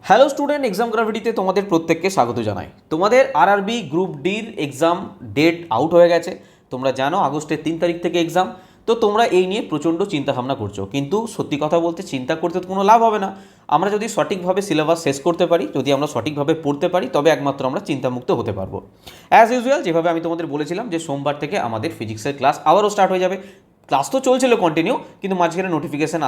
Hello student, exam গ্রাভিটিতে তোমাদের প্রত্যেককে স্বাগত জানাই। তোমাদের আরআরবি গ্রুপ ডির এক্সাম ডেট আউট হয়ে গেছে। তোমরা জানো আগস্টের 3 তারিখ থেকে এক্সাম। তো তোমরা এই নিয়ে প্রচণ্ড চিন্তাভাবনা করছো, কিন্তু সত্যি কথা বলতে চিন্তা করতে তো কোনো লাভ হবে না। আমরা যদি সঠিকভাবে সিলেবাস শেষ করতে পারি, যদি আমরা সঠিকভাবে পড়তে পারি, তবে একমাত্র আমরা চিন্তামুক্ত হতে পারবো। অ্যাজ ইউজুয়াল যেভাবে আমি তোমাদের বলেছিলাম যে সোমবার থেকে আমাদের ফিজিক্সের ক্লাস আবারও স্টার্ট হয়ে যাবে। ক্লাস তো চলছিল কন্টিনিউ, কিন্তু মাঝখানে নোটিফিকেশান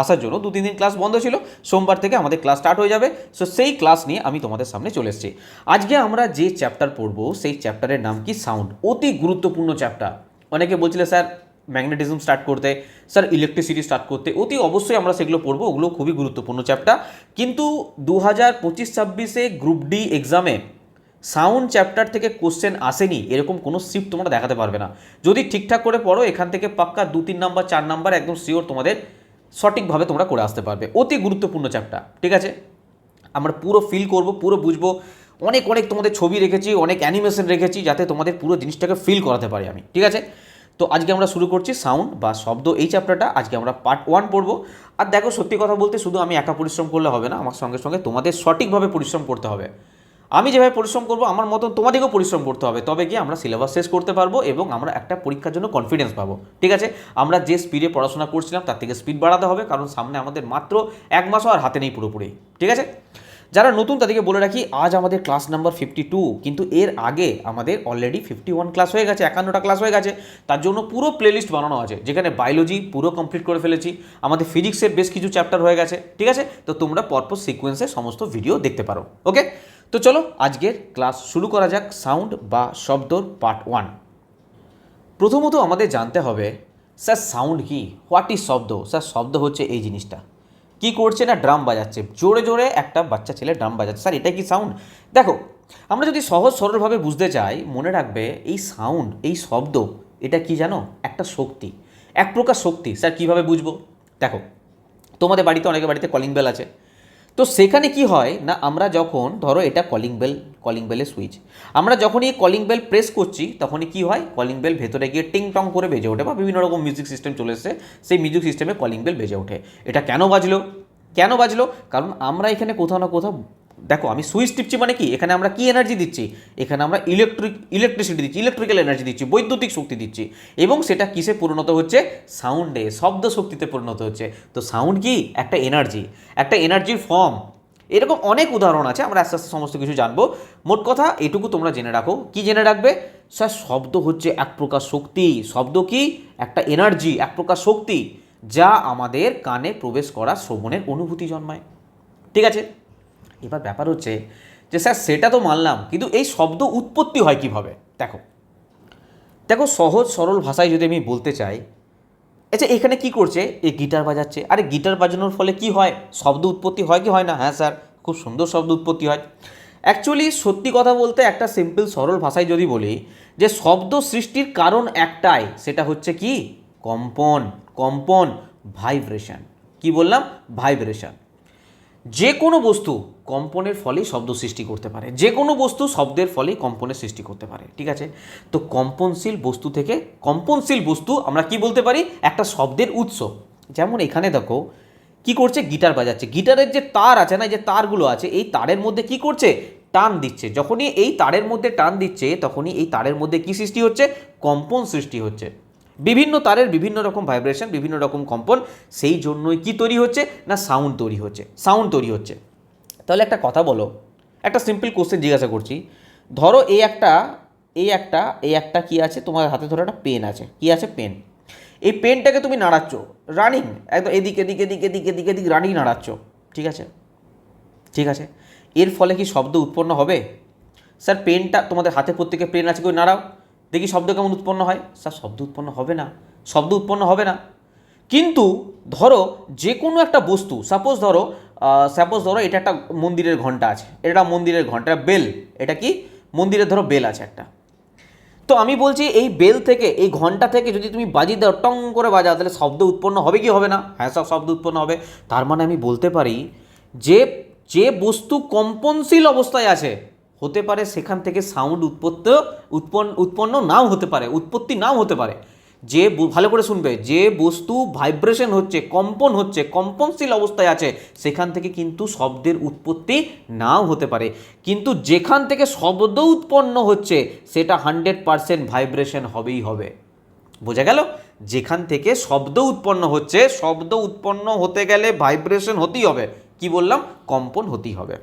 আসার জন্য 2-3 দিন ক্লাস বন্ধ ছিল। সোমবার থেকে আমাদের ক্লাস স্টার্ট হয়ে যাবে। সো সেই ক্লাস নিয়ে আমি তোমাদের সামনে চলে এসেছি। আজকে আমরা যে চ্যাপ্টার পড়বো সেই চ্যাপ্টারের নাম কি সাউন্ড। অতি গুরুত্বপূর্ণ চ্যাপ্টার। অনেকে বলছিল স্যার ম্যাগনেটিজম স্টার্ট করতে, স্যার ইলেকট্রিসিটি স্টার্ট করতে। অতি অবশ্যই আমরা সেগুলো পড়বো, ওগুলো খুবই গুরুত্বপূর্ণ চ্যাপ্টার। কিন্তু 2025-26 গ্রুপ ডি এক্সামে সাউন্ড চ্যাপ্টার থেকে কোশ্চেন আসেনি এরকম কোনো শিফট তোমরা দেখাতে পারবে না। যদি ঠিকঠাক করে পড়ো, এখান থেকে পাক্কা 2-3 নাম্বার 4 নাম্বার একদম শিওর তোমাদের সঠিকভাবে তোমরা করে আসতে পারবে। অতি গুরুত্বপূর্ণ চ্যাপ্টার, ঠিক আছে? আমরা পুরো ফিল করব, পুরো বুঝবো। অনেক তোমাদের ছবি রেখেছি, অনেক অ্যানিমেশন রেখেছি, যাতে তোমাদের পুরো জিনিসটাকে ফিল করাতে পারি আমি, ঠিক আছে? তো আজকে আমরা শুরু করছি সাউন্ড বা শব্দ এই চ্যাপ্টারটা। আজকে আমরা পার্ট 1 পড়বো। আর দেখো, সত্যি কথা বলতে শুধু আমি একা পরিশ্রম করলে হবে না, আমার সঙ্গে সঙ্গে তোমাদের সঠিকভাবে পরিশ্রম করতে হবে। আমি যেভাবে পরিশ্রম করবো আমার মতন তোমাদেরকেও পরিশ্রম করতে হবে, তবে গিয়ে আমরা সিলেবাস শেষ করতে পারবো এবং আমরা একটা পরীক্ষার জন্য কনফিডেন্স পাবো, ঠিক আছে? আমরা যে স্পিডে পড়াশোনা করছিলাম তার থেকে স্পিড বাড়াতে হবে, কারণ সামনে আমাদের মাত্র 1 মাসও আর হাতে নেই পুরোপুরি, ঠিক আছে? যারা নতুন তাদেরকে বলে রাখি, আজ আমাদের ক্লাস নাম্বার 52, কিন্তু এর আগে আমাদের অলরেডি 51 ক্লাস হয়ে গেছে, 51টা ক্লাস হয়ে গেছে। তার জন্য পুরো প্লেলিস্ট বানানো আছে, যেখানে বায়োলজি পুরো কমপ্লিট করে ফেলেছি, আমাদের ফিজিক্সের বেশ কিছু চ্যাপ্টার হয়ে গেছে, ঠিক আছে? তো তোমরা পরপর সিকোয়েন্সে সমস্ত ভিডিও দেখতে পারো, ওকে? তো চলো আজকের ক্লাস শুরু করা যাক। সাউন্ড বা শব্দর পার্ট 1। প্রথমত আমাদের জানতে হবে, স্যার সাউন্ড কি, হোয়াট ইজ শব্দ? স্যার শব্দ হচ্ছে এই জিনিসটা। কি করছে না, ড্রাম বাজাচ্ছে, জোরে জোরে একটা বাচ্চা ছেলে ড্রাম বাজাচ্ছে। স্যার এটা কি সাউন্ড? দেখো, আমরা যদি সহজ সরলভাবে বুঝতে চাই, মনে রাখবে এই সাউন্ড, এই শব্দ, এটা কি জানো? একটা শক্তি, এক প্রকার শক্তি। স্যার কীভাবে বুঝবো? দেখো, তোমাদের বাড়িতে, অনেকের বাড়িতে কলিং বেল আছে। তো সেখানে কি হয় না, আমরা যখন ধরো এটা কলিং বেলের সুইচ, আমরা যখনই এই কলিং বেল প্রেস করছি তখনই কি হয়, কলিং বেল ভেতরে গিয়ে টিং টং করে বেজে ওঠে, বা বিভিন্ন রকম মিউজিক সিস্টেম চলে এসেছে, সেই মিউজিক সিস্টেমে কলিং বেল বেজে ওঠে। এটা কেন বাজলো? কারণ আমরা এখানে কোথাও না কোথাও, দেখো আমি সুইচ টিপছি মানে কি, এখানে আমরা কি এনার্জি দিচ্ছি, এখানে আমরা ইলেকট্রিসিটি দিচ্ছি, ইলেকট্রিক্যাল এনার্জি দিচ্ছি, বৈদ্যুতিক শক্তি দিচ্ছি, এবং সেটা কিসে পরিণত হচ্ছে? সাউন্ডে, শব্দ শক্তিতে পরিণত হচ্ছে। তো সাউন্ড কি? একটা এনার্জির ফর্ম। এরকম অনেক উদাহরণ আছে, আমরা আস্তে আস্তে সমস্ত কিছু জানবো। মোট কথা এটুকু তোমরা জেনে রাখো। কি জেনে রাখবে? স্যার শব্দ হচ্ছে এক প্রকার শক্তি। শব্দ কি? একটা এনার্জি, এক প্রকার শক্তি, যা আমাদের কানে প্রবেশ করা শ্রবণের অনুভূতি জন্মায়, ঠিক আছে? এবার ব্যাপার হচ্ছে যে স্যার সেটা তো মানলাম, কিন্তু এই শব্দ উৎপত্তি হয় কিভাবে? দেখো সহজ সরল ভাষায় যদি আমি বলতে চাই, আচ্ছা এখানে কি করছে, এই গিটার বাজাচ্ছে। আরে গিটার বাজানোর ফলে কি হয়? শব্দ উৎপত্তি হয় কি হয় না? হ্যাঁ স্যার, খুব সুন্দর শব্দ উৎপত্তি হয়। অ্যাকচুয়ালি সত্যি কথা বলতে, একটা সিম্পল সরল ভাষায় যদি বলি, যে শব্দ সৃষ্টির কারণ একটাই, সেটা হচ্ছে কি? কম্পন, ভাইব্রেশন। কি বললাম? ভাইব্রেশন। যে কোনো বস্তু কম্পনের ফলেই শব্দ সৃষ্টি করতে পারে, যে কোনো বস্তু শব্দের ফলেই কম্পনের সৃষ্টি করতে পারে, ঠিক আছে? তো কম্পনশীল বস্তু আমরা কি বলতে পারি? একটা শব্দের উৎস। যেমন এখানে দেখো কি করছে, গিটার বাজাচ্ছে। গিটারের যে তার আছে না, যে তারগুলো আছে, এই তারের মধ্যে কি করছে? টান দিচ্ছে। যখনই এই তারের মধ্যে টান দিচ্ছে, তখনই এই তারের মধ্যে কি সৃষ্টি হচ্ছে? কম্পন সৃষ্টি হচ্ছে। বিভিন্ন তারের বিভিন্ন রকম ভাইব্রেশন, বিভিন্ন রকম কম্পন, সেই জন্যই কি তৈরি হচ্ছে না, সাউন্ড তৈরি হচ্ছে। তাহলে একটা কথা বলো, একটা সিম্পল কোশ্চেন জিজ্ঞাসা করছি। ধরো এই একটা কি আছে, তোমার হাতে ধরো একটা পেন আছে। কি আছে? পেন। এই পেনটাকে তুমি নাড়াচ্ছ, রানিং একদম এদিকে রানিং নাড়াচ্ছ, ঠিক আছে? এর ফলে কি শব্দ উৎপন্ন হবে? স্যার পেনটা তোমাদের হাতে, প্রত্যেকে পেন আছে, কেউ নাড়াও দেখি শব্দ কেমন উৎপন্ন হয়। স্যার শব্দ উৎপন্ন হবে না। কিন্তু ধরো যে কোনো একটা বস্তু, সাপোজ ধরো এটা একটা মন্দিরের ঘন্টা আছে, এটা মন্দিরের ঘন্টা, বেল, এটা কি মন্দিরের ধরো বেল আছে একটা। তো আমি বলছি এই বেল থেকে, এই ঘন্টা থেকে যদি তুমি বাজিয়ে দাও, টং করে বাজাও, তাহলে শব্দ উৎপন্ন হবে কি হবে না? হ্যাঁ সব শব্দ উৎপন্ন হবে। তার মানে আমি বলতে পারি যে বস্তু কম্পনশীল অবস্থায় আছে, হতে পারে সেখান থেকে সাউন্ড উৎপত্তি নাও হতে পারে, ভালো করে শুনবে, যে বস্তু ভাইব্রেশন হচ্ছে, কম্পন হচ্ছে, কম্পনশীল অবস্থায় আছে, সেখান থেকে কিন্তু শব্দের উৎপত্তি নাও হতে পারে, কিন্তু যেখান থেকে শব্দ উৎপন্ন হচ্ছে সেটা 100% ভাইব্রেশন হবেই হবে। বোঝা গেল? যেখান থেকে শব্দ উৎপন্ন হচ্ছে, শব্দ উৎপন্ন হতে গেলে ভাইব্রেশন হতেই হবে। কি বললাম? কম্পন হতেই হবে।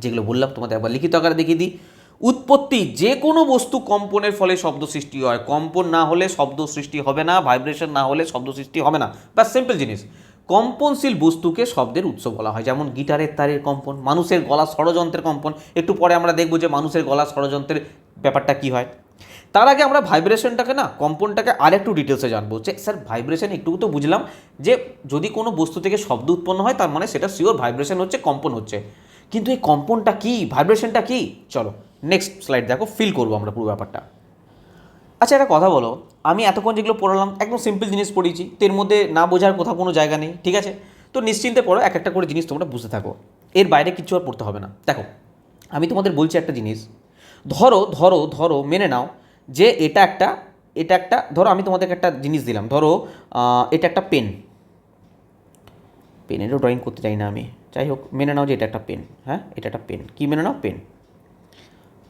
যেগুলো বললাম তোমাদের একবার লিখিত আকারে দেখিয়ে দিই। উৎপত্তি, যে কোনো বস্তু কম্পনের ফলে শব্দ সৃষ্টি হয়, কম্পন না হলে শব্দ সৃষ্টি হবে না, ভাইব্রেশন না হলে শব্দ সৃষ্টি হবে না। ব্যাস সিম্পল জিনিস। কম্পনশীল বস্তুকে শব্দের উৎস বলা হয়, যেমন গিটারের তারের কম্পন, মানুষের গলা ষড়যন্ত্রের কম্পন। একটু পরে আমরা দেখব যে মানুষের গলা ষড়যন্ত্রের ব্যাপারটা কি হয়। তার আগে আমরা ভাইব্রেশনটাকে না, কম্পনটাকে আর একটু ডিটেলসে জানবো। যে স্যার ভাইব্রেশন একটু তো বুঝলাম, যে যদি কোনো বস্তু থেকে শব্দ উৎপন্ন হয় তার মানে সেটা শিওর ভাইব্রেশন হচ্ছে, কম্পন হচ্ছে, কিন্তু এই কম্পনটা কি, ভাইব্রেশনটা কি? চলো নেক্সট স্লাইড দেখো, ফিল করবো আমরা পুরো ব্যাপারটা। আচ্ছা একটা কথা বলো, আমি এতক্ষণ যেগুলো পড়লাম একদম সিম্পল জিনিস পড়েছি, তো এর মধ্যে না বোঝার কোথাও কোনো জায়গা নেই, ঠিক আছে? তো নিশ্চিন্তে পড়ো, এক একটা করে জিনিস তোমরা বুঝতে থাকো, এর বাইরে কিছু আর পড়তে হবে না। দেখো আমি তোমাদের বলছি একটা জিনিস, ধরো ধরো ধরো মেনে নাও যে এটা একটা ধরো আমি তোমাদেরকে একটা জিনিস দিলাম, ধরো এটা একটা পেন, পেনেরও ড্রয়িং করতে চাই না আমি, যাই হোক মেনে নাও যে এটা একটা পেন। হ্যাঁ, এটা একটা পেন, কি মেনে নাও? পেন,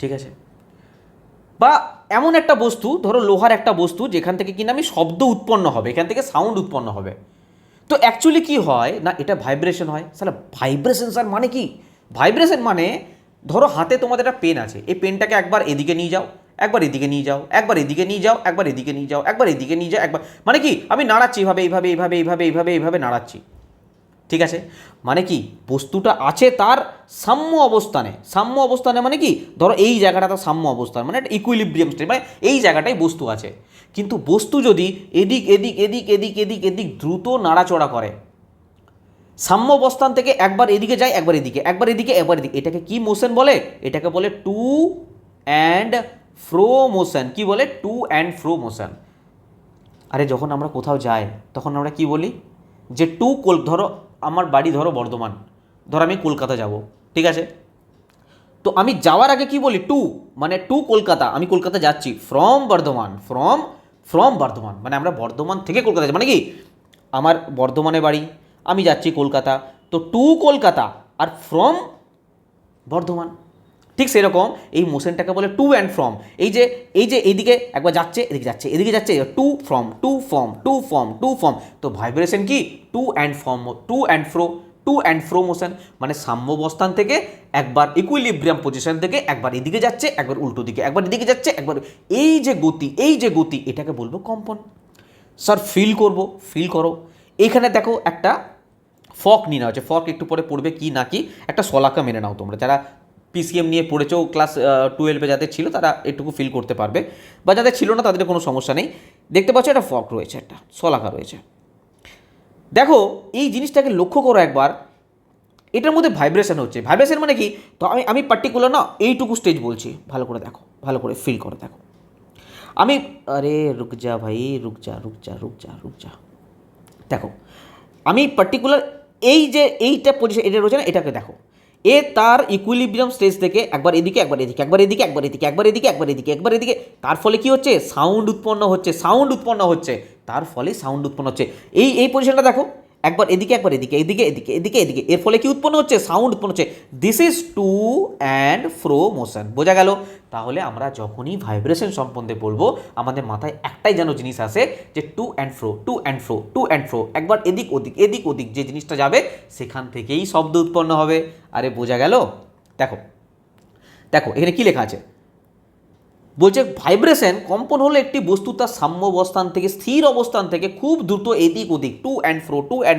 ঠিক আছে? বা এমন একটা বস্তু, ধরো লোহার একটা বস্তু, যেখান থেকে কিনা আমি শব্দ উৎপন্ন হবে, এখান থেকে সাউন্ড উৎপন্ন হবে। তো অ্যাকচুয়ালি কি হয় না, এটা ভাইব্রেশন হয়। স্যার ভাইব্রেশন স্যার মানে কি? ভাইব্রেশন মানে ধরো হাতে তোমাদের একটা পেন আছে, এই পেনটাকে একবার এদিকে নিয়ে যাও, একবার এদিকে নিয়ে যাও, একবার এদিকে নিয়ে যাও, একবার এদিকে নিয়ে যাও, একবার এদিকে নিয়ে যাও, একবার, মানে কি আমি নাড়াচ্ছি এইভাবে এইভাবে এইভাবে এইভাবে এইভাবে এইভাবে নাড়াচ্ছি, ঠিক আছে? মানে কি বস্তুটা আছে তার সাম্য অবস্থানে, সাম্য অবস্থানে মানে কি, ধরো এই জায়গাটা তার সাম্য অবস্থান, মানে একটা ইকুইলিব্রিয়াম স্টেট, মানে এই জায়গাটায় বস্তু আছে। কিন্তু বস্তু যদি এদিক এদিক এদিক এদিক এদিক এদিক দ্রুত নাড়াচড়া করে, সাম্য অবস্থান থেকে একবার এদিকে যায়, একবার এদিকে, একবার এদিকে, একবার এদিকে, এটাকে কি মোশন বলে? এটাকে বলে টু অ্যান্ড ফ্রো মোশন। কি বলে? To and fro motion. আরে যখন আমরা কোথাও যাই তখন আমরা কি বলি? যে ধরো আমার বাড়ি ধরো বর্ধমান, ধরো আমি কলকাতা যাব, ঠিক আছে? তো আমি যাওয়ার আগে কি বলি? টু, মানে টু কলকাতা, আমি কলকাতা যাচ্ছি, ফ্রম বর্ধমান, ফ্রম বর্ধমান, মানে আমরা বর্ধমান থেকে কলকাতা যাচ্ছি, মানে কি আমার বর্ধমানে বাড়ি, আমি যাচ্ছি কলকাতা, তো টু কলকাতা আর ফ্রম বর্ধমান। ঠিক সেরকম এই মোশনটাকে বলে টু অ্যান্ড ফ্রম। এই যে এইদিকে একবার যাচ্ছে, এদিকে যাচ্ছে, এদিকে যাচ্ছে, to from, to from, to from, to from. তো ভাইব্রেশন কি? To and fro, to and fro, to and fro motion, মানে সাম্য অবস্থান থেকে একবার ইকুইলিব্রিয়াম পজিশন থেকে একবার এদিকে যাচ্ছে, একবার উল্টো দিকে, একবার এদিকে যাচ্ছে, একবার, এই যে গতি, এই যে গতি, এটাকে বলবো কম্পন। স্যার ফিল করো, এইখানে দেখো একটা ফক নিয়ে নেওয়া হচ্ছে, ফক একটু পরে পড়বে কি না কি, একটা শলাকা মেনে নাও তোমরা, যারা পিসিএম নিয়ে পড়েছো ক্লাস 12-এ যাদের ছিল তারা এটুকু ফিল করতে পারবে, বা যাদের ছিল না তাদের কোনো সমস্যা নেই। দেখতে পাচ্ছ একটা ফক রয়েছে, একটা শলাকা রয়েছে। দেখো এই জিনিসটাকে লক্ষ্য করো একবার, এটার মধ্যে ভাইব্রেশন হচ্ছে। ভাইব্রেশন মানে কি? তো আমি পার্টিকুলার না এইটুকু স্টেজ বলছি, ভালো করে দেখো, ভালো করে ফিল করে দেখো। আমি, আরে রুক যা ভাই, রুক যা রুক যা রুক যা রুক যা, দেখো আমি পার্টিকুলার এই যে এইটা পজিশন এটা রয়েছে না, এটাকে দেখো, এ তার ইকুইলিব্রিয়াম স্টেজ থেকে একবার এদিকে, একবার এদিকে, একবার এদিকে, একবার এদিকে, একবার এদিকে, একবার এদিকে, একবার এদিকে, তার ফলে কি হচ্ছে? সাউন্ড উৎপন্ন হচ্ছে, সাউন্ড উৎপন্ন হচ্ছে, তার ফলে সাউন্ড উৎপন্ন হচ্ছে। এই পজিশনটা দেখো, একবার এদিকে, একবার এদিকে, এদিকে এদিকে, এদিকে এদিকে, এর ফলে কি উৎপন্ন হচ্ছে? সাউন্ড উৎপন্ন হচ্ছে। This is to and fro motion. বোঝা গেল? তাহলে আমরা যখনই ভাইব্রেশন সম্বন্ধে বলবো আমাদের মাথায় একটাই যেন জিনিস আসে, যে to and fro, to and fro, to and fro, একবার এদিক ওদিক, এদিক ওদিক, যে জিনিসটা যাবে সেখান থেকেই শব্দ উৎপন্ন হবে। আরে বোঝা গেল? দেখো দেখো এখানে কি লেখা আছে, বলছে ভাইব্রেশন কম্পন হলো একটি বস্তু তার সাম্য অবস্থান থেকে, স্থির অবস্থান থেকে খুব দ্রুত এদিক ওদিক, টু অ্যান্ড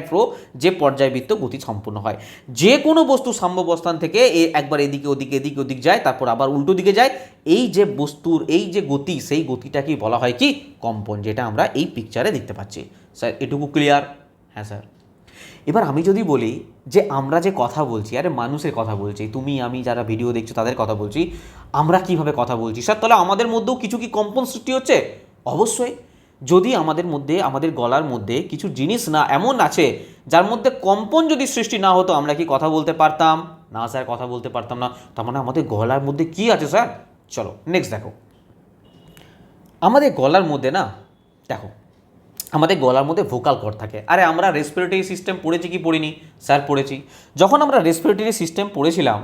ফ্রো যে পর্যায়বৃত্ত গতি সম্পূর্ণ হয়। যে কোনো বস্তু সাম্য অবস্থান থেকে একবার এদিকে ওদিক, এদিক ওদিক যায়, তারপর আবার উল্টো দিকে যায়, এই যে বস্তুর এই যে গতি, সেই গতিটাকেই বলা হয় কি? কম্পন, যেটা আমরা এই পিকচারে দেখতে পাচ্ছি। স্যার এটুকু ক্লিয়ার? হ্যাঁ স্যার। এবার আমি যদি বলি যে আমরা যে কথা বলছি, আরে মানুষের কথা বলছি, তুমি আমি যারা ভিডিও দেখছো তাদের কথা বলছি, আমরা কিভাবে কথা বলছি স্যার, তাহলে আমাদের মধ্যেও কিছু কি কম্পন সৃষ্টি হচ্ছে? অবশ্যই। যদি আমাদের মধ্যে, আমাদের গলার মধ্যে কিছু জিনিস না এমন আছে যার মধ্যে কম্পন যদি সৃষ্টি না হতো, আমরা কি কথা বলতে পারতাম? না স্যার, কথা বলতে পারতাম না। তার মানে আমাদের গলার মধ্যে কি আছে স্যার? চলো নেক্সট দেখো, আমাদের গলার মধ্যে না, দেখো আমাদের গলার মধ্যে ভোকাল কর্ড থাকে। আরে আমরা রেসপিরেটরি সিস্টেম পড়েছি কি পড়িনি? স্যার পড়েছি। যখন আমরা রেসপিরেটরি সিস্টেম পড়েছিলাম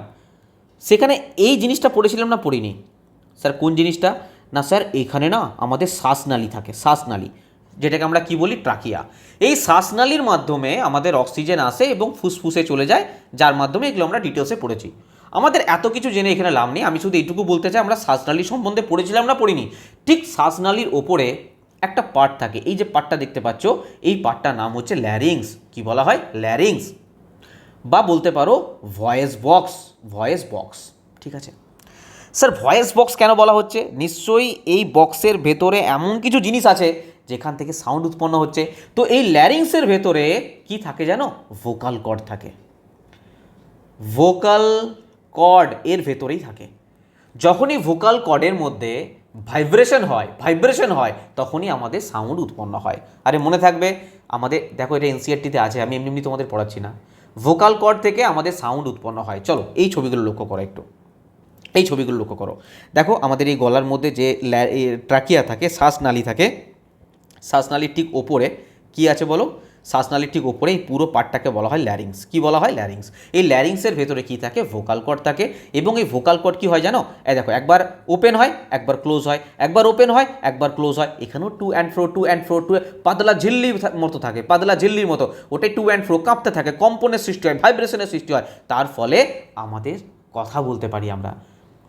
সেখানে এই জিনিসটা পড়েছিলাম না পড়িনি? স্যার কোন জিনিসটা? না স্যার এখানে না আমাদের শ্বাসনালী থাকে, শ্বাসনালী, যেটাকে আমরা কি বলি ট্রাকিয়া। এই শ্বাসনালীর মাধ্যমে আমাদের অক্সিজেন আসে এবং ফুসফুসে চলে যায়, যার মাধ্যমে এগুলো আমরা ডিটেলসে পড়েছি। আমাদের এত কিছু জেনে এখানে লাভ নেই, আমি শুধু এইটুকু বলতে চাই আমরা শ্বাসনালী সম্বন্ধে পড়েছিলাম না পড়িনি? ঠিক শ্বাসনালীর ওপরে একটা পার্ট থাকে, এই যে পার্টটা দেখতে পাচ্ছ এই পার্টটার নাম হচ্ছে ল্যারিংস। কি বলা হয়? ল্যারিংস, বা বলতে পারো ভয়েস বক্স। ভয়েস বক্স, ঠিক আছে স্যার। ভয়েস বক্স কেন বলা হচ্ছে? নিশ্চয়ই এই বক্সের ভেতরে এমন কিছু জিনিস আছে যেখান থেকে সাউন্ড উৎপন্ন হচ্ছে। তো এই ল্যারিংসের ভেতরে কি থাকে জানো? ভোকাল কর্ড থাকে। ভোকাল কর্ড এর ভেতরেই থাকে। যখনই ভোকাল কর্ডের মধ্যে ভাইব্রেশন হয় তখনই আমাদের সাউন্ড উৎপন্ন হয়। আরে মনে থাকবে আমাদের, দেখো এটা এনসিআরটিতে আছে, আমি এমনি তোমাদের পড়াচ্ছি না। ভোকাল কর্ড থেকে আমাদের সাউন্ড উৎপন্ন হয়। চলো এই ছবিগুলো লক্ষ্য করো একটু, এই ছবিগুলো লক্ষ্য করো। দেখো আমাদের এই গলার মধ্যে যে ট্রাকিয়া থাকে, শ্বাসনালী থাকে, শ্বাসনালীর ঠিক ওপরে কি আছে বলো? শ্বাসনালীর ঠিক ওপরে এই পুরো পার্টটাকে বলা হয় ল্যারিংস। কি বলা হয়? ল্যারিংস। এই ল্যারিংসের ভেতরে কি থাকে? ভোকাল কর্ড থাকে। এবং এই ভোকাল কর্ড কি হয় জানো? এই দেখো একবার ওপেন হয় একবার ক্লোজ হয়, একবার ওপেন হয় একবার ক্লোজ হয়। এখানেও টু অ্যান্ড ফ্রো পাতলা ঝিল্লির মতো থাকে, পাতলা ঝিল্লির মতো ওটাই টু অ্যান্ড ফ্রো কাঁপতে থাকে, কম্পনের সৃষ্টি হয়, ভাইব্রেশনের সৃষ্টি হয়। তার ফলে আমাদের কথা বলতে পারি আমরা,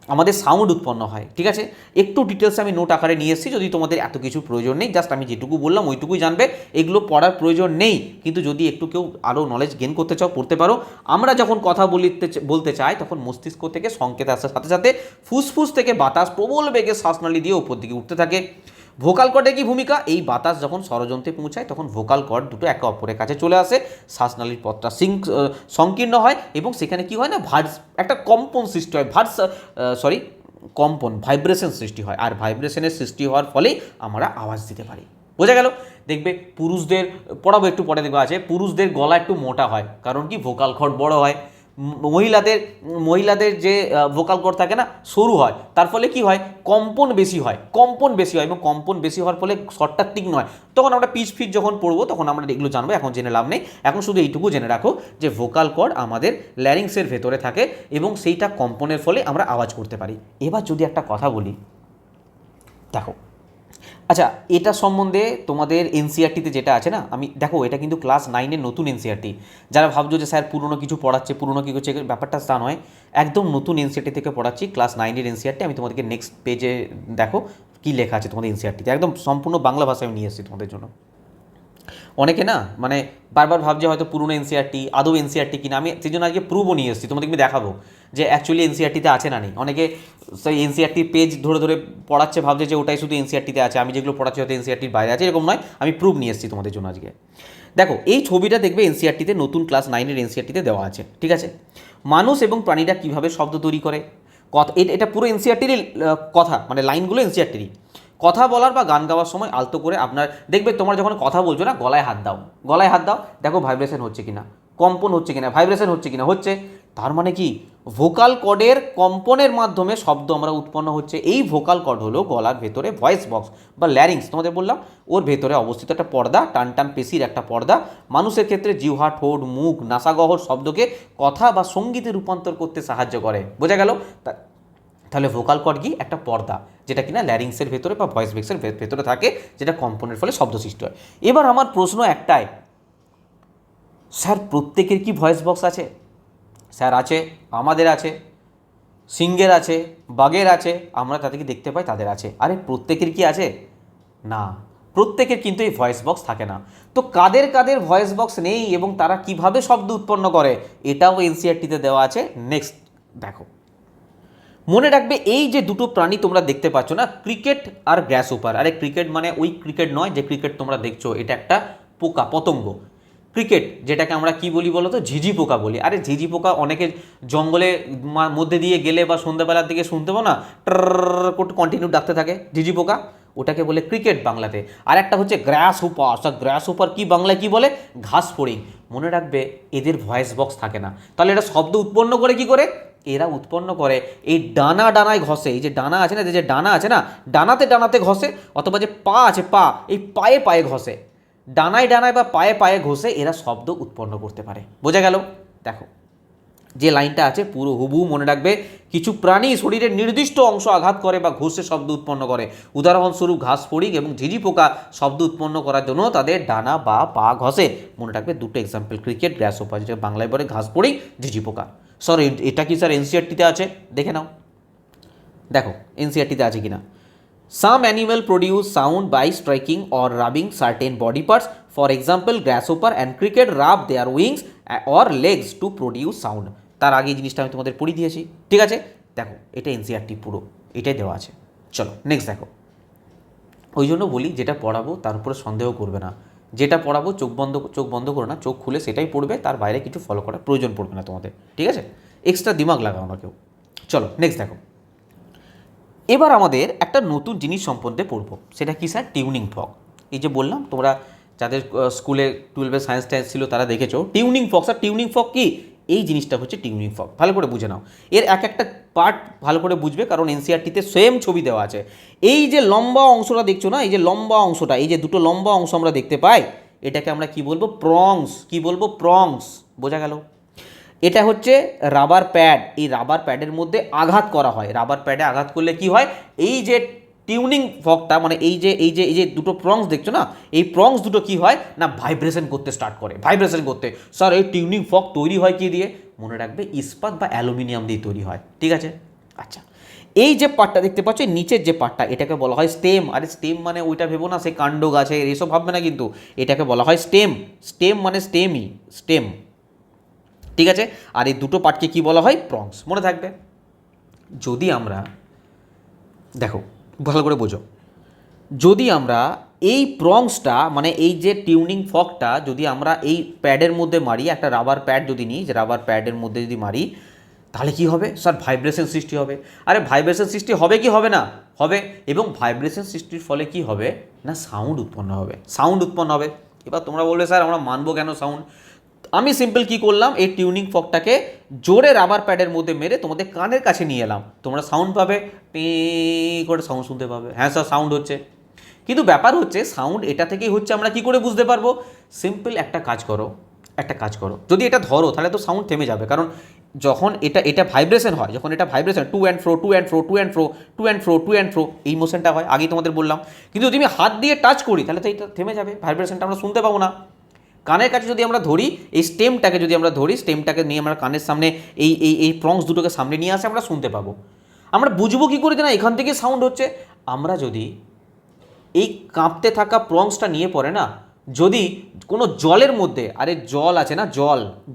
আমাদের সাউন্ড উৎপন্ন হয়। ঠিক আছে, একটু ডিটেলসে আমি নোট আকারে নিয়ে এসেছি, যদি তোমাদের এত কিছু প্রয়োজন নেই, জাস্ট আমি যেটুকু বললাম ওইটুকুই জানবে, এগুলো পড়ার প্রয়োজন নেই। কিন্তু যদি একটু কেউ আরও নলেজ গেন করতে চাও পড়তে পারো। আমরা যখন কথা বলতে চাই তখন মস্তিষ্ক থেকে সংকেত আসার সাথে সাথে ফুসফুস থেকে বাতাস প্রবল বেগে শ্বাসনালী দিয়ে উপর দিকে উঠতে থাকে। ভোকাল কর্ডের কি ভূমিকা? এই বাতাস যখন স্বরযন্ত্রে পৌঁছায় তখন ভোকাল কর্ড দুটো একে অপরের কাছে চলে আসে, শ্বাসনালীর পথটা সংকীর্ণ হয় এবং সেখানে কি হয় না একটা কম্পন সৃষ্টি হয়, ভাইব্রেশন সৃষ্টি হয়। আর ভাইব্রেশনের সৃষ্টি হওয়ার ফলেই আমরা আওয়াজ দিতে পারি। বোঝা গেল? দেখবে পুরুষদের পড়াবো একটু পরে, দেখবে আছে পুরুষদের গলা একটু মোটা হয়, কারণ কি? ভোকাল কর্ড বড় হয়। মহিলাদের যে ভোকাল কর্ড থাকে না সরু হয়, তার ফলে কি হয়? কম্পন বেশি হয় এবং কম্পন বেশি হওয়ার ফলে স্বরটা তীক্ষ্ণ হয়। তখন আমরা পিচ ফিট যখন পড়বো তখন আমরা এগুলো জানবো, এখন জেনে লাভ নেই। এখন শুধু এইটুকু জেনে রাখো যে ভোকাল কর্ড আমাদের ল্যারিংসের ভেতরে থাকে এবং সেইটা কম্পনের ফলে আমরা আওয়াজ করতে পারি। এবার যদি একটা কথা বলি, দেখো আচ্ছা এটা সম্বন্ধে তোমাদের এনসিআরটিতে যেটা আছে না, আমি দেখো এটা কিন্তু ক্লাস 9-এর নতুন এনসিআরটি। যারা ভাবছো যে স্যার পুরনো কিছু পড়াচ্ছে, পুরনো কি করছে, ব্যাপারটা তা নয়, একদম নতুন এনসিআরটি থেকে পড়াচ্ছি, ক্লাস 9-এর এনসিআরটি। আমি তোমাদেরকে নেক্সট পেজে দেখো কী লেখা আছে তোমাদের এনসিআরটিতে, একদম সম্পূর্ণ বাংলা ভাষায় আমি নিয়ে এসেছি তোমাদের জন্য। অনেকে না মানে বারবার ভাবছে হয়তো পুরনো এনসিআরটি আদৌ এনসিআরটি কিনা, আমি সেই জন্য আজকে প্রুভও নিয়ে এসেছি, তোমাদেরকে আমি দেখাবো যে অ্যাকচুয়ালি এনসিআরটিতে আছে না নেই। অনেকে সেই এনসিআরটির পেজ ধরে ধরে পড়াচ্ছে, ভাবছে যে ওটাই শুধু এনসিআরটিতে আছে, আমি যেগুলো পড়াচ্ছি হয়তো এনসিআরটির বাইরে আছে, এরকম নয়। আমি প্রুভ নিয়ে এসেছি তোমাদের জন্য আজকে। দেখো এই ছবিটা দেখবে এনসিআরটিতে, নতুন ক্লাস 9-এর এনসিআরটিতে দেওয়া আছে। ঠিক আছে, মানুষ এবং প্রাণীরা কীভাবে শব্দ তৈরি করে, কথা, এটা পুরো এনসিআরটিরই কথা, মানে লাইনগুলো এনসিআরটিরই। কথা বলার বা গান গাওয়ার সময় আলতো করে আপনার দেখবে, তোমরা যখন কথা বলছো না গলায় হাত দাও, গলায় হাত দাও, দেখো ভাইব্রেশন হচ্ছে কিনা, কম্পন হচ্ছে কিনা, ভাইব্রেশন হচ্ছে কিনা, হচ্ছে। তার মানে কি? ভোকাল কর্ডের কম্পনের মাধ্যমে শব্দ আমরা উৎপন্ন হচ্ছে। এই ভোকাল কর্ড হলো গলার ভেতরে ভয়েস বক্স বা ল্যারিংস, তোমাদের বললাম ওর ভেতরে অবস্থিত একটা পর্দা, টান টান পেশির একটা পর্দা। মানুষের ক্ষেত্রে জিহ্বা, ঠোঁট, মুখ, নাসাগহ্বর শব্দকে কথা বা সঙ্গীতে রূপান্তর করতে সাহায্য করে। বোঝা গেল? তাহলে ভোকাল কর্ড কি? একটা পর্দা, যেটা কিনা ল্যারিংসের ভেতরে বা ভয়েস বক্সের ভেতরে থাকে, যেটা কম্পনের ফলে শব্দ সৃষ্টি হয়। এবার আমার প্রশ্ন একটাই, স্যার প্রত্যেকের কি ভয়েস বক্স আছে? স্যার আছে, আমাদের আছে, সিংহের আছে, বাঘের আছে, আমরা তাদেরকে দেখতে পাই, তাদের আছে। আরে প্রত্যেকের কি আছে? না, প্রত্যেকের কিন্তু এই ভয়েস বক্স থাকে না। তো কাদের কাদের ভয়েস বক্স নেই এবং তারা কিভাবে শব্দ উৎপন্ন করে, এটাও এনসিআরটিতে দেওয়া আছে। নেক্সট দেখো, মনে রাখবে এই যে দুটো প্রাণী তোমরা দেখতে পাচ্ছ না, ক্রিকেট আর গ্রাসহোপার। আরে ক্রিকেট মানে ওই ক্রিকেট নয় যে ক্রিকেট তোমরা দেখছো, এটা একটা পোকা, পতঙ্গ। ক্রিকেট যেটাকে আমরা কি বলি বলো তো? ঝিঝি পোকা বলি। আরে ঝিঝি পোকা অনেকে জঙ্গলে মধ্যে দিয়ে গেলে বা সন্ধ্যাবেলার দিকে শুনতে পাও না, কন্টিনিউ ডাকতে থাকে, ঝিঝি পোকা, ওটাকে বলে ক্রিকেট বাংলাতে। আর একটা হচ্ছে গ্রাসহোপার। গ্রাসহোপার কি বাংলায় কি বলে? ঘাস ফড়িং। মনে রাখবে এদের ভয়েস বক্স থাকে না। তাহলে এটা শব্দ উৎপন্ন করে কি করে? এরা উৎপন্ন করে এই ডানা ডানায় ঘষে, এই যে ডানা আছে না, যে ডানা আছে না, ডানাতে ডানাতে ঘষে, অথবা যে পা আছে পা, এই পায়ে পায়ে ঘষে, ডানায় ডানায় বা পায়ে পায়ে ঘষে এরা শব্দ উৎপন্ন করতে পারে। বোঝা গেল? দেখো যে লাইনটা আছে পুরো হুবহু মনে রাখবে। কিছু প্রাণী শরীরের নির্দিষ্ট অংশ আঘাত করে বা ঘষে শব্দ উৎপন্ন করে, উদাহরণস্বরূপ ঘাস ফড়িং এবং ঝিঝি পোকা শব্দ উৎপন্ন করার জন্য তাদের ডানা বা পা ঘষে। মনে রাখবে দুটো এক্সাম্পল, ক্রিকেট, গ্রাসহোপার, যেটা বাংলায় বলে ঘাস ফড়িং, ঝিঝি পোকা। স্যার এটা কি স্যার এনসিইআরটিতে আছে? দেখে নাও, দেখো এনসিইআরটিতে আছে কিনা। Some animal produce sound by striking or rubbing certain body parts. For example, grasshopper and cricket rub their wings or legs to produce sound. তার আগে এই জিনিসটা আমি তোমাদের পড়িয়ে দিয়েছি, ঠিক আছে? দেখো এটা এনসিইআরটি পুরো এটাই দেওয়া আছে। চলো নেক্সট দেখো। ওই জন্য বলি যেটা পড়াবো তার উপরে সন্দেহ করবে না, যেটা পড়াবো চোখ বন্ধ করো না, চোখ খুলে সেটাই পড়বে, তার বাইরে কিছু ফলো করার প্রয়োজন পড়বে না তোমাদের, ঠিক আছে? এক্সট্রা দিমাগ লাগাও না কেউ। চলো নেক্সট দেখো। এবার আমাদের একটা নতুন জিনিস সম্বন্ধে পড়বো, সেটা কি স্যার? Tuning fork. এই যে বললাম তোমরা যাদের স্কুলে 12-এ সায়েন্স টায়েন্স ছিল তারা দেখেছো tuning fork. Sir tuning fork কি? এই জিনিসটা হচ্ছে টিউনিং ফর্ক। ভালো করে বুঝে নাও, এর এক একটা পার্ট ভালো করে বুঝবে, কারণ এনসিইআরটিতে সেম ছবি দেওয়া আছে। এই যে লম্বা অংশটা দেখছো না, এই যে লম্বা অংশটা, এই যে দুটো লম্বা অংশ আমরা দেখতে পাই, এটাকে আমরা কি বলবো? প্রংস। কি বলবো? প্রংস। বোঝা গেল? এটা হচ্ছে রাবার প্যাড। এই রাবার প্যাডের মধ্যে আঘাত করা হয়। রাবার প্যাডে আঘাত করলে কি হয়? এই যে টিউনিং ফর্কটা, মানে এই যে দুটো প্রংস দেখছো না, এই প্রংস দুটো কি হয় না ভাইব্রেশন করতে স্টার্ট করে, ভাইব্রেশন করতে। স্যার এই টিউনিং ফর্ক তৈরি হয় কি দিয়ে? মনে রাখবে ইস্পাত বা অ্যালুমিনিয়াম দিয়ে তৈরি হয়, ঠিক আছে? আচ্ছা, এই যে পার্টটা দেখতে পাচ্ছ, নিচের যে পার্টটা, এটাকে বলা হয় স্টেম। আরে স্টেম মানে ওইটা ভেবো না সে কাণ্ড গাছের, এসব ভাববে না কিন্তু, এটাকে বলা হয় স্টেম। স্টেম মানে স্টেমই, স্টেম, ঠিক আছে? আর এই দুটো পার্টকে কি বলা হয়? প্রংস। মনে থাকবে। যদি আমরা দেখো ভালো করে বোঝো, যদি আমরা এই প্রংসটা মানে এই যে টিউনিং ফর্কটা যদি আমরা এই প্যাডের মধ্যে মারি, একটা রাবার প্যাড যদি নিই, যে রাবার প্যাডের মধ্যে যদি মারি, তাহলে কি হবে? স্যার ভাইব্রেশন সৃষ্টি হবে। আরে ভাইব্রেশন সৃষ্টি হবে কি হবে না? হবে। এবং ভাইব্রেশন সৃষ্টির ফলে কি হবে না সাউন্ড উৎপন্ন হবে, সাউন্ড উৎপন্ন হবে। এবার তোমরা বলবে স্যার আমরা মানবো কেন সাউন্ড? আমি সিম্পল কি করলাম, এই টিউনিং ফর্কটাকে জোরে রাবার প্যাডের মধ্যে মেরে তোমাদের কানের কাছে নিয়ে এলাম, তোমরা সাউন্ড পাবে, টি করে সাউন্ড শুনতে পাবে। হ্যাঁ স্যার সাউন্ড হচ্ছে, কিন্তু ব্যাপার হচ্ছে সাউন্ড এটা থেকেই হচ্ছে, আমরা কি করে বুঝতে পারবো? সিম্পল একটা কাজ করো, একটা কাজ করো, যদি এটা ধরো তাহলে তো সাউন্ড থেমে যাবে, কারণ যখন এটা ভাইব্রেশন হয়, যখন এটা vibration to and fro to and fro to and fro to and fro to and fro, এই মোশনটা হয়, আগেই তোমাদের বললাম। কিন্তু যদি আমি হাত দিয়ে টাচ করি তাহলে তো এটা থেমে যাবে, ভাইব্রেশনটা আমরা শুনতে পাবো না। কানের কাছে যদি আমরা ধরি, এই স্টেমটাকে যদি আমরা ধরি, স্টেমটাকে নিয়ে আমরা কানের সামনে এই এই এই প্রংস দুটোকে সামনে নিয়ে আসে, আমরা শুনতে পাবো। আমরা বুঝবো কী করে যে না এখান থেকে সাউন্ড হচ্ছে? আমরা যদি এই কাঁপতে থাকা প্রংসটা নিয়ে পড়ে না, যদি কোনো জলের মধ্যে, আরে জল আছে না,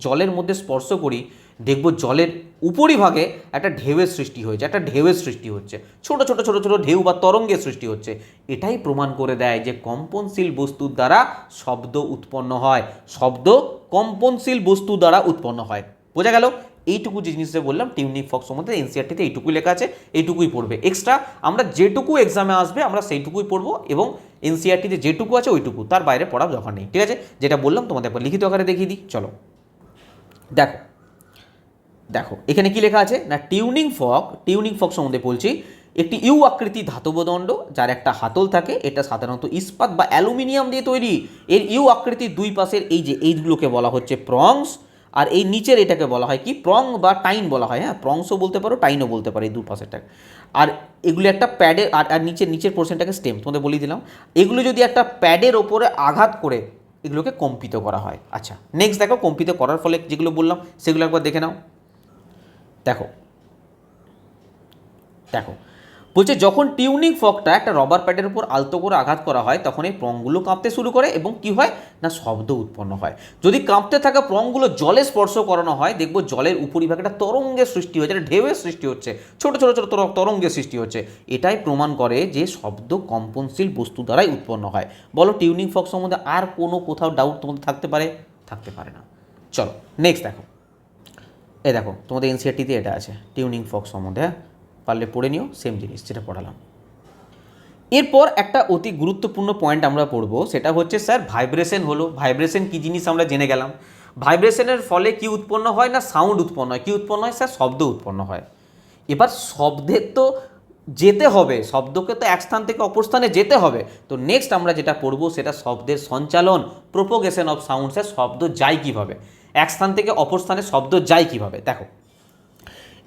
জলের মধ্যে স্পর্শ করি, দেখব জলের উপরিভাগে একটা ঢেউয়ের সৃষ্টি হয়েছে, একটা ঢেউয়ের সৃষ্টি হচ্ছে, ছোট ছোট ছোট ছোট ঢেউ বা তরঙ্গের সৃষ্টি হচ্ছে। এটাই প্রমাণ করে দেয় যে কম্পনশীল বস্তুর দ্বারা শব্দ উৎপন্ন হয়, শব্দ কম্পনশীল বস্তু দ্বারা উৎপন্ন হয়। বোঝা গেল? এইটুকু জিনিসটা বললাম টিউনিং ফর্ক সম্বন্ধে। এনসিইআরটিতে এইটুকুই লেখা আছে, এইটুকুই পড়বে। এক্সট্রা আমরা যেটুকু এক্সামে আসবে আমরা সেইটুকুই পড়বো, এবং এনসিইআরটিতে যেটুকু আছে ওইটুকু, তার বাইরে পড়ার দরকার নেই, ঠিক আছে? যেটা বললাম তোমাদের একবার লিখিত আকারে দেখিয়ে দিই। চলো দেখো, দেখো এখানে কি লেখা আছে না টিউনিং ফর্ক সম্বন্ধে বলছি। একটি ইউ আকৃতি ধাতব দণ্ড যার একটা হাতল থাকে, এটা সাধারণত ইস্পাত বা অ্যালুমিনিয়াম দিয়ে তৈরি। এর ইউ আকৃতির দুই পাশের এই যে এইগুলোকে বলা হচ্ছে প্রংস, আর এই নিচের এটাকে বলা হয় কি প্রং বা টাইন বলা হয়। হ্যাঁ, প্রংসও বলতে পারো, টাইনও বলতে পারো, এই দু পাশেরটাকে। আর এগুলো একটা প্যাডের, আর নিচের পোর্শনটাকে স্টেম, তোমাদের বলেই দিলাম। এগুলো যদি একটা প্যাডের ওপরে আঘাত করে এগুলোকে কম্পিত করা হয়। আচ্ছা নেক্সট দেখো, কম্পিত করার ফলে যেগুলো বললাম সেগুলো একবার দেখে নাও। দেখো দেখো বলছে যখন টিউনিং ফর্কটা একটা রবার প্যাডের উপর আলতো করে আঘাত করা হয় তখন এই প্রংগুলো কাঁপতে শুরু করে এবং কি হয় না শব্দ উৎপন্ন হয়। যদি কাঁপতে থাকা প্রংগুলো জলে স্পর্শ করানো হয়, দেখবো জলের উপরিভাগে একটা তরঙ্গের সৃষ্টি হচ্ছে, একটা ঢেউয়ের সৃষ্টি হচ্ছে, ছোট ছোট ছোট তরঙ্গের সৃষ্টি হচ্ছে। এটাই প্রমাণ করে যে শব্দ কম্পনশীল বস্তু দ্বারাই উৎপন্ন হয়। বলো টিউনিং ফর্ক সম্বন্ধে আর কোনো কোথাও ডাউট তোমাদের থাকতে পারে? থাকতে পারে না। চলো নেক্সট দেখো, এই দেখো তোমাদের এনসিইআরটিতে এটা আছে টিউনিং ফর্ক সম্বন্ধে, হ্যাঁ পারলে পড়ে নিও, সেম জিনিস যেটা পড়ালাম। এরপর একটা অতি গুরুত্বপূর্ণ পয়েন্ট আমরা পড়বো, সেটা হচ্ছে স্যার ভাইব্রেশন হলো। ভাইব্রেশন কী জিনিস আমরা জেনে গেলাম। ভাইব্রেশনের ফলে কি উৎপন্ন হয় না সাউন্ড উৎপন্ন হয়। কি উৎপন্ন হয় স্যার? শব্দ উৎপন্ন হয়। এবার শব্দের তো যেতে হবে, শব্দকে তো এক স্থান থেকে অপর স্থানে যেতে হবে। তো নেক্সট আমরা যেটা পড়বো সেটা শব্দের সঞ্চালন, প্রোপোগেশন অফ সাউন্ড। স্যার শব্দ যায় কীভাবে, এক স্থান থেকে অপর স্থানে শব্দ যায় কীভাবে? দেখো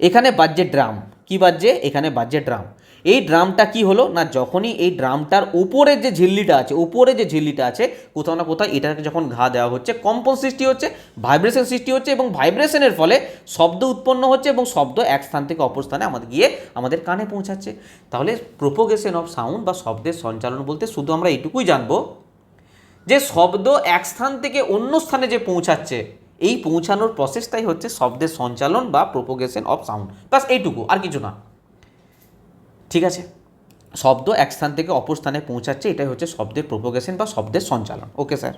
এখানে বাজছে ড্রাম, কি বাজছে? এখানে বাজছে ড্রাম। এই ড্রামটা কি হলো না, যখনই এই ড্রামটার উপরে যে ঝিল্লিটা আছে, উপরে যে ঝিল্লিটা আছে কোথাও না কোথাও এটাকে যখন ঘা দেওয়া হচ্ছে, কম্পন সৃষ্টি হচ্ছে, ভাইব্রেশন সৃষ্টি হচ্ছে, এবং ভাইব্রেশনের ফলে শব্দ উৎপন্ন হচ্ছে, এবং শব্দ এক স্থান থেকে অপর স্থানে আমাদের গিয়ে আমাদের কানে পৌঁছাচ্ছে। তাহলে প্রোপোগেশন অফ সাউন্ড বা শব্দের সঞ্চালন বলতে শুধু আমরা এইটুকুই জানবো যে শব্দ এক স্থান থেকে অন্য স্থানে যে পৌঁছাচ্ছে, এই পৌঁছানোর প্রসেসটাই হচ্ছে শব্দের সঞ্চালন বা প্রোপোগেশন অফ সাউন্ড। বাস এইটুকু, আর কিছু না। ঠিক আছে, শব্দ এক স্থান থেকে অপর স্থানে পৌঁছাচ্ছে, এটাই হচ্ছে শব্দের প্রোপোগেশন বা শব্দের সঞ্চালন। ওকে স্যার,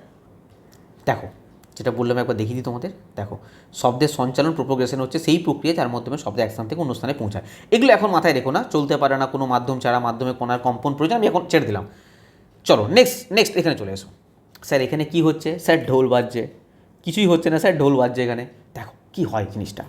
দেখো যেটা বললাম একবার দেখিয়ে দিই তোমাদের। দেখো শব্দের সঞ্চালন প্রোপোগেশন হচ্ছে সেই প্রক্রিয়া যার মাধ্যমে শব্দ এক স্থান থেকে অন্য স্থানে পৌঁছায়। এগুলো এখন মাথায় রেখো না, চলতে পারে না কোনো মাধ্যম ছাড়া, মাধ্যমে কোনার কম্পন প্রয়োজন, আমি এখন ছেড়ে দিলাম। চলো নেক্সট এখানে চলে এসো। স্যার এখানে কি হচ্ছে? স্যার ঢোল বাজছে। কিছুই হচ্ছে না স্যার, ঢোল বাজছে এখানে। দেখো কি হয় জিনিসটা,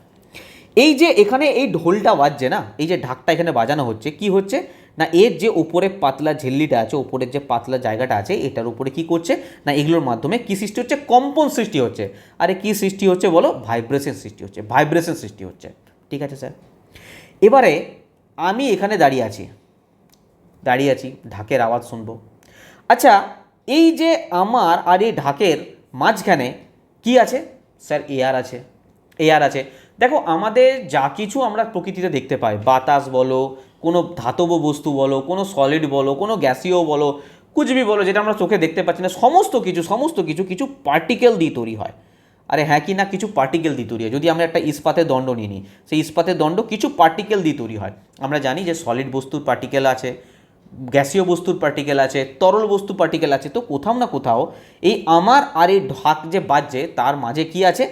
এই যে এখানে এই ঢোলটা বাজছে না, এই যে ঢাকটা এখানে বাজানো হচ্ছে, কি হচ্ছে না এর যে উপরে পাতলা ঝিল্লিটা আছে, উপরের যে পাতলা জায়গাটা আছে, এটার উপরে কি করছে না এগুলোর মাধ্যমে কি সৃষ্টি হচ্ছে? কম্পন সৃষ্টি হচ্ছে। আরে কি সৃষ্টি হচ্ছে বলো? ভাইব্রেশন সৃষ্টি হচ্ছে, ভাইব্রেশন সৃষ্টি হচ্ছে। ঠিক আছে স্যার, এবারে আমি এখানে দাঁড়িয়ে আছি, ঢাকের আওয়াজ শুনবো। আচ্ছা, এই যে আমার আর এই ঢাকের মাঝখানে কি আছে? স্যার এয়ার আছে। দেখো আমাদের যা কিছু আমরা প্রকৃতিতে দেখতে পাই, বাতাস বলো, কোনো ধাতব বস্তু বলো, কোনো সলিড বলো, কোনো গ্যাসীয় বলো, কুচবি বলো, যেটা আমরা চোখে দেখতে পাচ্ছি না, সমস্ত কিছু কিছু পার্টিকেল দিয়ে তৈরি হয়। আরে হ্যাঁ কি না, কিছু পার্টিকেল দিয়ে তৈরি হয়। যদি আমরা একটা ইস্পাতের দণ্ড নিয়ে নিই, সেই ইস্পাতের দণ্ড কিছু পার্টিকেল দিয়ে তৈরি হয়। আমরা জানি যে সলিড বস্তুর পার্টিকেল আছে, গ্যাসীয় বস্তুর পার্টিকেল আছে, তরল বস্তু পার্টিকেল আছে। তো কোথাও না কোথাও এই আমার আর এই ঢাক যে বাজছে তার মাঝে কি আছে?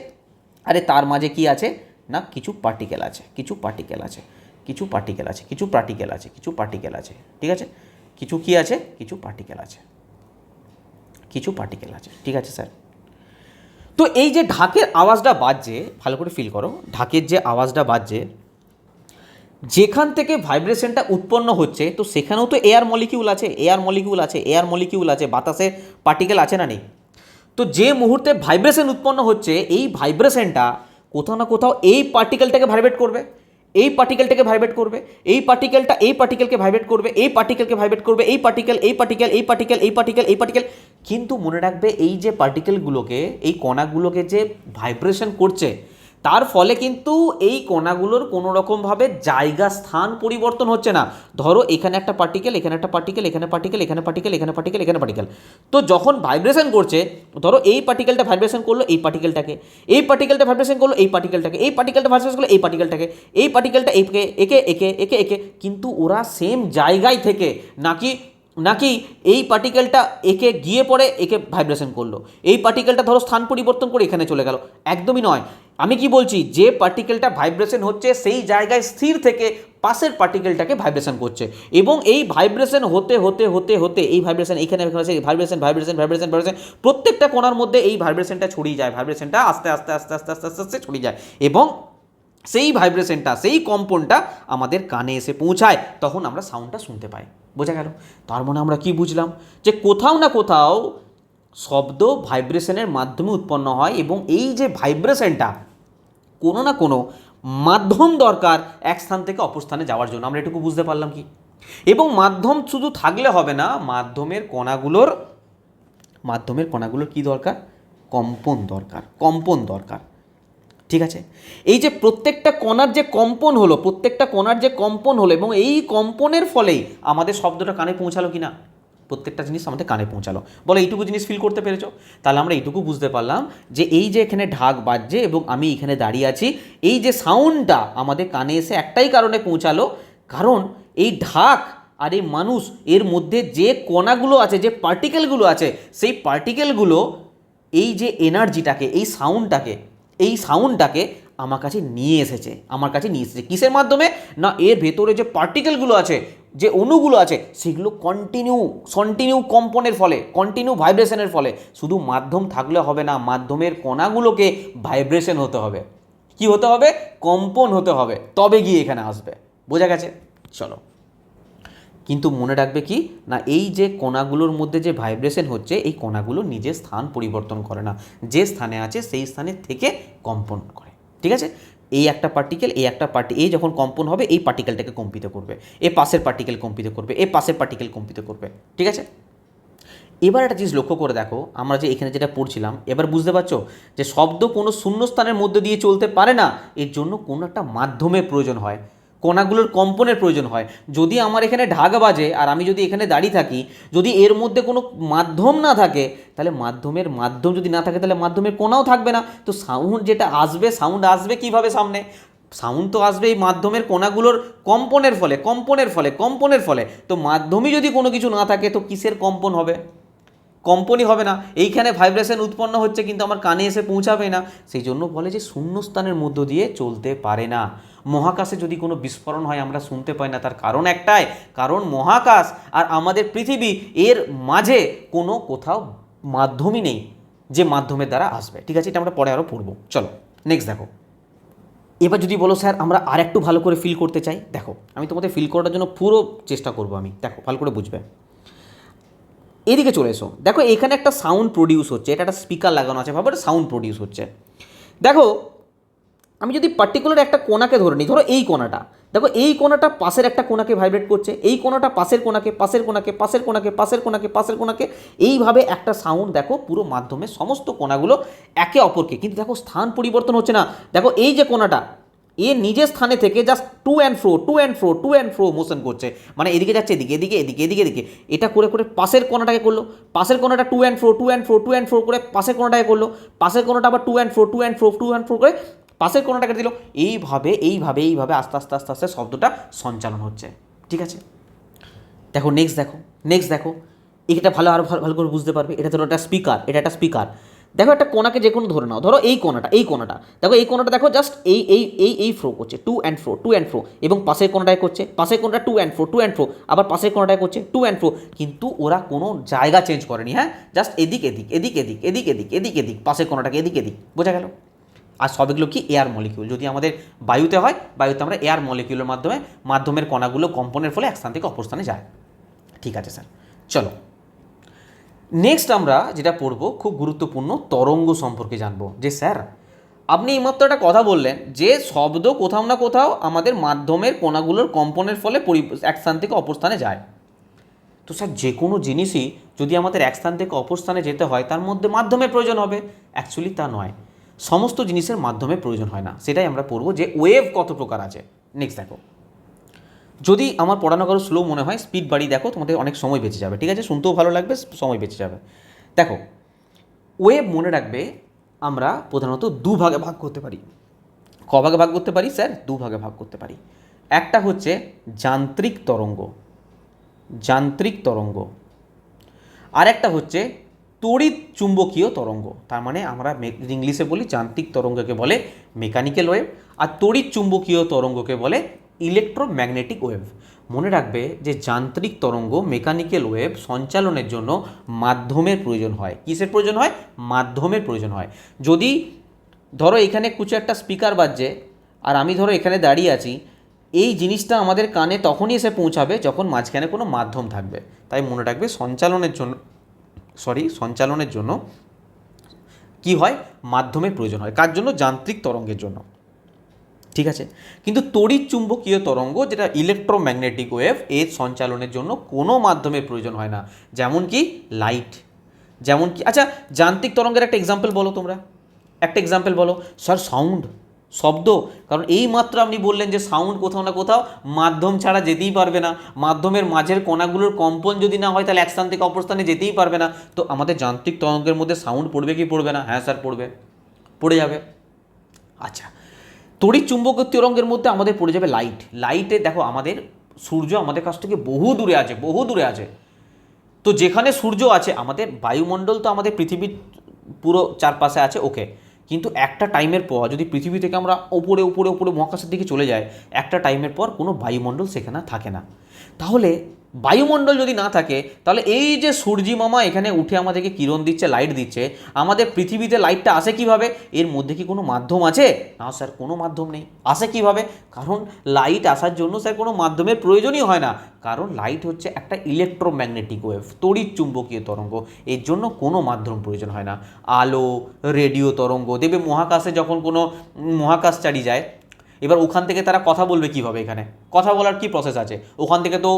আরে তার মাঝে কি আছে না কিছু পার্টিকেল আছে, কিছু পার্টিকেল আছে। ঠিক আছে, কিছু কি আছে? কিছু পার্টিকেল আছে। ঠিক আছে স্যার, তো এই যে ঢাকের আওয়াজটা বাজছে, ভালো করে ফিল করো, ঢাকের যে আওয়াজটা বাজছে, যেখান থেকে ভাইব্রেশনটা উৎপন্ন হচ্ছে, তো সেখানেও তো এয়ার মলিকিউল আছে, বাতাসে পার্টিকেল আছে না নেই? তো যে মুহূর্তে ভাইব্রেশন উৎপন্ন হচ্ছে, এই ভাইব্রেশনটা কোথাও না কোথাও এই পার্টিকেলটাকে ভাইব্রেট করবে, এই পার্টিকেলটাকে ভাইব্রেট করবে, এই পার্টিকেলটা এই পার্টিকেলকে ভাইব্রেট করবে, এই পার্টিকেলকে ভাইব্রেট করবে, এই পার্টিকেল। কিন্তু মনে রাখবে এই যে পার্টিকেলগুলোকে, এই কণাগুলোকে যে ভাইব্রেশন করছে, তার ফলে কিন্তু এই কণাগুলোর কোনো রকমভাবে জায়গা স্থান পরিবর্তন হচ্ছে না। ধরো এখানে একটা পার্টিকেল, এখানে একটা পার্টিকেল, এখানে পার্টিকেল, এখানে পার্টিকেল, এখানে পার্টিকেল, এখানে পার্টিকেল। তো যখন ভাইব্রেশন করছে, ধরো এই পার্টিকেলটা ভাইব্রেশন করলো এই পার্টিকেলটাকে, এই পার্টিকেলটা ভাইব্রেশন করলো এই পার্টিকেলটাকে, এই পার্টিকেলটা ভাইব্রেশন করলো এই পার্টিকেলটাকে, এই পার্টিকেলটা একে, কিন্তু ওরা সেম জায়গায় থেকে নাকি এই পার্টিকেলটা একে গিয়ে পড়ে একে ভাইব্রেশন করলো, এই পার্টিকেলটা ধরো স্থান পরিবর্তন করে এখানে চলে গেল। একদমই নয়। আমি কি বলছি, যে পার্টিকেলটা ভাইব্রেশন হচ্ছে সেই জায়গায় স্থির থেকে পাশের পার্টিকেলটাকে ভাইব্রেশন করছে, এবং এই ভাইব্রেশন হতে এই ভাইব্রেশন এখানে ভাইব্রেশন প্রত্যেকটা কোণার মধ্যে এই ভাইব্রেশনটা ছড়িয়ে যায়, ভাইব্রেশনটা আস্তে ছড়িয়ে যায়, এবং সেই ভাইব্রেশনটা, সেই কম্পনটা আমাদের কানে এসে পৌঁছায়, তখন আমরা সাউন্ডটা শুনতে পাই। বোঝা গেল? তার মানে আমরা কি বুঝলাম, যে কোথাও না কোথাও শব্দ ভাইব্রেশনের মাধ্যমে উৎপন্ন হয়, এবং এই যে ভাইব্রেশনটা কোনো না কোনো মাধ্যম দরকার এক স্থান থেকে অপর স্থানে যাওয়ার জন্য। আমরা এটুকু বুঝতে পারলাম কি? এবং মাধ্যম শুধু থাকলে হবে না, মাধ্যমের কণাগুলোর কি দরকার? কম্পন দরকার। ঠিক আছে, এই যে প্রত্যেকটা কণার যে কম্পন হলো, এবং এই কম্পনের ফলেই আমাদের শব্দটা কানে পৌঁছালো কি না? প্রত্যেকটা জিনিস আমাদের কানে পৌঁছালো। বলো এইটুকু জিনিস ফিল করতে পেরেছো? তাহলে আমরা এইটুকু বুঝতে পারলাম যে এই যে এখানে ঢাক বাজছে এবং আমি এখানে দাঁড়িয়ে আছি, এই যে সাউন্ডটা আমাদের কানে এসে একটাই কারণে পৌঁছালো, কারণ এই ঢাক আর এই মানুষ এর মধ্যে যে কণাগুলো আছে, যে পার্টিকেলগুলো আছে, সেই পার্টিকেলগুলো এই যে এনার্জিটাকে, এই সাউন্ডটাকে আমার কাছে নিয়ে এসেছে, কিসের মাধ্যমে? না এর ভেতরে যে পার্টিকেলগুলো আছে, যে অণুগুলো আছে, সেগুলো কন্টিনিউ কম্পনের ফলে, কন্টিনিউ ভাইব্রেশনের ফলে, শুধু মাধ্যম থাকলে হবে না, মাধ্যমের কণাগুলোকে ভাইব্রেশন হতে হবে। কি হতে হবে? কম্পন হতে হবে, তবে গিয়ে এখানে আসবে। বোঝা গেছে? চলো, কিন্তু মনে রাখবে কি না, এই যে কণাগুলোর মধ্যে যে ভাইব্রেশন হচ্ছে, এই কণাগুলো নিজের স্থান পরিবর্তন করে না, যে স্থানে আছে সেই স্থানে থেকে কম্পন করে। ঠিক আছে? এই একটা পার্টিকেল, এই যখন কম্পন হবে, এই পার্টিকেলটাকে কম্পিত করবে, এ পাশের পার্টিকেল কম্পিত করবে, এ পাশের পার্টিকেল কম্পিত করবে। ঠিক আছে? এবার একটা জিনিস লক্ষ্য করে দেখো, আমরা যে এখানে যেটা পড়ছিলাম, এবার বুঝতে পারছো যে শব্দ কোনো শূন্যস্থানের মধ্যে দিয়ে চলতে পারে না, এর জন্য কোনো একটা মাধ্যমের প্রয়োজন হয়, কণাগুলোর কম্পনের প্রয়োজন হয়। যদি আমার এখানে ঢাক বাজে আর আমি যদি এখানে দাঁড়িয়ে থাকি, যদি এর মধ্যে কোনো মাধ্যম না থাকে, তাহলে মাধ্যম যদি না থাকে, তাহলে মাধ্যমের কণাও থাকবে না। তো সাউন্ড আসবে কিভাবে সামনে? সাউন্ড তো আসবে এই মাধ্যমের কণাগুলোর কম্পনের ফলে। তো মাধ্যমে যদি কোনো কিছু না থাকে, তো কিসের কম্পন হবে? কম্পনই হবে না। এইখানে ভাইব্রেশন উৎপন্ন হচ্ছে, কিন্তু আমার কানে এসে পৌঁছাবে না। সেই জন্য বলে যে শূন্যস্থানের মধ্য দিয়ে চলতে পারে না। মহাকাশে যদি কোনো বিস্ফোরণ হয়, আমরা শুনতে পাই না, তার কারণ একটাই, কারণ মহাকাশ আর আমাদের পৃথিবী, এর মাঝে কোনো কোথাও মাধ্যমই নেই যে মাধ্যমের দ্বারা আসবে। ঠিক আছে? এটা আমরা পরে আরও পড়বো। চলো নেক্সট দেখো। এবার যদি বলো স্যার আমরা আর একটু ভালো করে ফিল করতে চাই, দেখো আমি তোমাদের ফিল করার জন্য পুরো চেষ্টা করবো আমি, দেখো ভালো করে বুঝবে। এদিকে চলে এসো, দেখো এখানে একটা সাউন্ড প্রডিউস হচ্ছে, এটা একটা স্পিকার লাগানো আছে, ভাবো এটা সাউন্ড প্রডিউস হচ্ছে। দেখো আমি যদি পার্টিকুলার একটা কোণাকে ধরে নিই, ধরো এই কোণাটা, দেখো এই কোণাটা পাশের একটা কোণাকে ভাইব্রেট করছে, এই কোণাটা পাশের কোণাকে, এইভাবে একটা সাউন্ড দেখো পুরো মাধ্যমের সমস্ত কোণাগুলো একে অপরকে, কিন্তু দেখো স্থান পরিবর্তন হচ্ছে না। দেখো এই যে কোণাটা, এ নিজের স্থানে থেকে just to and fro motion করছে, মানে এদিকে যাচ্ছে, এদিকে, এটা করে পাশের কোণাটাকে করলো, পাশের কোণাটা টু অ্যান্ড ফ্রো করে পাশের কোণাটাকে করলো, পাশের কোণাটা আবার টু অ্যান্ড ফ্রো করে পাশের কোণাটাকে দিল। এইভাবে আস্তে আস্তে শব্দটা সঞ্চালন হচ্ছে। ঠিক আছে? দেখো নেক্সট দেখো, এটা আরও ভালো করে বুঝতে পারবে। এটা ধরো একটা স্পিকার, দেখো একটা কোণাকে যে কোনো ধরে নাও, ধরো এই কোণাটা দেখো, এই কোণাটা দেখো জাস্ট এই ফ্লো করছে, টু অ্যান্ড ফ্রো, এবং পাশের কোণাটায় করছে, পাশের কোণাটা টু অ্যান্ড ফ্রো, আবার পাশের কোণাটায় করছে টু অ্যান্ড ফ্রো, কিন্তু ওরা কোনো জায়গা চেঞ্জ করেনি। হ্যাঁ, জাস্ট এদিক, পাশের কোণাটাকে এদিক। বোঝা গেল? আর সবগুলো কি? Air molecule. যদি আমাদের বায়ুতে হয়, বায়ুতে আমরা এয়ার মলিকিউলের মাধ্যমের কণাগুলো কম্পনের ফলে এক স্থান থেকে অপর স্থানে যায়। ঠিক আছে স্যার, চলো নেক্সট আমরা যেটা পড়বো, খুব গুরুত্বপূর্ণ তরঙ্গ সম্পর্কে জানবো। যে স্যার আপনি এইমাত্র একটা কথা বললেন যে শব্দ কোথাও না কোথাও আমাদের মাধ্যমের কণাগুলোর কম্পনের ফলে এক স্থান থেকে অপর স্থানে যায়। তো স্যার যে কোনো জিনিসই যদি আমাদের এক স্থান থেকে অপর স্থানে যেতে হয়, তার মধ্যে মাধ্যমের প্রয়োজন হবে। অ্যাকচুয়ালি তা নয়, সমস্ত জিনিসের মাধ্যমে প্রয়োজন হয় না। সেটাই আমরা পড়বো যে ওয়েভ কত প্রকার আছে। নেক্সট দেখো, যদি আমার পড়ানো কারো স্লো মনে হয়, স্পিড বাড়িয়ে দেখো, তোমাদের অনেক সময় বেঁচে যাবে। ঠিক আছে? শুনতেও ভালো লাগবে, সময় বেঁচে যাবে। দেখো ওয়েভ মনে রাখবে আমরা প্রধানত দুভাগে ভাগ করতে পারি। কভাগে ভাগ করতে পারি স্যার? দুভাগে ভাগ করতে পারি। একটা হচ্ছে যান্ত্রিক তরঙ্গ, আর একটা হচ্ছে তড়িৎ চুম্বকীয় তরঙ্গ। তার মানে আমরা ইংলিশে বলি যান্ত্রিক তরঙ্গকে বলে মেকানিক্যাল ওয়েভ, আর তড়িৎ চুম্বকীয় তরঙ্গকে বলে ইলেকট্রোম্যাগনেটিক ওয়েভ। মনে রাখবে যে যান্ত্রিক তরঙ্গ, মেকানিক্যাল ওয়েভ সঞ্চালনের জন্য মাধ্যমের প্রয়োজন হয়। কিসের প্রয়োজন হয়? মাধ্যমের প্রয়োজন হয়। যদি ধরো এখানে কিছু একটা স্পিকার বাজছে, আর আমি ধরো এখানে দাঁড়িয়ে আছি, এই জিনিসটা আমাদের কানে তখনই এসে পৌঁছাবে যখন মাঝখানে কোনো মাধ্যম থাকবে। তাই মনে রাখবে সঞ্চালনের জন্য কি হয়? মাধ্যমের প্রয়োজন হয়। কার জন্য? যান্ত্রিক তরঙ্গের জন্য। ঠিক আছে? কিন্তু তড়িৎ চুম্বকীয় তরঙ্গ, যেটা ইলেকট্রোম্যাগনেটিক ওয়েভ, এর সঞ্চালনের জন্য কোনো মাধ্যমের প্রয়োজন হয় না। যেমন কি লাইট, যেমন কি, আচ্ছা যান্ত্রিক তরঙ্গের একটা এক্সাম্পল বলো তোমরা, একটা এক্সাম্পল বলো। স্যার সাউন্ড, শব্দ, কারণ এই মাত্র আপনি বললেন যে সাউন্ড কোথাও না কোথাও মাধ্যম ছাড়া যেতেই পারবে না। মাধ্যমের মাঝের কণাগুলোর কম্পন যদি না হয়, তাহলে এক স্থান থেকে অপর স্থানে যেতেই পারবে না। তো আমাদের যান্ত্রিক তরঙ্গের মধ্যে সাউন্ড পড়বে কি পড়বে না? হ্যাঁ স্যার পড়বে, পড়ে যাবে। আচ্ছা, তড়িৎ চুম্বকীয় তরঙ্গের মধ্যে আমাদের পড়ে যাবে লাইট। লাইটে দেখো আমাদের সূর্য আমাদের কাছ থেকে বহু দূরে আছে। তো যেখানে সূর্য আছে, আমাদের বায়ুমণ্ডল তো আমাদের পৃথিবীর পুরো চারপাশে আছে, ওকে, কিন্তু একটা টাইমের পর যদি পৃথিবী থেকে আমরা ওপরে ওপরে ওপরে মহাকাশের দিকে চলে যাই, একটা টাইমের পর কোনো বায়ুমণ্ডল সেখানে থাকে না। তাহলে বায়ুমণ্ডল যদি না থাকে, তাহলে এই যে সূর্যি মামা এখানে উঠে আমাদেরকে কিরণ দিচ্ছে, লাইট দিচ্ছে, আমাদের পৃথিবীতে লাইটটা আসে কিভাবে? এর মধ্যে কি কোনো মাধ্যম আছে? না স্যার, কোনো মাধ্যম নেই। আসে কিভাবে? কারণ লাইট আসার জন্য স্যার কোনো মাধ্যমের প্রয়োজনই হয় না, কারণ লাইট হচ্ছে একটা ইলেকট্রোম্যাগনেটিক ওয়েভ, তড়িৎ চুম্বকীয় তরঙ্গ, এর জন্য কোনো মাধ্যম প্রয়োজন হয় না। আলো, রেডিও তরঙ্গ, দেখবে মহাকাশে যখন কোনো মহাকাশচারী যায়, এবার ওখান থেকে তারা কথা বলবে কীভাবে? এখানে কথা বলার কি প্রসেস আছে? ওখান থেকে তো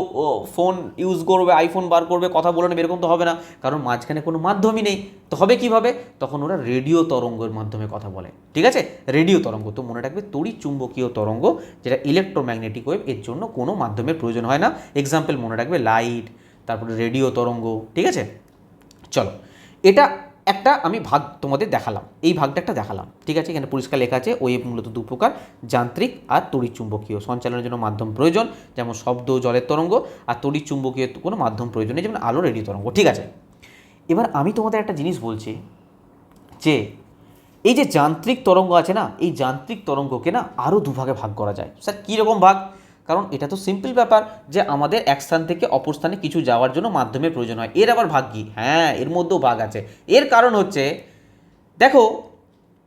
ফোন ইউজ করবে, আইফোন বার করবে, কথা বলে নেবে, এরকম তো হবে না, কারণ মাঝখানে কোনো মাধ্যমই নেই। তো হবে কীভাবে? তখন ওরা রেডিও তরঙ্গের মাধ্যমে কথা বলে, ঠিক আছে? রেডিও তরঙ্গ, তো মনে রাখবে তড়িৎ চুম্বকীয় তরঙ্গ, যেটা ইলেকট্রোম্যাগনেটিক ওয়েভ, এর জন্য কোনো মাধ্যমের প্রয়োজন হয় না। এক্সাম্পল মনে রাখবে লাইট, তারপরে রেডিও তরঙ্গ, ঠিক আছে? চলো, এটা একটা আমি ভাগ তোমাদের দেখালাম, এই ভাগটা একটা দেখালাম, ঠিক আছে? এখানে পরিষ্কার লেখা আছে ওয়েভ মূলত দু প্রকার, যান্ত্রিক আর তড়িৎ চুম্বকীয়। সঞ্চালনের জন্য মাধ্যম প্রয়োজন, যেমন শব্দ, জলের তরঙ্গ, আর তড়িৎ চুম্বকীয় কোনো মাধ্যম প্রয়োজন নেই, যেমন আলো, রেডিও তরঙ্গ, ঠিক আছে? এবার আমি তোমাদের একটা জিনিস বলছি, যে এই যে যান্ত্রিক তরঙ্গ আছে না, এই যান্ত্রিক তরঙ্গকে না আরও দুভাগে ভাগ করা যায়। স্যার কীরকম ভাগ? কারণ এটা তো সিম্পল ব্যাপার যে আমাদের এক স্থান থেকে অপর স্থানে কিছু যাওয়ার জন্য মাধ্যমের প্রয়োজন হয়, এর আবার ভাগ কি? হ্যাঁ, এর মধ্যেও ভাগ আছে। এর কারণ হচ্ছে, দেখো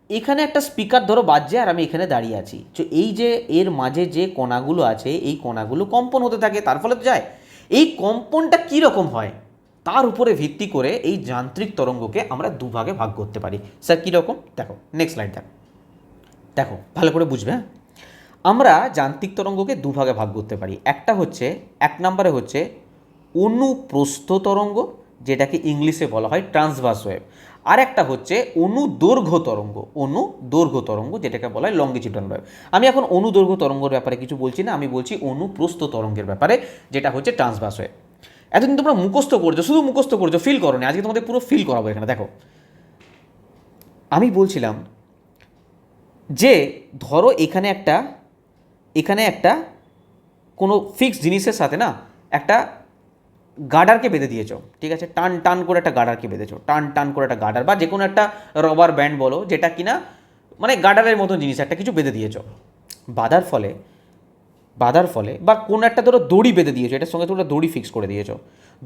এখানে একটা স্পিকার ধরো বাজছে আর আমি এখানে দাঁড়িয়ে আছি, তো এই যে এর মাঝে যে কণাগুলো আছে, এই কণাগুলো কম্পন হতে থাকে, তার ফলে তো যায়। এই কম্পনটা কীরকম হয় তার উপরে ভিত্তি করে এই যান্ত্রিক তরঙ্গকে আমরা দুভাগে ভাগ করতে পারি। স্যার কীরকম? দেখো নেক্সট স্লাইড দেখো, দেখো ভালো করে বুঝবে। হ্যাঁ, আমরা যান্ত্রিক তরঙ্গকে দুভাগে ভাগ করতে পারি। একটা হচ্ছে, এক নম্বরে হচ্ছে অনুপ্রস্থ তরঙ্গ, যেটাকে ইংলিশে বলা হয় ট্রান্সভার্স ওয়েভ। আর একটা হচ্ছে অনুদৈর্ঘ্য তরঙ্গ, অনুদৈর্ঘ্য তরঙ্গ, যেটাকে বলা হয় লঙ্গিটিউডাল ওয়েভ। আমি এখন অনুদৈর্ঘ্য তরঙ্গের ব্যাপারে কিছু বলছি না, আমি বলছি অনুপ্রস্থ তরঙ্গের ব্যাপারে, যেটা হচ্ছে ট্রান্সভার্স ওয়েভ। এতদিন তোমরা মুখস্থ করছো, শুধু মুখস্থ করছো, ফিল করো না। আজকে তোমাদের পুরো ফিল করাবো এখানে। দেখো আমি বলছিলাম যে ধরো এখানে একটা কোনো ফিক্সড জিনিসের সাথে না একটা গার্ডারকে বেঁধে দিয়েছো, ঠিক আছে? টান টান করে একটা গার্ডারকে বেঁধেছো, টান টান করে একটা গার্ডার, বা যে কোনো একটা রবার ব্যান্ড বলো, যেটা কিনা মানে গার্ডারের মতন জিনিস একটা কিছু বেঁধে দিয়েছো। বাঁধার ফলে বা কোনো একটা ধরো দড়ি বেঁধে দিয়েছো, এটার সঙ্গে তোমরা দড়ি ফিক্স করে দিয়েছো।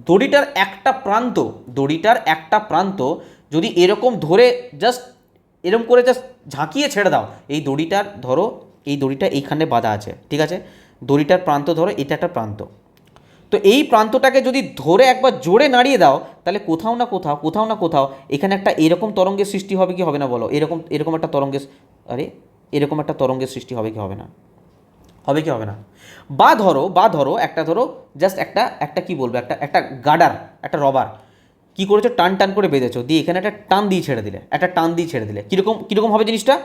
দড়িটার একটা প্রান্ত যদি এরকম ধরে জাস্ট এরকম করে জাস্ট ঝাঁকিয়ে ছেড়ে দাও, এই দড়িটা এইখানে বাঁধা আছে, ঠিক আছে? দড়িটার প্রান্ত ধরো, এটা একটা প্রান্ত, তো এই প্রান্তটাকে যদি ধরে একবার জোরে নাড়িয়ে দাও, তাহলে কোথাও না কোথাও এখানে একটা এরকম তরঙ্গের সৃষ্টি হবে কি হবে না বলো? এরকম একটা তরঙ্গের সৃষ্টি হবে কি হবে না? হবে কি হবে না? বা ধরো জাস্ট একটা কি বলবো, একটা গার্ডার, একটা রবার কি করেছো, টান টান করে বেঁধেছো, দিয়ে এখানে একটা টান দিয়ে ছেড়ে দিলে কীরকম হবে জিনিসটা?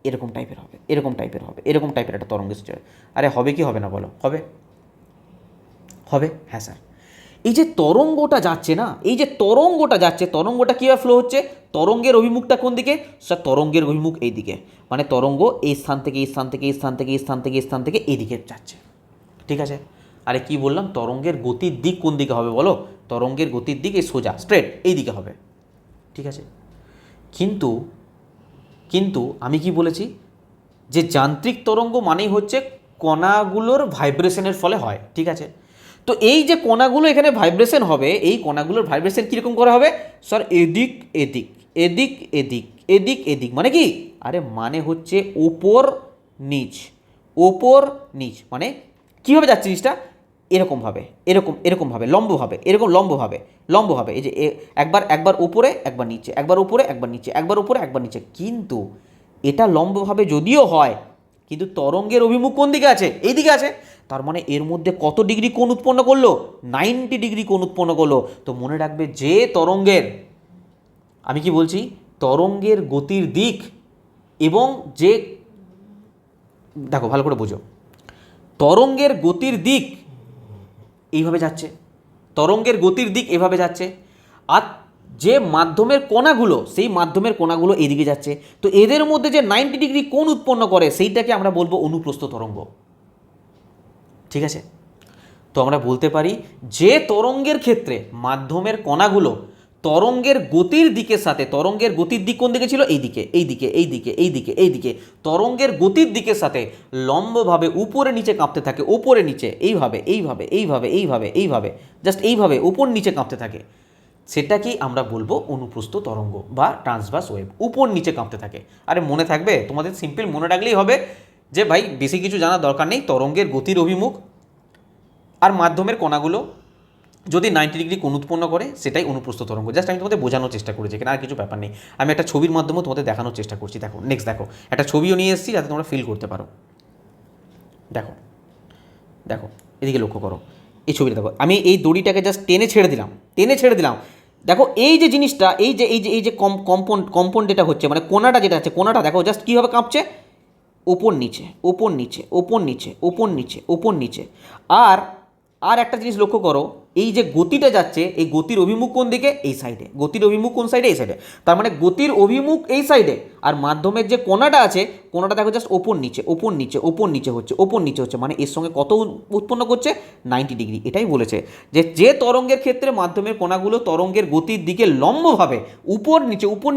এরকম টাইপের হবে, এরকম টাইপের একটা তরঙ্গের সৃষ্টি হবে। আরে হবে কি হবে না বলো? হবে। হ্যাঁ স্যার, এই যে তরঙ্গটা যাচ্ছে, তরঙ্গটা কীভাবে ফ্লো হচ্ছে? তরঙ্গের অভিমুখটা কোন দিকে? স্যার তরঙ্গের অভিমুখ এই দিকে, মানে তরঙ্গ এই স্থান থেকে এইদিকে যাচ্ছে, ঠিক আছে? আরে কি বললাম, তরঙ্গের গতির দিক কোন দিকে হবে বলো? তরঙ্গের গতির দিক এই সোজা স্ট্রেট এই দিকে হবে, ঠিক আছে? কিন্তু আমি কি বলেছি, যে যান্ত্রিক তরঙ্গ মানেই হচ্ছে কণাগুলোর ভাইব্রেশনের ফলে হয়, ঠিক আছে? তো এই যে কণাগুলো এখানে ভাইব্রেশন হবে, এই কণাগুলোর ভাইব্রেশন কীরকম করা হবে? স্যার এদিক মানে কি? আরে মানে হচ্ছে ওপর নিচ, মানে কীভাবে যাচ্ছে জিনিসটা? এরকমভাবে লম্বভাবে, এই যে একবার উপরে একবার নিচে, একবার উপরে একবার নিচে, কিন্তু এটা লম্বভাবে যদিও হয়, কিন্তু তরঙ্গের অভিমুখ কোন দিকে আছে? এই দিকে আছে। তার মানে এর মধ্যে কত ডিগ্রি কোণ উৎপন্ন করলো? 90 ডিগ্রি কোণ উৎপন্ন করলো। তো মনে রাখবে, যে তরঙ্গের, আমি কি বলছি, তরঙ্গের গতির দিক এবং যে, দেখো ভালো করে বোঝো, তরঙ্গের গতির দিক এইভাবে যাচ্ছে, আর যে মাধ্যমের কণাগুলো, সেই মাধ্যমের কণাগুলো এদিকে যাচ্ছে। তো এদের মধ্যে যে 90 ডিগ্রি কোণ উৎপন্ন করে, সেইটাকে আমরা বলবো অনুপ্রস্থ তরঙ্গ, ঠিক আছে? তো আমরা বলতে পারি যে তরঙ্গের ক্ষেত্রে মাধ্যমের কণাগুলো তরঙ্গের গতির দিকের সাথে, তরঙ্গের গতির দিক কোন দিকে ছিল, এইদিকে এইদিকে এইদিকে এইদিকে এইদিকে, তরঙ্গের গতির দিকের সাথে লম্বভাবে উপরে নিচে কাঁপতে থাকে, ওপরে নিচে এইভাবে এইভাবে এইভাবে এইভাবে এইভাবে, জাস্ট এইভাবে উপর নিচে কাঁপতে থাকে, সেটাকেই আমরা বলবো অনুপ্রস্থ তরঙ্গ বা ট্রান্সভার্স ওয়েভ। উপর নিচে কাঁপতে থাকে। আরে মনে থাকবে তোমাদের, সিম্পল মনে রাখলেই হবে যে ভাই বেশি কিছু জানার দরকার নেই। তরঙ্গের গতির অভিমুখ আর মাধ্যমের কণাগুলো যদি 90 ডিগ্রি কোণ উৎপন্ন করে সেটাই অনুপ্রস্থ তরঙ্গ। জাস্ট আমি তোমাদের বোঝানোর চেষ্টা করেছি, এখানে আর কিছু ব্যাপার নেই। আমি একটা ছবির মাধ্যমে তোমাদের দেখানোর চেষ্টা করছি। দেখো নেক্সট দেখো, একটা ছবিও নিয়ে এসেছি যাতে তোমরা ফিল করতে পারো। দেখো দেখো এদিকে লক্ষ্য করো, এই ছবিটা দেখো, আমি এই দড়িটাকে জাস্ট টেনে ছেড়ে দিলাম। দেখো এই যে জিনিসটা, এই যে কম্পন যেটা হচ্ছে, মানে কোণাটা যেটা আছে, কোণাটা দেখো জাস্ট কীভাবে কাঁপছে, ওপর নিচে ওপর নিচে ওপর নিচে ওপর নিচে ওপর নিচে। আর একটা জিনিস লক্ষ্য করো, এই যে গতিটা যাচ্ছে, এই গতির অভিমুখ কোন দিকে, এই সাইডে। গতির অভিমুখ কোন সাইডে, এই সাইডে। তার মানে গতির অভিমুখ এই সাইডে, আর মাধ্যমের যে কোণাটা আছে, কোণাটা দেখো জাস্ট ওপর নিচে ওপর নিচে ওপর নিচে হচ্ছে, ওপর নিচে হচ্ছে, মানে এর সঙ্গে কত উৎপন্ন করছে, 90 ডিগ্রি। এটাই বলেছে যে তরঙ্গের ক্ষেত্রে মাধ্যমের কণাগুলো তরঙ্গের গতির দিকে লম্বভাবে উপর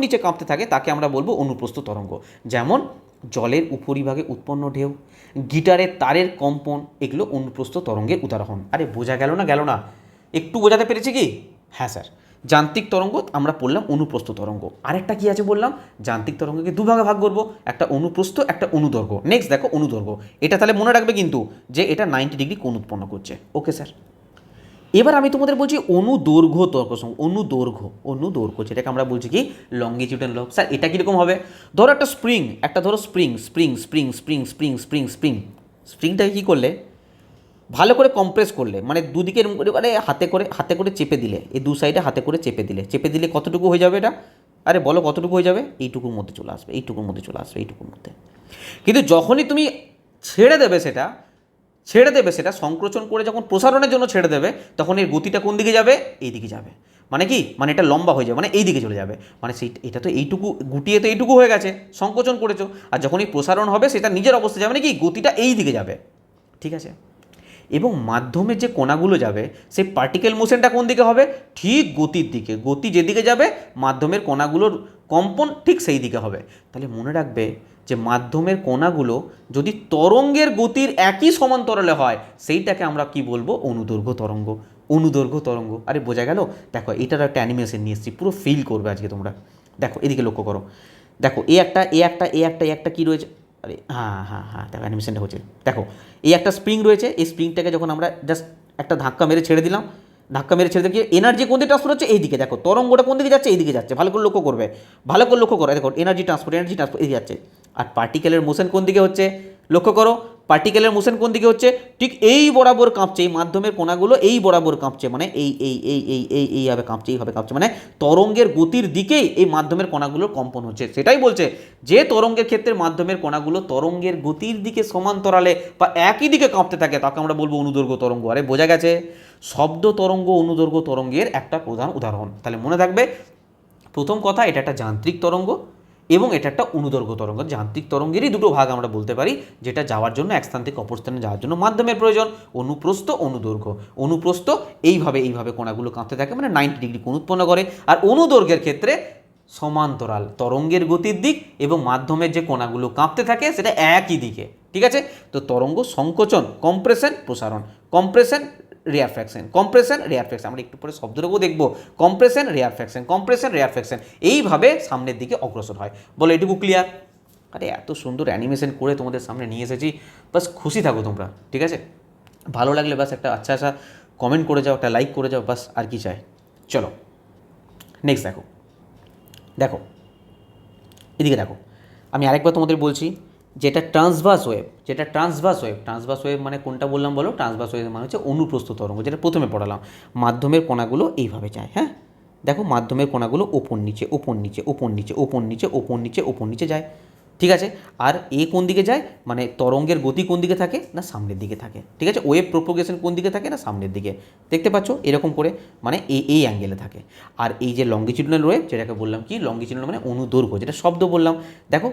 নিচে কাঁপতে থাকে তাকে আমরা বলবো অনুপ্রস্থ তরঙ্গ। যেমন জলের উপরিভাগে উৎপন্ন ঢেউ, গিটারের তারের কম্পন, এগুলো অনুপ্রস্থ তরঙ্গের উদাহরণ। আরে বোঝা গেল না, একটু বোঝাতে পেরেছি কি? হ্যাঁ স্যার। যান্ত্রিক তরঙ্গ আমরা পড়লাম অনুপ্রস্থ তরঙ্গ। আরেকটা কি আছে বললাম, যান্ত্রিক তরঙ্গকে দুভাগে ভাগ করবো, একটা অনুপ্রস্থ একটা অনুদৈর্ঘ্য। নেক্সট দেখো অনুদৈর্ঘ্য, এটা তাহলে মনে রাখবে কিন্তু যে এটা 90 ডিগ্রি কোণ উৎপন্ন করছে। Okay sir. এবার আমি তোমাদের বলছি অনুদৈর্ঘ্য তরঙ্গ, অনুদৈর্ঘ্য যেটাকে আমরা বলছি কি লঙ্গিটিউডাল লব। স্যার এটা কীরকম হবে? ধরো একটা স্প্রিংটাকে কী করলে, ভালো করে কম্প্রেস করলে, মানে দুদিকের মানে হাতে করে চেপে দিলে, এই দু সাইডে হাতে করে চেপে দিলে কতটুকু হয়ে যাবে এটা? আরে বলো কতটুকু হয়ে যাবে? এইটুকুর মধ্যে চলে আসবে, এইটুকুর মধ্যে। কিন্তু যখনই তুমি ছেড়ে দেবে সেটা সংকোচন করে যখন প্রসারণের জন্য ছেড়ে দেবে, তখন এর গতিটা কোন দিকে যাবে? এই দিকে যাবে। মানে কি, মানে এটা লম্বা হয়ে যাবে, মানে এই দিকে চলে যাবে। মানে এটা তো এইটুকু গুটিয়ে তো এইটুকু হয়ে গেছে, সংকোচন করেছো, আর যখন এই প্রসারণ হবে সেটা নিজের অবস্থায় যাবে, মানে কি গতিটা এই দিকে যাবে। ঠিক আছে। এবং মাধ্যমের যে কণাগুলো যাবে সেই পার্টিকেল মোশনটা কোন দিকে হবে? ঠিক গতির দিকে। গতি যেদিকে যাবে মাধ্যমের কণাগুলোর কম্পন ঠিক সেই দিকে হবে। তাহলে মনে রাখবে যে মাধ্যমের কণাগুলো যদি তরঙ্গের গতির একই সমান্তরালে হয় সেইটাকে আমরা কি বলবো? অনুদৈর্ঘ্য তরঙ্গ। আরে বোঝা গেল? দেখো এটার একটা অ্যানিমেশন নিয়ে এসেছি, পুরো ফিল করবে আজকে তোমরা। দেখো এদিকে লক্ষ্য করো, দেখো এ একটা কী রয়েছে, আরে হ্যাঁ দেখো অ্যানিমেশনটা হচ্ছে। দেখো এই একটা স্প্রিং রয়েছে, এই স্প্রিংটাকে যখন আমরা জাস্ট একটা ধাক্কা মেরে ছেড়ে দিলাম, দিয়ে এনার্জি কোন দিকে ট্রান্সফার হচ্ছে? এইদিকে। দেখো তরঙ্গটা কোন দিকে যাচ্ছে? এইদিকে যাচ্ছে। ভালো করে লক্ষ্য করো। দেখো এনার্জি ট্রান্সফার এদিকে যাচ্ছে। আর পার্টিকেলের মোশন কোন দিকে হচ্ছে? লক্ষ্য করো, পার্টিকেলের মোশন কোন দিকে হচ্ছে? ঠিক এই বরাবর কাঁপছে। এই মাধ্যমের কণাগুলো এই বরাবর কাঁপছে, মানে এইভাবে কাঁপছে, মানে তরঙ্গের গতির দিকেই এই মাধ্যমের কণাগুলোর কম্পন হচ্ছে। সেটাই বলছে যে তরঙ্গের ক্ষেত্রে মাধ্যমের কণাগুলো তরঙ্গের গতির দিকে সমান্তরালে বা একই দিকে কাঁপতে থাকে তাকে আমরা বলবো অনুদৈর্ঘ্য তরঙ্গ। আরে বোঝা গেছে? শব্দ তরঙ্গ অনুদৈর্ঘ্য তরঙ্গের একটা প্রধান উদাহরণ। তাহলে মনে থাকবে, প্রথম কথা এটা একটা যান্ত্রিক তরঙ্গ এবং এটা একটা অনুদৈর্ঘ্য তরঙ্গ। যান্ত্রিক তরঙ্গেরই দুটো ভাগ আমরা বলতে পারি, যেটা যাওয়ার জন্য এক স্থান থেকে অপর স্থানে যাওয়ার জন্য মাধ্যমের প্রয়োজন। অনুপ্রস্থ অনুদৈর্ঘ্য। অনুপ্রস্থ এইভাবে কণাগুলো কাঁপতে থাকে, মানে 90 ডিগ্রি কোণ উৎপন্ন করে। আর অনুদৈর্ঘ্যের ক্ষেত্রে সমান্তরাল তরঙ্গের গতির দিক এবং মাধ্যমের যে কণাগুলো কাঁপতে থাকে সেটা একই দিকে। ঠিক আছে। তো তরঙ্গ সংকোচন, কম্প্রেশন, প্রসারণ, কম্প্রেশন রেয়ারফ্যাকশন, আমরা একটু পরে শব্দটাও দেখবো। কম্প্রেশন রেয়ারফ্যাকশন এইভাবে সামনের দিকে অগ্রসর হয়। বলো এটুকু ক্লিয়ার? আরে এত সুন্দর অ্যানিমেশন করে তোমাদের সামনে নিয়ে এসেছি, বাস খুশি থাকো তোমরা। ঠিক আছে, ভালো লাগলে বাস একটা আচ্ছা কমেন্ট করে যাও, একটা লাইক করে যাও, বাস আর কি চাই। চলো নেক্সট দেখো এদিকে দেখো, আমি আরেকবার তোমাদের বলছি, যেটা ট্রান্সভার্স ওয়েভ মানে কোনটা বললাম বলো? ট্রান্সভার্স ওয়েভ মানে হচ্ছে অনুপ্রস্থ তরঙ্গ, যেটা প্রথমে পড়ালাম। মাধ্যমের কণাগুলো এইভাবে যায়। হ্যাঁ দেখো, মাধ্যমের কণাগুলো ওপর নিচে যায়। ঠিক আছে। আর এ কোন দিকে যায়? মানে তরঙ্গের গতি কোন দিকে থাকে না? সামনের দিকে থাকে। ঠিক আছে। ওয়েভ প্রোপোগেশন কোন দিকে থাকে না? সামনের দিকে। দেখতে পাচ্ছ এরকম করে, মানে এই অ্যাঙ্গেলে থাকে। আর এই যে লঙ্গিটিউডাল ওয়েভ, যেটাকে বললাম কি লঙ্গিটিউডাল মানে অনুদৈর্ঘ্য, যেটা শব্দ বললাম। দেখো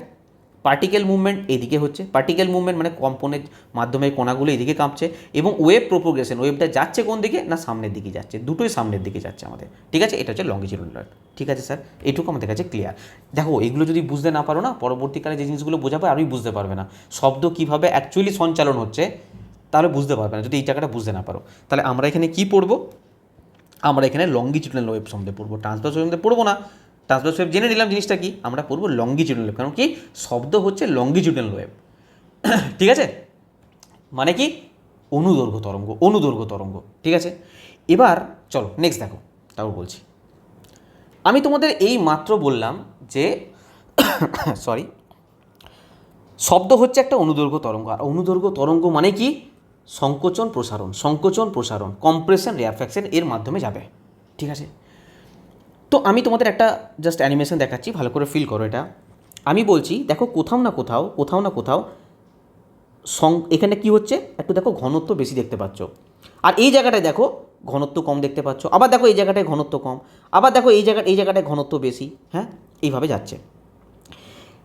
পার্টিকেল মুভমেন্ট এদিকে হচ্ছে, পার্টিকেল মুভমেন্ট মানে কম্পনের মাধ্যমে কণাগুলো এদিকে কাঁপছে, এবং ওয়েভ প্রোপোগেশন, ওয়েভটা যাচ্ছে কোন দিকে না সামনের দিকে যাচ্ছে, দুটোই সামনের দিকে যাচ্ছে আমাদের, ঠিক আছে। এটা হচ্ছে লংজিটিউডাল ওয়েভ, ঠিক আছে স্যার, এটুকু আমাদের কাছে ক্লিয়ার। দেখো এগুলো যদি বুঝতে না পারো না, পরবর্তীকালে যে জিনিসগুলো বোঝাবে আরোই বুঝতে পারবে না, শব্দ কীভাবে অ্যাকচুয়ালি সঞ্চালন হচ্ছে তাহলে বুঝতে পারবে না যদি এই জায়গাটা বুঝতে না পারো। তাহলে আমরা এখানে কি পড়বো, আমরা এখানে লংগিটিউডাল ওয়েভ সম্বন্ধে পড়বো, ট্রান্সভার্স ওয়েভ সম্বন্ধে পড়বো না। ট্রান্সভার্স ওয়েভ জেনে নিলাম জিনিসটা কি, আমরা পড়বো লংগিটিউডাল ওয়েভ, কারণ কি শব্দ হচ্ছে লংগিটিউডাল ওয়েভ, ঠিক আছে, মানে কি অনুদৈর্ঘ্য তরঙ্গ, অনুদৈর্ঘ্য তরঙ্গ, ঠিক আছে। এবার চলো নেক্সট দেখো, তাও বলছি আমি তোমাদের এই মাত্র বললাম যে সরি, শব্দ হচ্ছে একটা অনুদৈর্ঘ্য তরঙ্গ, আর অনুদৈর্ঘ্য তরঙ্গ মানে কি সংকোচন প্রসারণ, সংকোচন প্রসারণ, কম্প্রেশন রেয়ারফ্যাকশন এর মাধ্যমে যাবে, ঠিক আছে। তো আমি তোমাদের একটা জাস্ট অ্যানিমেশন দেখাচ্ছি, ভালো করে ফিল করো এটা। আমি বলছি দেখো কোথাও না কোথাও, কোথাও না কোথাও এখানে কি হচ্ছে একটু দেখো ঘনত্ব বেশি দেখতে পাচ্ছ, আর এই জায়গাটায় দেখো ঘনত্ব কম দেখতে পাচ্ছ, আবার দেখো এই জায়গাটায় ঘনত্ব কম, আবার দেখো এই জায়গাটায় ঘনত্ব বেশি, হ্যাঁ এইভাবে যাচ্ছে।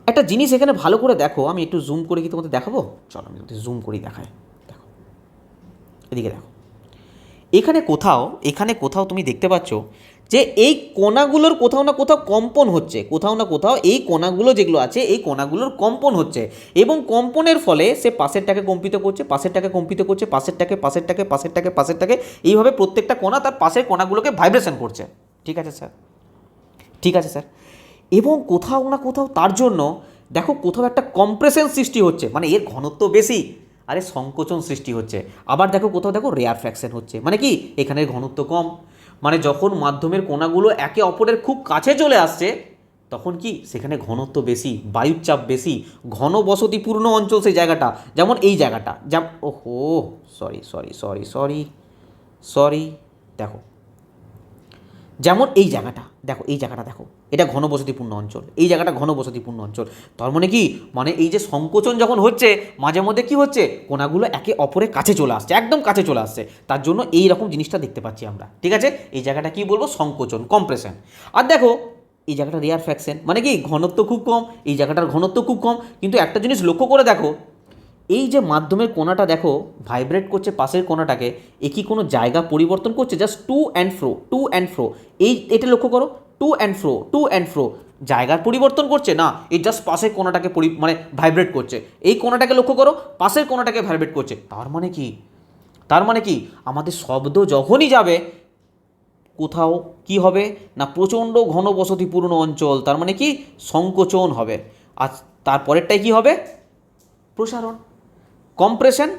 একটা জিনিস এখানে ভালো করে দেখো, আমি একটু জুম করে কি তোমাদের দেখাবো, চলো আমি তোমাদের জুম করেই দেখাই, দেখো এদিকে দেখো, এখানে কোথাও তুমি দেখতে পাচ্ছ যে এই কণাগুলোর কোথাও না কোথাও কম্পন হচ্ছে, কোথাও না কোথাও এই কণাগুলো যেগুলো আছে এই কণাগুলোর কম্পন হচ্ছে, এবং কম্পনের ফলে সে পাশেরটাকে কম্পিত করছে, পাশেরটাকে কম্পিত করছে, পাশেরটাকে, এইভাবে প্রত্যেকটা কণা তার পাশের কণাগুলোকে ভাইব্রেশন করছে, ঠিক আছে স্যার, ঠিক আছে স্যার। এবং কোথাও না কোথাও তার জন্য দেখো কোথাও একটা কম্প্রেশন সৃষ্টি হচ্ছে, মানে এর ঘনত্ব বেশি, আরে সংকোচন সৃষ্টি হচ্ছে। আবার দেখো কোথাও দেখো রেয়ারফ্যাকশন হচ্ছে, মানে কি এখানের ঘনত্ব কম, মানে যখন মাধ্যমের কণাগুলো একে অপরের খুব কাছে চলে আসছে তখন কি সেখানে ঘনত্ব বেশি, বায়ুর চাপ বেশি, ঘন বসতিপূর্ণ অঞ্চল সেই জায়গাটা, যেমন এই জায়গাটা, ওহো সরি দেখো, যেমন এই জায়গাটা দেখো, এই জায়গাটা দেখো, এটা ঘনবসতিপূর্ণ অঞ্চল, এই জায়গাটা ঘনবসতিপূর্ণ অঞ্চল, তার মানে কি মানে এই যে সংকোচন যখন হচ্ছে মাঝে মধ্যে কি হচ্ছে কণাগুলো একে অপরের কাছে চলে আসছে, একদম কাছে চলে আসছে, তার জন্য এই রকম জিনিসটা দেখতে পাচ্ছি আমরা, ঠিক আছে। এই জায়গাটা কি বলবো সংকোচন, কম্প্রেশন। আর দেখো এই জায়গাটা রেয়ারফ্যাকশন, মানে কি ঘনত্ব খুব কম, এই জায়গাটার ঘনত্ব খুব কম, কিন্তু একটা জিনিস লক্ষ্য করে দেখো, এই যে মাধ্যমের কোণাটা দেখো ভাইব্রেট করছে পাশের কোণাটাকে, এ কি কোনো জায়গা পরিবর্তন করছে, জাস্ট টু অ্যান্ড ফ্রো, এটা লক্ষ্য করো, টু অ্যান্ড ফ্রো, জায়গার পরিবর্তন করছে না, এই জাস্ট পাশের কোণাটাকে মানে ভাইব্রেট করছে, এই কোণাটাকে লক্ষ্য করো পাশের কোণাটাকে ভাইব্রেট করছে, তার মানে কি আমাদের শব্দ যখনই যাবে কোথাও কি হবে না প্রচণ্ড ঘনবসতিপূর্ণ অঞ্চল, তার মানে কি সংকোচন হবে, আর তারপরেরটাই কি হবে প্রসারণ, কম্প্রেশন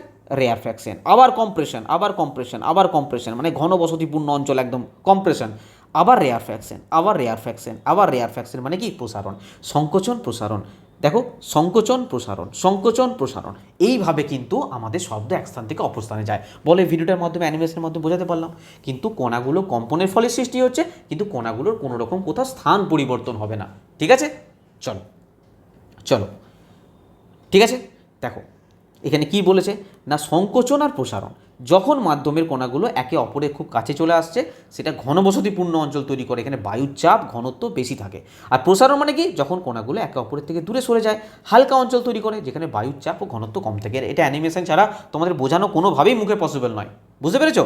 রেয়ারফ্যাকশন, আবার কম্প্রেশন, মানে ঘনবসতিপূর্ণ অঞ্চল একদম কম্প্রেশন, আবার রেয়ারফ্যাকশন, মানে কি প্রসারণ, সংকোচন প্রসারণ, দেখো সংকোচন প্রসারণ, এইভাবে কিন্তু আমাদের শব্দ এক স্থান থেকে অপর স্থানে যায়, বলে ভিডিওটার মাধ্যমে অ্যানিমেশনের মাধ্যমে বোঝাতে পারলাম। কিন্তু কণাগুলো কম্পনের ফলে সৃষ্টি হচ্ছে, কিন্তু কণাগুলোর কোনো রকম কোথাও স্থান পরিবর্তন হবে না, ঠিক আছে। চলো ঠিক আছে, দেখো এখানে কি বলেছে না সংকোচন আর প্রসারণ, যখন মাধ্যমের কণাগুলো একে অপরের খুব কাছে চলে আসছে সেটা ঘনবসতিপূর্ণ অঞ্চল তৈরি করে, এখানে বায়ুর চাপ ঘনত্ব বেশি থাকে, আর প্রসারণ মানে কি যখন কণাগুলো একে অপরের থেকে দূরে সরে যায়, হালকা অঞ্চল তৈরি করে যেখানে বায়ুর চাপ ও ঘনত্ব কম থাকে। এটা অ্যানিমেশন ছাড়া তোমাদের বোঝানো কোনোভাবেই মুখে পসিবল নয়, বুঝতে পেরেছো?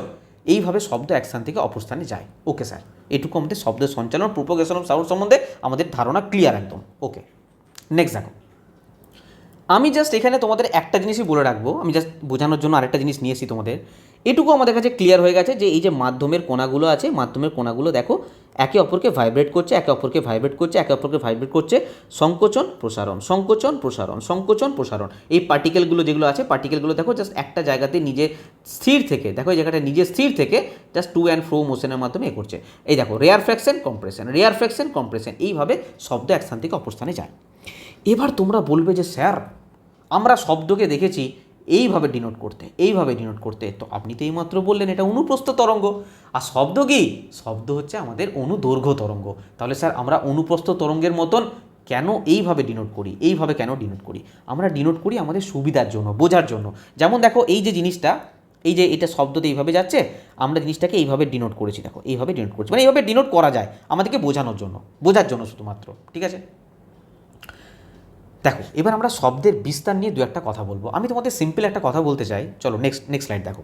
এইভাবে শব্দ এক স্থান থেকে অপর স্থানে যায়। ওকে স্যার, এটুকু আমাদের শব্দ সঞ্চালন প্রোপোগেশন অফ সাউন্ড সম্বন্ধে আমাদের ধারণা ক্লিয়ার একদম। ওকে, নেক্সট দেখো, আমি জাস্ট এখানে তোমাদের একটা জিনিসই বলে রাখবো, আমি জাস্ট বোঝানোর জন্য আরেকটা জিনিস নিয়ে এসেছি তোমাদের, এটুকু আমাদের কাছে ক্লিয়ার হয়ে গেছে যে এই যে মাধ্যমের কণাগুলো আছে, মাধ্যমের কণাগুলো দেখো একে অপরকে ভাইব্রেট করছে, সংকোচন প্রসারণ, এই পার্টিকেলগুলো যেগুলো আছে পার্টিকেলগুলো দেখো জাস্ট একটা জায়গাতে নিজে স্থির থেকে, দেখো এই জায়গাটা নিজে স্থির থেকে জাস্ট টু অ্যান্ড ফ্রো মোশনের মাধ্যমে এ করছে, এই দেখো রেয়ারফ্যাকশন কম্প্রেশন, এইভাবে শব্দ এক স্থান থেকে অপর স্থানে যায়। এবার তোমরা বলবে যে স্যার আমরা শব্দকে দেখেছি এইভাবে ডিনোট করতে, তো আপনি তো এইমাত্র বললেন এটা অনুপ্রস্থ তরঙ্গ, আর শব্দ কি শব্দ হচ্ছে আমাদের অনুদৈর্ঘ্য তরঙ্গ, তাহলে স্যার আমরা অনুপ্রস্থ তরঙ্গের মতন কেন এইভাবে ডিনোট করি, আমরা ডিনোট করি আমাদের সুবিধার জন্য, বোঝার জন্য। যেমন দেখো এই যে জিনিসটা, এই যে এটা শব্দতে এইভাবে যাচ্ছে, আমরা জিনিসটাকে এইভাবে ডিনোট করেছি, দেখো এইভাবে ডিনোট করছি, মানে এইভাবে ডিনোট করা যায় আমাদেরকে বোঝানোর জন্য, বোঝার জন্য শুধুমাত্র, ঠিক আছে। দেখো এবার আমরা শব্দের বিস্তার নিয়ে দু একটা কথা বলবো। আমি তোমাদের সিম্পল একটা কথা বলতে চাই। চলো নেক্সট স্লাইড দেখো।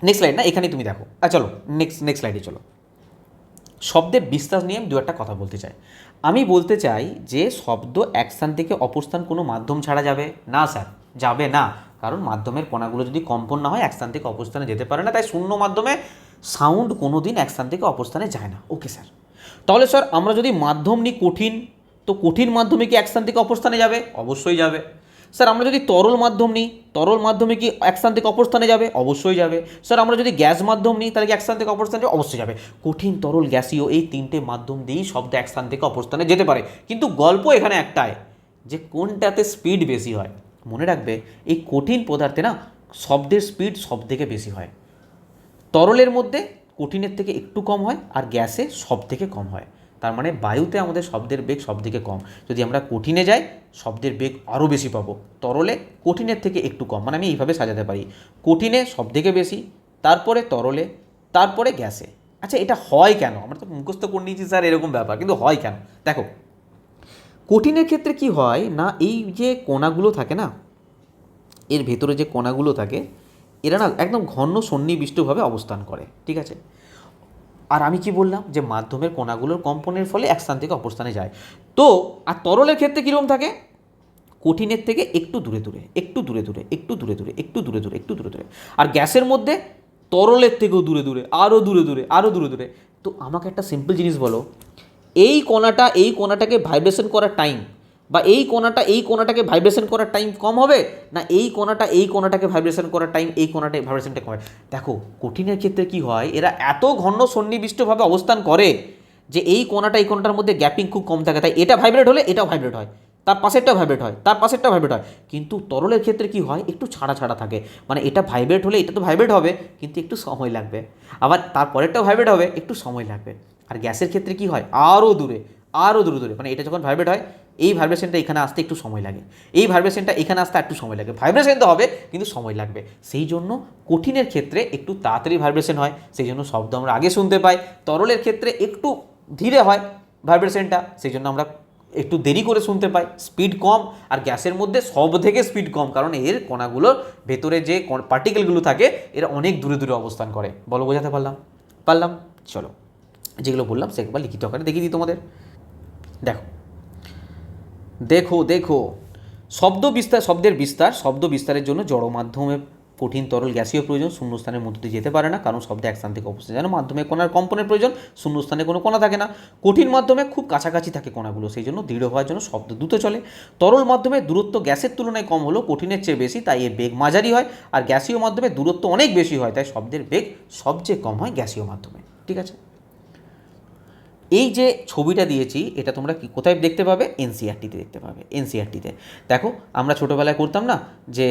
নেক্সট স্লাইড না, এখানেই তুমি দেখো। চলো নেক্সট স্লাইডে চলো। শব্দের বিস্তার নিয়ে আমি দু একটা কথা বলতে চাই। আমি বলতে চাই যে শব্দ এক স্থান থেকে অপর স্থান কোনো মাধ্যম ছাড়া যাবে না স্যার, যাবে না। কারণ মাধ্যমের কণাগুলো যদি কম্পন না হয় এক স্থান থেকে অপর স্থানে যেতে পারে না, তাই শূন্য মাধ্যমে সাউন্ড কোনো দিন এক স্থান থেকে অপর স্থানে যায় না। ওকে স্যার, তাহলে স্যার আমরা যদি মাধ্যম নিই কঠিন, তো কঠিন মাধ্যমে কি এক স্থান থেকে অপর স্থানে যাবে? অবশ্যই যাবে। স্যার আমরা যদি তরল মাধ্যম নিই, তরল মাধ্যমে কি এক স্থান থেকে অপর স্থানে যাবে? অবশ্যই যাবে। স্যার আমরা যদি গ্যাস মাধ্যম নিই তাহলে কি এক স্থান থেকে অপর স্থানে যাবে? অবশ্যই যাবে। কঠিন, তরল, গ্যাসীয় এই তিনটে মাধ্যম দিয়েই শব্দ এক স্থান থেকে অপর স্থানে যেতে পারে। কিন্তু গল্প এখানে একটাই, যে কোনটাতে স্পিড বেশি হয়। মনে রাখবে এই কঠিন পদার্থে না শব্দের স্পিড সব থেকে বেশি হয়। তরলের মধ্যে কঠিনের থেকে একটু কম হয়, আর গ্যাসে সব থেকে কম হয়। তার মানে বায়ুতে আমাদের শব্দের বেগ সব থেকে কম। যদি আমরা কঠিনে যাই শব্দের বেগ আরও বেশি পাবো, তরলে কঠিনের থেকে একটু কম। মানে আমি এইভাবে সাজাতে পারি, কঠিনে সব থেকে বেশি, তারপরে তরলে, তারপরে গ্যাসে। আচ্ছা এটা হয় কেন? আমরা তো মুখস্থ করে নিয়েছি স্যার এরকম ব্যাপার, কিন্তু হয় কেন? দেখো কঠিনের ক্ষেত্রে কি হয় না, এই যে কণাগুলো থাকে না, এর ভেতরে যে কণাগুলো থাকে এরা না একদম ঘন সন্নিবিষ্টভাবে অবস্থান করে, ঠিক আছে? আর আমি কি বললাম যে মাধ্যমের কণাগুলোর কম্পনের ফলে এক স্থান থেকে অপর স্থানে যায়। তো আর তরলের ক্ষেত্রে কীরকম থাকে? কঠিনের থেকে একটু দূরে দূরে, একটু দূরে দূরে, একটু দূরে দূরে, একটু দূরে দূরে, একটু দূরে দূরে। আর গ্যাসের মধ্যে তরলের থেকেও দূরে দূরে, আরও দূরে দূরে, আরও দূরে দূরে। তো আমাকে একটা সিম্পল জিনিস বলো, এই কণাটা এই কণাটাকে ভাইব্রেশন করার টাইম, বা এই কোণাটাকে ভাইব্রেশন করার টাইম কম হবে, না এই কোণাটাকে ভাইব্রেশন করার টাইম এই কোণাটাকে ভাইব্রেশনটা কম হবে? দেখো কঠিনের ক্ষেত্রে কি হয়, এরা এত ঘন সন্নিবিষ্টভাবে অবস্থান করে যে এই কোণাটার মধ্যে গ্যাপিং খুব কম থাকে, তাই এটা ভাইব্রেট হলে এটাও ভাইব্রেট হয়, তার পাশেরটা ভাইব্রেট হয়, তার পাশেরটা ভাইব্রেট হয়। কিন্তু তরলের ক্ষেত্রে কি হয়, একটু ছাড়া ছাড়া থাকে। মানে এটা ভাইব্রেট হলে এটা তো ভাইব্রেট হবে, কিন্তু একটু সময় লাগবে। আবার তারপরেরটাও ভাইব্রেট হবে, একটু সময় লাগবে। আর গ্যাসের ক্ষেত্রে কি হয়, আরও দূরে, আরও দূরে দূরে। মানে এটা যখন ভাইব্রেট হয় এই ভাইব্রেশনটা এখানে আসতে একটু সময় লাগে, এই ভাইব্রেশনটা এখানে আসতে একটু সময় লাগে। ভাইব্রেশন তো হবে কিন্তু সময় লাগবে। সেই জন্য কঠিনের ক্ষেত্রে একটু তাড়াতাড়ি ভাইব্রেশন হয়, সেই জন্য শব্দ আমরা আগে শুনতে পাই। তরলের ক্ষেত্রে একটু ধীরে হয় ভাইব্রেশনটা, সেই জন্য আমরা একটু দেরি করে শুনতে পাই, স্পিড কম। আর গ্যাসের মধ্যে সব থেকে স্পিড কম, কারণ এর কণাগুলোর ভেতরে যে পার্টিকেলগুলো থাকে এরা অনেক দূরে দূরে অবস্থান করে। বলো বোঝাতে পারলাম? চলো যেগুলো বললাম সে একবার লিখিত আকারে দেখিয়ে দিই তোমাদের। দেখো দেখো দেখো শব্দের বিস্তারের জন্য জড় মাধ্যমে কঠিন, তরল, গ্যাসীয় প্রয়োজন। শূন্যস্থানের মধ্য দিয়ে যেতে পারে না, কারণ শব্দ এক স্থান থেকে অপর স্থানে। যেন মাধ্যমে কণার কম্পনের প্রয়োজন, শূন্যস্থানে কোনো কণা থাকে না। কঠিন মাধ্যমে খুব কাছাকাছি থাকে কণাগুলো, সেই জন্য দৃঢ় হওয়ার জন্য শব্দ দ্রুত চলে। তরল মাধ্যমে দূরত্ব গ্যাসের তুলনায় কম হলেও কঠিনের চেয়ে বেশি, তাই এর বেগ মাঝারি হয়। আর গ্যাসীয় মাধ্যমে দূরত্ব অনেক বেশি হয়, তাই শব্দের বেগ সবচেয়ে কম হয় গ্যাসীয় মাধ্যমে, ঠিক আছে? এই যে ছবিটা দিয়েছি এটা তোমরা কোথায় দেখতে পাবে? এনসিইআরটিতে দেখতে পাবে। এনসিইআরটিতে দেখো, আমরা ছোটোবেলায় করতাম না যে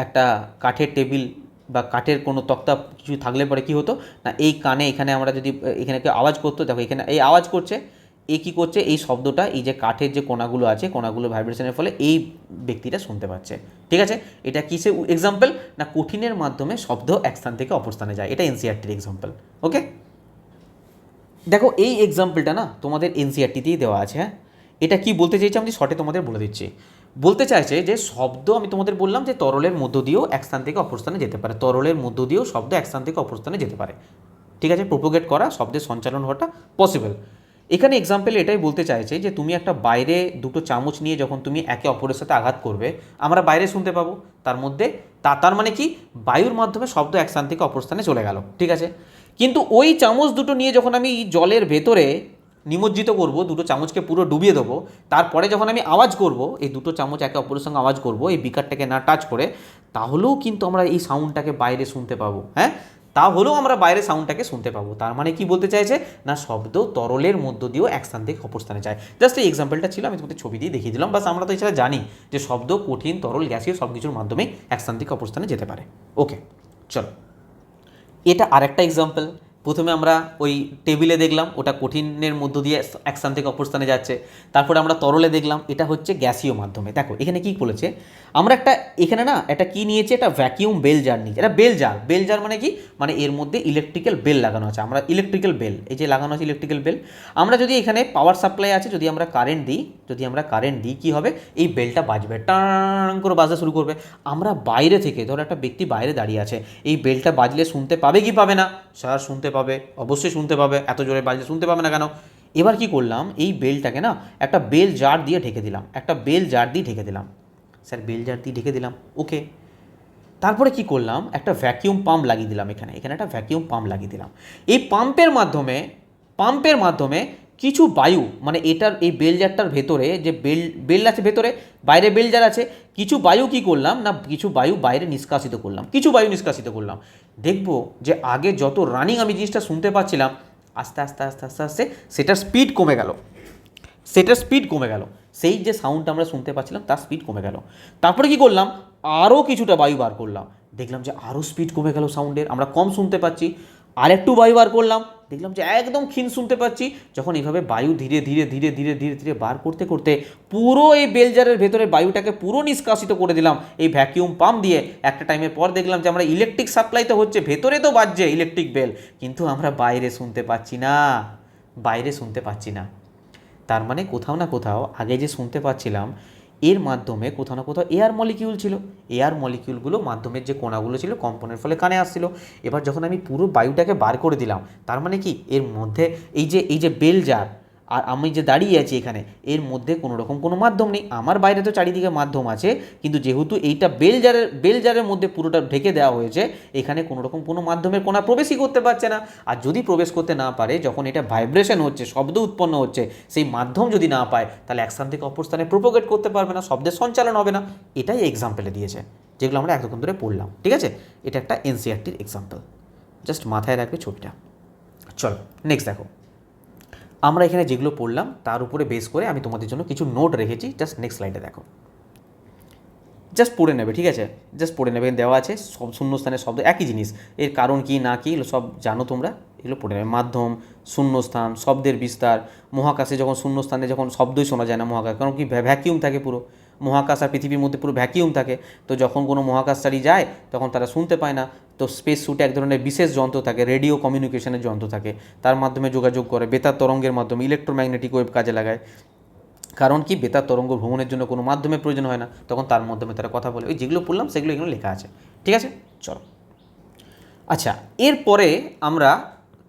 একটা কাঠের টেবিল বা কাঠের কোনো তক্তা কিছু থাকলে পরে কী হতো না, এই কানে এখানে আমরা যদি এখানে কেউ আওয়াজ করতো, দেখো এখানে এই আওয়াজ করছে, এ কী করছে, এই শব্দটা এই যে কাঠের যে কোণাগুলো আছে, কোণাগুলো ভাইব্রেশনের ফলে এই ব্যক্তিটা শুনতে পাচ্ছে, ঠিক আছে? এটা কিসে এক্সাম্পল না, কঠিনের মাধ্যমে শব্দ এক স্থান থেকে অপর স্থানে যায়। এটা এনসিইআরটির এক্সাম্পল। ওকে, দেখো এই এক্সাম্পলটা না তোমাদের এনসিইআরটিতেই দেওয়া আছে। হ্যাঁ, এটা কি বলতে চাইছে আমি শর্টে তোমাদের বলে দিচ্ছি। বলতে চাইছে যে শব্দ, আমি তোমাদের বললাম যে তরলের মধ্য দিয়েও এক স্থান থেকে অপর স্থানে যেতে পারে, তরলের মধ্য দিয়েও শব্দ এক স্থান থেকে অপর স্থানে যেতে পারে, ঠিক আছে? প্রোপোগেট করা, শব্দের সঞ্চালন হওয়াটা পসিবল। এখানে এক্সাম্পল এটাই বলতে চাইছে যে তুমি একটা বাইরে দুটো চামচ নিয়ে যখন তুমি একে অপরের সাথে আঘাত করবে, আমরা বাইরে শুনতে পাবো, তার মধ্যে তার মানে কি, বায়ুর মাধ্যমে শব্দ এক স্থান থেকে অপর স্থানে চলে গেল, ঠিক আছে? কিন্তু ওই চামচ দুটো নিয়ে যখন আমি জলের ভেতরে নিমজ্জিত করব, দুটো চামচকে পুরো ডুবিয়ে দেবো, তারপরে যখন আমি আওয়াজ করব, এই দুটো চামচ একে অপরের সঙ্গে আওয়াজ করব এই বিকারটাকে না টাচ করে, তাহলেও কিন্তু আমরা এই সাউন্ডটাকে বাইরে শুনতে পাবো। হ্যাঁ, তাহলেও আমরা বাইরে সাউন্ডটাকে শুনতে পাবো। তার মানে কি বলতে চাইছে না, শব্দ তরলের মধ্য দিয়েও এক স্থান থেকে অপর স্থানে যায়। জাস্ট এই এক্সাম্পলটা ছিল, আমি তোমাদের ছবি দিয়ে দেখিয়ে দিলাম। বাস আমরা তো এছাড়া জানি যে শব্দ কঠিন, তরল, গ্যাসীয় সব কিছুর মাধ্যমেই এক স্থান থেকে অপর স্থানে যেতে পারে। ওকে, চলো এটা আরেকটা এক্সাম্পল। প্রথমে আমরা ওই টেবিলে দেখলাম ওটা কঠিনের মধ্য দিয়ে এক স্থান থেকে অপর স্থানে যাচ্ছে, তারপরে আমরা তরলে দেখলাম এটা হচ্ছে গ্যাসীয় মাধ্যমে। দেখো এখানে কি বলেছে, আমরা একটা এখানে না একটা কি নিয়েছে, একটা ভ্যাকিউম বেল জার নিয়েছে, এটা বেল জার মানে কি, মানে এর মধ্যে ইলেকট্রিক্যাল বেল লাগানো আছে, আমরা ইলেকট্রিক্যাল বেল, এই যে লাগানো আছে ইলেকট্রিক্যাল বেল, আমরা যদি এখানে পাওয়ার সাপ্লাই আছে, যদি আমরা কারেন্ট দিই কী হবে, এই বেলটা বাজবে, টাং করে বাজতে শুরু করবে। আমরা বাইরে থেকে, ধরো একটা ব্যক্তি বাইরে দাঁড়িয়ে আছে, এই বেলটা বাজলে শুনতে পাবে কি পাবে না? স্যার শুনতে পাবে, অবশ্যই শুনতে পাবে, এত জোরে বাজলে শুনতে পাবে না কেন? এবার কি করলাম, এই বেলটাকে না একটা বেল জার দিয়ে ঢেকে দিলাম, স্যার বেল জার দিয়ে ঢেকে দিলাম, ওকে। তারপরে কি করলাম, একটা ভ্যাকিউম পাম্প লাগিয়ে দিলাম, এখানে একটা ভ্যাকিউম পাম্প লাগিয়ে দিলাম। এই পাম্পের মাধ্যমে কিছু বায়ু, মানে এটার এই বেল জারটার ভেতরে যে বেল আছে ভেতরে, বাইরে বেল জার আছে, কিছু বায়ু কি করলাম না, কিছু বায়ু বাইরে নিষ্কাশিত করলাম। দেখবো যে আগে যত রানিং আমি জিনিসটা শুনতে পাচ্ছিলাম, আস্তে আস্তে আস্তে আস্তে আস্তে সেটার স্পিড কমে গেল, সেই যে সাউন্ডটা আমরা শুনতে পাচ্ছিলাম তার স্পিড কমে গেল। তারপরে কি করলাম, আরও কিছুটা বায়ু বার করলাম, দেখলাম যে আরও স্পিড কমে গেল সাউন্ডের, আমরা কম শুনতে পাচ্ছি। আরেকটু বায়ু বার করলাম, দেখলাম যে একদম ক্ষীণ শুনতে পাচ্ছি। যখন এইভাবে বায়ু ধীরে ধীরে ধীরে ধীরে ধীরে ধীরে বার করতে করতে পুরো এই বেলজারের ভেতরে বায়ুটাকে পুরো নিষ্কাশিত করে দিলাম এই ভ্যাকিউম পাম্প দিয়ে, একটা টাইমের পর দেখলাম যে আমরা ইলেকট্রিক সাপ্লাই তো হচ্ছে, ভেতরে তো বাজছে ইলেকট্রিক বেল, কিন্তু আমরা বাইরে শুনতে পাচ্ছি না। তার মানে কোথাও না কোথাও আগে যে শুনতে পাচ্ছিলাম, এর মাধ্যমে কোথাও না কোথাও এয়ার মলিকিউল ছিল, এয়ার মলিকিউলগুলো মাধ্যমের যে কণাগুলো ছিল কম্পনের ফলে কানে আসছিল। এবার যখন আমি পুরো বায়ুটাকে বার করে দিলাম, তার মানে কি এর মধ্যে এই যে বেল জার আর আমি যে দাঁড়িয়ে আছি এখানে, এর মধ্যে কোনো রকম কোনো মাধ্যম নেই। আমার বাইরে তো চারিদিকে মাধ্যম আছে, কিন্তু যেহেতু এইটা বেল জারের মধ্যে পুরোটা ঢেকে দেওয়া হয়েছে, এখানে কোনো রকম কোনো মাধ্যমের কোনা প্রবেশই করতে পারছে না। আর যদি প্রবেশ করতে না পারে, যখন এটা ভাইব্রেশন হচ্ছে, শব্দ উৎপন্ন হচ্ছে, সেই মাধ্যম যদি না পায়, তাহলে এক স্থান থেকে অপর স্থানে প্রোপোগেট করতে পারবে না, শব্দের সঞ্চালন হবে না। এটাই এক্সাম্পলে দিয়েছে, যেগুলো আমরা এতক্ষণ ধরে পড়লাম। ঠিক আছে, এটা একটা এনসিইআরটির এক্সাম্পল, জাস্ট মাথায় রাখবে ছবিটা। চলো নেক্সট দেখো, আমরা এখানে যেগুলো পড়লাম তার উপরে বেস করে আমি তোমাদের জন্য কিছু নোট রেখেছি, জাস্ট নেক্সট স্লাইডে দেখো, জাস্ট পড়ে নেবে। ঠিক আছে, জাস্ট পড়ে নেবে, দেওয়া আছে সব শূন্যস্থানের শব্দ, একই জিনিস, এর কারণ কি না কি এগুলো সব জানো তোমরা, এগুলো পড়ে নেবে। মাধ্যম, শূন্যস্থান, শব্দের বিস্তার, মহাকাশে যখন শূন্যস্থানে যখন শব্দই শোনা যায় না, মহাকাশ কারণ কি ভ্যাকিউম থাকে, পুরো মহাকাশ আর পৃথিবীর মধ্যে পুরো ভ্যাকিউম থাকে, তো যখন কোনো মহাকাশচারী যায় তখন তারা শুনতে পায় না। তো স্পেস স্যুটে এক ধরনের বিশেষ যন্ত্র থাকে, রেডিও কমিউনিকেশনের যন্ত্র থাকে, তার মাধ্যমে যোগাযোগ করে, বেতার তরঙ্গের মাধ্যমে, ইলেকট্রোম্যাগনেটিক ওয়েভ কাজে লাগায়। কারণ কি বেতার তরঙ্গ ভ্রমণের জন্য কোনো মাধ্যমের প্রয়োজন হয় না, তখন তার মাধ্যমে তারা কথা বলে। ওই যেগুলো পড়লাম সেগুলো এখানে লেখা আছে। ঠিক আছে, চলো। আচ্ছা, এরপরে আমরা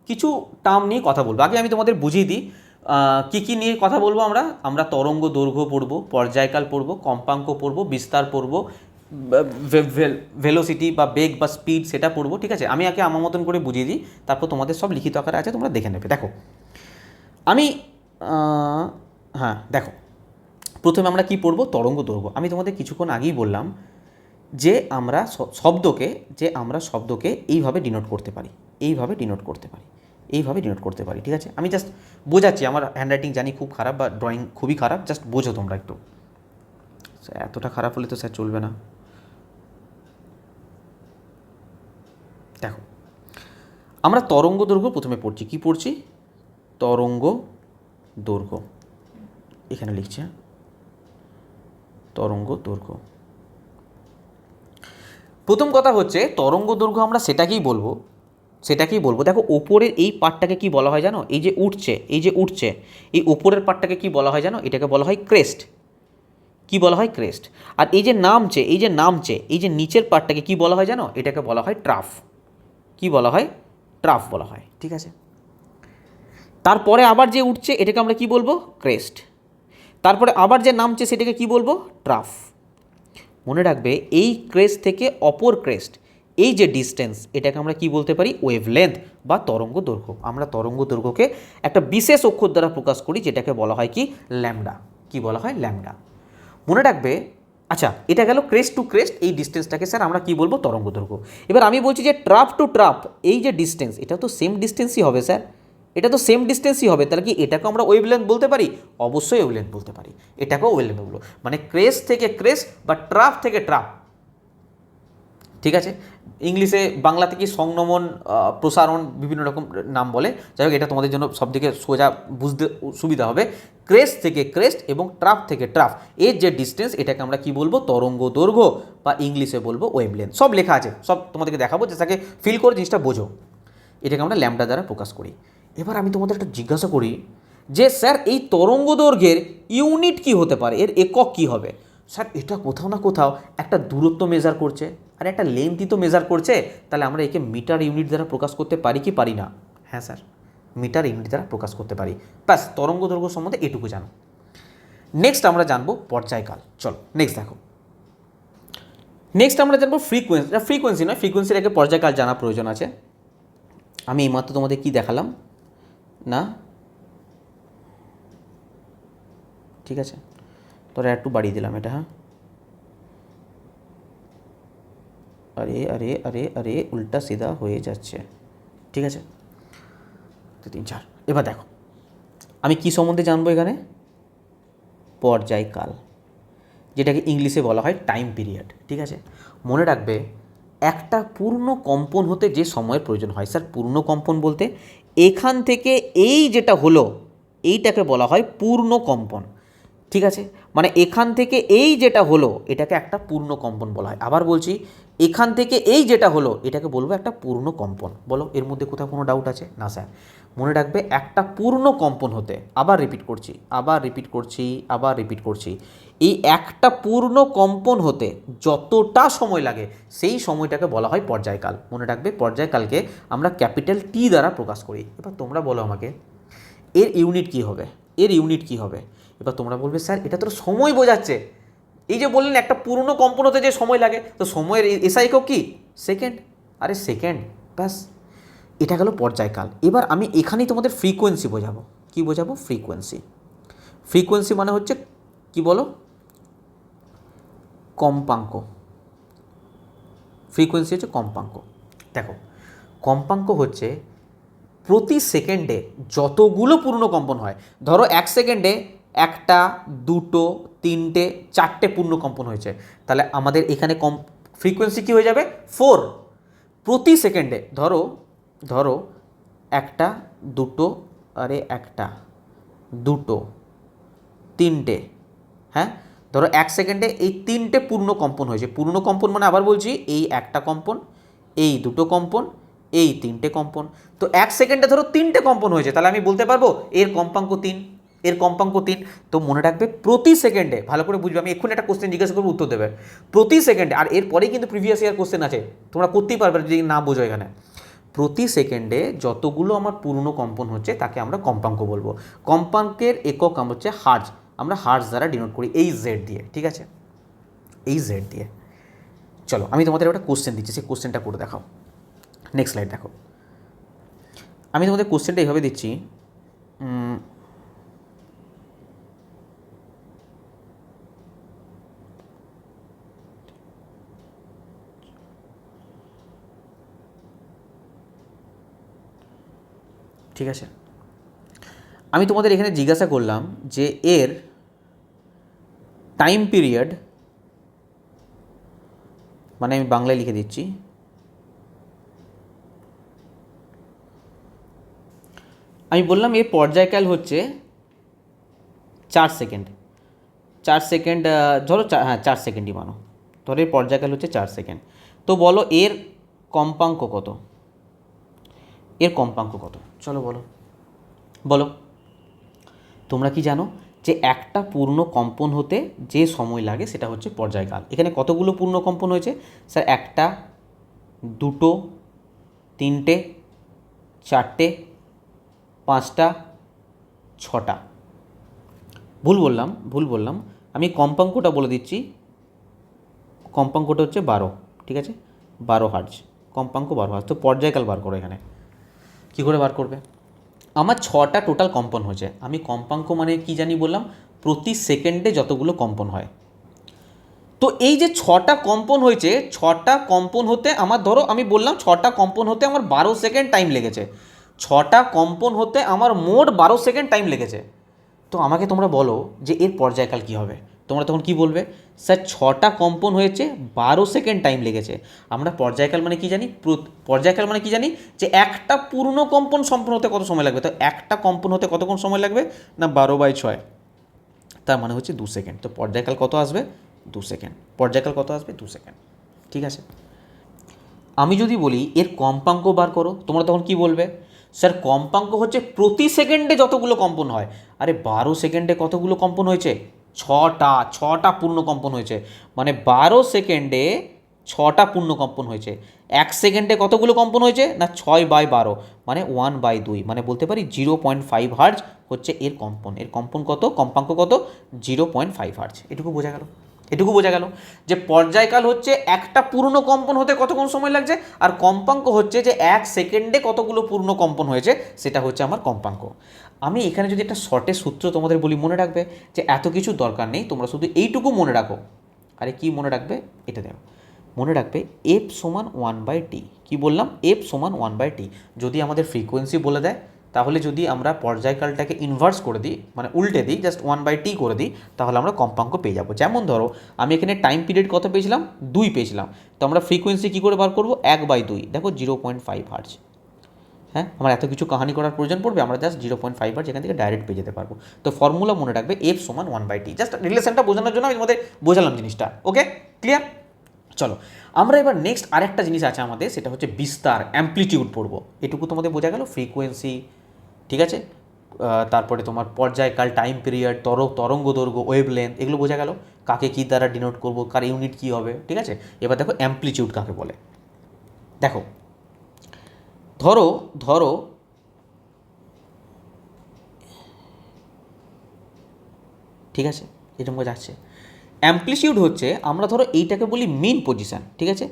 কিছু টার্ম নিয়ে কথা বলবো। আগে আমি তোমাদের বুঝিয়ে দিই কী নিয়ে কথা বলবো। আমরা তরঙ্গ দৈর্ঘ্য পড়বো, পর্যায়কাল পড়বো, কম্পাঙ্ক পড়বো, বিস্তার পড়বো, ভেলোসিটি বা বেগ বা স্পিড সেটা পড়বো। ঠিক আছে, আমি আগে আমার মতন করে বুঝিয়ে দিই, তারপর তোমাদের সব লিখিত আকারে আছে, তোমরা দেখে নেবে। দেখো আমি হ্যাঁ দেখো, প্রথমে আমরা কি পড়বো, তরঙ্গ দৈর্ঘ্য। আমি তোমাদের কিছুক্ষণ আগেই বললাম যে আমরা শব্দকে এইভাবে ডিনোট করতে পারি, ঠিক আছে। আমি জাস্ট বোঝাচ্ছি, আমার হ্যান্ডরাইটিং জানি খুব খারাপ বা ড্রয়িং খুবই খারাপ, জাস্ট বোঝো তোমরা একটু। এতটা খারাপ হলে তো স্যার চলবে না। দেখো আমরা তরঙ্গ দৈর্ঘ্য প্রথমে পড়ছি, কি পড়ছি, তরঙ্গ দৈর্ঘ্য, এখানে লিখছি তরঙ্গ দৈর্ঘ্য। প্রথম কথা হচ্ছে তরঙ্গ দৈর্ঘ্য আমরা সেটাকেই বলবো। দেখো ওপরের এই পার্টটাকে কি বলা হয় জানো, এই যে উঠছে এই ওপরের পার্টটাকে কি বলা হয় জানো, এটাকে বলা হয় ক্রেস্ট। কি বলা হয়, ক্রেস্ট। আর এই যে নামছে এই যে নিচের পার্টটাকে কি বলা হয় জানো, এটাকে বলা হয় ট্রাফ। কি বলা হয়, ট্রাফ বলা হয়। ঠিক আছে, তারপরে আবার যে উঠছে এটাকে আমরা কি বলবো, ক্রেস্ট। তারপরে আবার যে নামছে সেটাকে কি বলবো, ট্রাফ। মনে রাখবে এই ক্রেস্ট থেকে অপর ক্রেস্ট, এই যে ডিস্টেন্স, এটাকে আমরা কি বলতে পারি, ওয়েভলেন্থ বা তরঙ্গ দৈর্ঘ্য। আমরা তরঙ্গ দৈর্ঘ্যকে একটা বিশেষ অক্ষর দ্বারা প্রকাশ করি, যেটাকে বলা হয় কি, ল্যামডা। কি বলা হয়, ল্যামডা। মনে রাখবে। আচ্ছা, এটা গেল ক্রেস্ট টু ক্রেস্ট, এই ডিস্টেন্সটাকে স্যার আমরা কি বলবো, তরঙ্গ দৈর্ঘ্য। এবার আমি বলছি যে ট্রাফ টু ট্রাফ, এই যে ডিস্টেন্স, এটা তো সেম ডিস্টেন্সই হবে স্যার, তাহলে কি এটাকে আমরা ওয়েভলেন্থ বলতে পারি, অবশ্যই ওয়েভলেন্থ বলতে পারি, এটাকেও ওয়েভলেন্থ বলবো। মানে ক্রেস্ট থেকে ক্রেস্ট বা ট্রাফ থেকে ট্রাফ, ঠিক আছে, ইংলিশে বাংলাতে কি সংনমন, প্রসারণ, বিভিন্ন রকম নাম বলে। যাই হোক, এটা তোমাদের জন্য সবথেকে সোজা বুঝতে সুবিধা হবে। ক্রেস্ট থেকে ক্রেস্ট এবং ট্রাফ থেকে ট্রাফ, এর যে ডিস্টেন্স এটাকে আমরা কি বলবো, তরঙ্গ দৈর্ঘ্য, বা ইংলিশে বলবো ওয়েভলেন্থ। সব লেখা আছে, সব তোমাদেরকে দেখাবো, যেটাকে ফিল করে জিনিসটা বোঝো। এটাকে আমরা ল্যামডা দ্বারা প্রকাশ করি। এবার আমি তোমাদের একটা জিজ্ঞাসা করি যে স্যার এই তরঙ্গ দৈর্ঘ্যের ইউনিট কি হতে পারে, এর একক কি হবে? স্যার এটা কোথাও না কোথাও একটা দূরত্ব মেজার করছে আর একটা লেন্থই তো মেজার করছে, তাহলে আমরা একে মিটার ইউনিট দ্বারা প্রকাশ করতে পারি কি পারি না? হ্যাঁ স্যার, মিটার ইউনিট দ্বারা প্রকাশ করতে পারি। ব্যাস, তরঙ্গ দৈর্ঘ্য সম্বন্ধে এটুকু জানো। নেক্সট আমরা জানবো পর্যায়কাল। চলো নেক্সট দেখো। নেক্সট আমরা জানবো ফ্রিকোয়েন্সি। ফ্রিকোয়েন্সি নয়, ফ্রিকোয়েন্সির আগে পর্যায়কাল জানা প্রয়োজন আছে। আমি এইমাত্র তোমাদের কি দেখালাম না, ঠিক আছে, তোরা একটু বাড়িয়ে দিলাম এটা। হ্যাঁ, আরে আরে আরে আরে উল্টা সিধা হয়ে যাচ্ছে। ঠিক আছে, 3 4। এবার দেখো আমি কি সম্বন্ধে জানবো এখানে, পর্যায়কাল, যেটাকে ইংলিশে বলা হয় টাইম পিরিয়ড। ঠিক আছে, মনে রাখবে একটা পূর্ণ কম্পন হতে যে সময়ের প্রয়োজন হয়। স্যার পূর্ণ কম্পন বলতে এখান থেকে এই যেটা হলো এইটাকে বলা হয় পূর্ণ কম্পন। ঠিক আছে, মানে এখান থেকে এই যেটা হলো এটাকে একটা পূর্ণ কম্পন বলা হয়। আবার বলছি, এখান থেকে এই যেটা হলো এটাকে বলবো একটা পূর্ণ কম্পন। বলো এর মধ্যে কোথাও কোনো ডাউট আছে? না স্যার। মনে রাখবে একটা পূর্ণ কম্পন হতে, আবার রিপিট করছি, আবার রিপিট করছি, আবার রিপিট করছি, এই একটা পূর্ণ কম্পন হতে যতটা সময় লাগে সেই সময়টাকে বলা হয় পর্যায়কাল। মনে রাখবে পর্যায়কালকে আমরা ক্যাপিটাল টি দ্বারা প্রকাশ করি। এবার তোমরা বলো আমাকে এর ইউনিট কী হবে, এর ইউনিট কী হবে? এবার তোমরা বলবে স্যার এটা তো সময় বোঝাচ্ছে। এই যে বললেন একটা পুরনো কম্পন হতে যে সময় লাগে, তো সময়ের এসআই একক কি? সেকেন্ড। আরে সেকেন্ড, ব্যাস, এটা গেল পর্যায়কাল। এবার আমি এখানেই তোমাদের ফ্রিকোয়েন্সি বোঝাবো। কি বোঝাবো? ফ্রিকোয়েন্সি। ফ্রিকোয়েন্সি মানে হচ্ছে কি বলো? কম্পাঙ্ক। ফ্রিকোয়েন্সি হচ্ছে কম্পাঙ্ক। দেখো কম্পাঙ্ক হচ্ছে প্রতি সেকেন্ডে যতগুলো পূর্ণ কম্পন হয়, ধরো 1 সেকেন্ডে 1টা 2টো 3টে 4টে পূর্ণ কম্পন হয়েছে, তাহলে আমাদের এখানে ফ্রিকোয়েন্সি কী হয়ে যাবে? 4 প্রতি সেকেন্ডে। ধরো ধরো 1টা 2টো, আরে 1টা 2টো 3টে, হ্যাঁ ধরো 1 সেকেন্ডে এই 3টে পূর্ণ কম্পন হয়েছে। পূর্ণ কম্পন মানে আবার বলছি এই 1টা কম্পন, এই 2টো কম্পন, এই 3টে কম্পন। তো 1 সেকেন্ডে ধরো 3টে কম্পন হয়েছে, তাহলে আমি বলতে পারবো এর কম্পাঙ্ক 3, এর কম্পাঙ্ক 3। তো মনে রাখবে প্রতি সেকেন্ডে, ভালো করে বুঝবে, আমি এক্ষুনি একটা কোশ্চেন জিজ্ঞাসা করবো, উত্তর দেবে প্রতি সেকেন্ডে। আর এরপরেই কিন্তু প্রিভিয়াস ইয়ার কোশ্চেন আছে, তোমরা করতেই পারবে যদি না বোঝো। এখানে প্রতি সেকেন্ডে যতগুলো আমার পূর্ণ কম্পন হচ্ছে তাকে আমরা কম্পাঙ্ক বলবো। কম্পাঙ্কের একক আমরা হচ্ছে হার্জ, আমরা হার্জ দ্বারা ডিনোট করি এই জেড দিয়ে। ঠিক আছে, এই জেড দিয়ে। চলো আমি তোমাদের একটা কোশ্চেন দিচ্ছি, সেই কোশ্চেনটা করে দেখাও। নেক্সট স্লাইড দেখো। আমি তোমাদের কোশ্চেনটা এইভাবে দিচ্ছি, ঠিক আছে। আমি তোমাদের এখানে জিজ্ঞাসা করলাম যে এর টাইম পিরিয়ড, মানে আমি বাংলায় লিখে দিচ্ছি, আমি বললাম এর পর্যায়কাল হচ্ছে 4 সেকেন্ড। 4 সেকেন্ড, ধরো হ্যাঁ 4 সেকেন্ডই মানো, ধরো এর পর্যায়কাল হচ্ছে 4 সেকেন্ড। তো বলো এর কম্পাঙ্ক কত? এর কম্পাঙ্ক কত? চলো বলো বলো। তোমরা কি জানো যে একটা পূর্ণ কম্পন হতে যে সময় লাগে সেটা হচ্ছে পর্যায়কাল। এখানে কতগুলো পূর্ণ কম্পন হয়েছে? স্যার 1টা 2টো 3টে 4টে 5টা 6টা। ভুল বললাম, আমি কম্পাঙ্কটা বলে দিচ্ছি। কম্পাঙ্কটা হচ্ছে 12। ঠিক আছে, 12 হার্জ, কম্পাঙ্ক 12 হার্জ। তো পর্যায়কাল বার করো। এখানে কী করে বার করবে? আমার 6টা টোটাল কম্পন হয়েছে, আমি কম্পাঙ্ক মানে কি জানি বললাম, প্রতি সেকেন্ডে যতগুলো কম্পন হয়। তো এই যে 6টা কম্পন হয়েছে, 6টা কম্পন হতে আমার, ধরো আমি বললাম 6টা কম্পন হতে আমার 12 সেকেন্ড টাইম লেগেছে। 6টা কম্পন হতে আমার মোট 12 সেকেন্ড টাইম লেগেছে। তো আমাকে তোমরা বলো যে এর পর্যায়কাল কী হবে? তো তোমরা তখন কি বলবে, স্যার 6টা কম্পন হয়েছে, 12 সেকেন্ড টাইম লেগেছে। আমরা পর্যায়কাল মানে কি জানি, পর্যায়কাল মানে কি জানি, যে একটা পূর্ণ কম্পন সম্পন্ন হতে কত সময় লাগবে। তো একটা কম্পন হতে কতক্ষণ সময় লাগবে না, 12/6, তার মানে হচ্ছে 2 সেকেন্ড। তো পর্যায়কাল কত আসবে, 2 সেকেন্ড। পর্যায়কাল কত আসবে, 2 সেকেন্ড। ঠিক আছে। আমি যদি বলি এর কম্পাঙ্ক বার করো, তোমরা তখন কি বলবে, স্যার কম্পাঙ্ক হচ্ছে প্রতি সেকেন্ডে যতগুলো কম্পন হয়। আরে 12 সেকেন্ডে কতগুলো কম্পন হয়েছে, 6টা পূর্ণ কম্পন হয়েছে, মানে 12 সেকেন্ডে 6টা পূর্ণ কম্পন হয়েছে। 1 সেকেন্ডে কতগুলো কম্পন হয়েছে না, 6/12, মানে 1/2, মানে বলতে পারি 0.5 হার্জ হচ্ছে এর কম্পন। এর কম্পন কত, কম্পাঙ্ক কত, 0.5 হার্জ। এটুকু বোঝা গেল। এটুকু বোঝা গেল যে পর্যায়কাল হচ্ছে একটা পূর্ণ কম্পন হতে কতক্ষণ সময় লাগছে, আর কম্পাঙ্ক হচ্ছে যে 1 সেকেন্ডে কতগুলো পূর্ণ কম্পন হয়েছে, সেটা হচ্ছে আমার কম্পাঙ্ক। আমি এখানে যদি একটা শর্টের সূত্র তোমাদের বলি, মনে রাখবে যে এত কিছু দরকার নেই, তোমরা শুধু এইটুকু মনে রাখো। আরে কি মনে রাখবে, এটা দেখো, মনে রাখবে F সমান 1/t। কী বললাম, F সমান 1/t। যদি আমাদের ফ্রিকোয়েন্সি বলে দেয়, তাহলে যদি আমরা পর্যায়কালটাকে ইনভার্স করে দিই, মানে উল্টে দিই, জাস্ট 1/t করে দিই, তাহলে আমরা কম্পাঙ্ক পেয়ে যাবো। যেমন ধরো আমি এখানে টাইম পিরিয়ড কত পেয়েছিলাম, 2 পেয়েছিলাম, তো আমরা ফ্রিকোয়েন্সি কী করে বার করবো, 1/2, দেখো 0.5 হার্জ। হ্যাঁ, আমার এত কিছু কাহানি করার প্রয়োজন পড়বে, আমরা জাস্ট 0.5 হার্জ এখান থেকে ডাইরেক্ট পেয়ে যেতে পারবো। তো ফর্মুলা মনে রাখবে F সমান 1/t। জাস্ট রিলেশনটা বোঝানোর জন্য আমি তোমাদের বোঝালাম জিনিসটা। ওকে, ক্লিয়ার। চলো আমরা এবার নেক্সট আরেকটা জিনিস আছে আমাদের, সেটা হচ্ছে বিস্তার, অ্যাম্পলিটিউড পড়বো। এটুকু তোমাদের বোঝা গেল, ফ্রিকোয়েন্সি, ঠিক আছে, তারপরে তোমার পর্যায়কাল, টাইম পিরিয়ড, তরঙ্গ দৈর্ঘ্য, ওয়েভ লেন্থ, এগুলো বোঝা গেল, কাকে কী দ্বারা ডিনোট করবো, কার ইউনিট কী হবে। ঠিক আছে, এবার দেখো অ্যাম্পলিটিউড কাকে বলে। দেখো ধরো ধরো ঠিক আছে, এরকম যাচ্ছে। অ্যাম্পলিটিউড হচ্ছে, আমরা ধরো এইটাকে বলি মিন পজিশান। ঠিক আছে,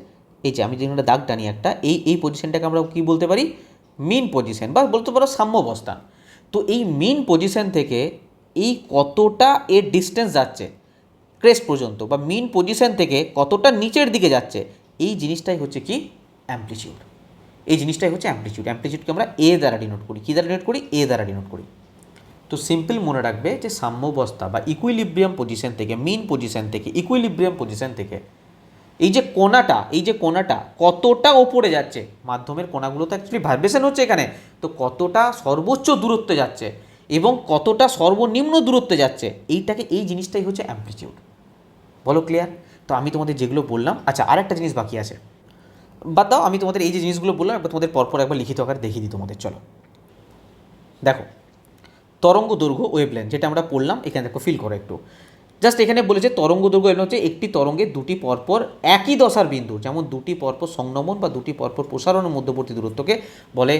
এই যে আমি যেখানে দাগ টানি একটা, এই পজিশানটাকে আমরা কী বলতে পারি, মিন পজিশান, বা বলতে পারো সাম্যাবস্থান। তো এই মিন পজিশান থেকে এই কতটা এর ডিস্টেন্স যাচ্ছে ক্রেস্ট পর্যন্ত, বা মিন পজিশান থেকে কতটা নিচের দিকে যাচ্ছে, এই জিনিসটাই হচ্ছে কি, অ্যাম্পলিটিউড। এই জিনিসটাই হচ্ছে অ্যাম্পলিটিউড। অ্যাম্পলিটিউডকে আমরা এ দ্বারা ডিনোট করি। কী দ্বারা ডিনোট করি, এ দ্বারা ডিনোট করি। তো সিম্পল মনে রাখবে যে সাম্যাবস্থা বা ইকুইলিব্রিয়াম পজিশন থেকে, মিন পজিশন থেকে, ইকুইলিব্রিয়াম পজিশন থেকে এই যে কোণাটা কতটা ওপরে যাচ্ছে, মাধ্যমের কোণাগুলো তো অ্যাকচুয়ালি ভাইব্রেশন হচ্ছে এখানে, তো কতটা সর্বোচ্চ দূরত্বে যাচ্ছে এবং কতটা সর্বনিম্ন দূরত্বে যাচ্ছে, এই জিনিসটাই হচ্ছে অ্যাম্পলিটিউড। বলো ক্লিয়ার? তো আমি তোমাদের যেগুলো বললাম, আচ্ছা আরেকটা জিনিস বাকি আছে, বাদ দাও, আমি তোমাদের এই যে জিনিসগুলো বললাম একবার তোমাদের পরপর একবার লিখিত আকারে দেখিয়ে দিই তোমাদের। চলো দেখো, তরঙ্গ দৈর্ঘ্য, ওয়েভলেন্থ, যেটা আমরা পড়লাম, এখানে দেখো ফিল করো একটু। জাস্ট এখানে বলেছে তরঙ্গ দৈর্ঘ্য হচ্ছে একটি তরঙ্গের দুটি পরপর একই দশার বিন্দু, যেমন দুটি পরপর সংনমন বা দুটি পরপর প্রসারণের মধ্যবর্তী দূরত্বকে বলে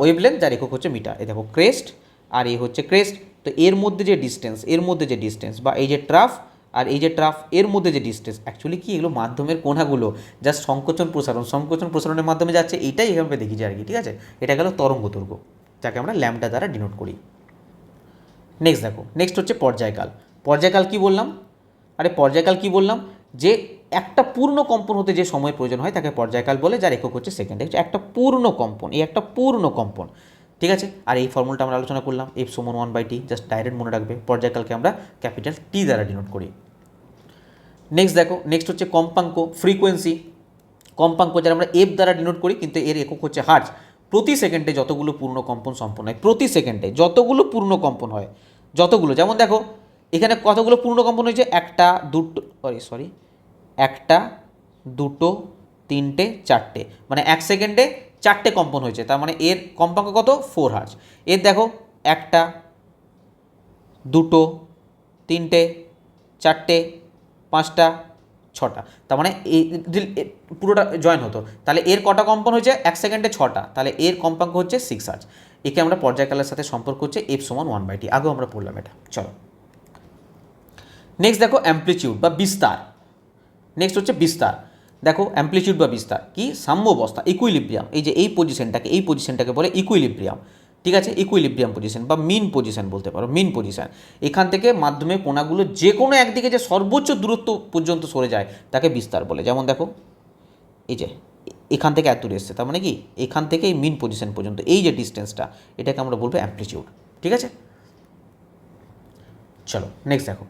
ওয়েভলেন্থ, যার একক হচ্ছে মিটার। এই দেখো ক্রেস্ট আর এই হচ্ছে ক্রেস্ট, তো এর মধ্যে যে ডিস্টেন্স বা এই যে ট্রাফ আর এই যে ট্রাফ, এর মধ্যে যে ডিস্টেন্স, অ্যাকচুয়ালি কি এগুলো মাধ্যমের কোণাগুলো জাস্ট সংকোচন প্রসারণের মাধ্যমে যাচ্ছে, এইটাই এভাবে দেখিয়েছি আর কি। ঠিক আছে, এটা গেল তরঙ্গ দৈর্ঘ্য, যাকে আমরা ল্যাম্বডা দ্বারা ডিনোট করি। নেক্সট দেখো, নেক্সট হচ্ছে পর্যায়কাল। পর্যায়কাল কি বললাম, পর্যায়কাল কি বললাম, যে একটা পূর্ণ কম্পন হতে যে সময় প্রয়োজন হয় তাকে পর্যায়কাল বলে, যার একক হচ্ছে সেকেন্ড। একটা পূর্ণ কম্পন, এই একটা পূর্ণ কম্পন। ঠিক আছে, আর এই ফর্মুলাটা আমরা আলোচনা করলাম, F সমান 1/t, জাস্ট ডাইরেক্ট মনে রাখবে। পর্যায়কালকে আমরা ক্যাপিটাল T দ্বারা ডিনোট করি। নেক্সট দেখো, নেক্সট হচ্ছে কম্পাঙ্ক, ফ্রিকোয়েন্সি। কম্পাঙ্ক যারা আমরা F দ্বারা ডিনোট করি, কিন্তু এর একক হচ্ছে হার্জ। প্রতি সেকেন্ডে যতগুলো পূর্ণ কম্পন সম্পন্ন হয়, প্রতি সেকেন্ডে যতগুলো পূর্ণ কম্পন হয়, যতগুলো, যেমন দেখো এখানে কতগুলো পূর্ণ কম্পন হয়েছে, একটা দুটো তিনটে চারটে, মানে 1 সেকেন্ডে 4টে কম্পন হয়েছে, তার মানে এর কম্পাঙ্ক কত, 4 হার্জ। এর দেখো একটা দুটো তিনটে চারটে পাঁচটা ছটা, তার মানে এই পুরোটা জয়েন হতো, তাহলে এর কটা কম্পন হয়েছে, 1 সেকেন্ডে 6টা, তাহলে এর কম্পাঙ্ক হচ্ছে 6 হার্জ। একে আমরা পর্যায়কালের সাথে সম্পর্ক হচ্ছে F সমান 1/t, আগেও আমরা পড়লাম এটা। চলো নেক্সট দেখো, অ্যাম্পলিটিউড বা বিস্তার। নেক্সট হচ্ছে বিস্তার। দেখো অ্যাম্পলিটিউড বা বিস্তার কি, সাম্যাবস্থা, ইকুইলিব্রিয়াম, এই যে এই পজিশনটাকে বলে ইকুইলিব্রিয়াম। ঠিক আছে, ইকুইলিব্রিয়াম পজিশন বা মিন পজিশন বলতে পারো, মিন পজিশন। এখান থেকে মাধ্যমে কোণাগুলো যে কোনো একদিকে যে সর্বোচ্চ দূরত্ব পর্যন্ত সরে যায় তাকে বিস্তার বলে। যেমন দেখো এই যে এখান থেকে এত দূরে এসছে, তার মানে কি এখান থেকে এই মিন পজিশন পর্যন্ত এই যে ডিস্টেন্সটা, এটাকে আমরা বলবো অ্যাম্পলিটিউড। ঠিক আছে, চলো নেক্সট দেখো,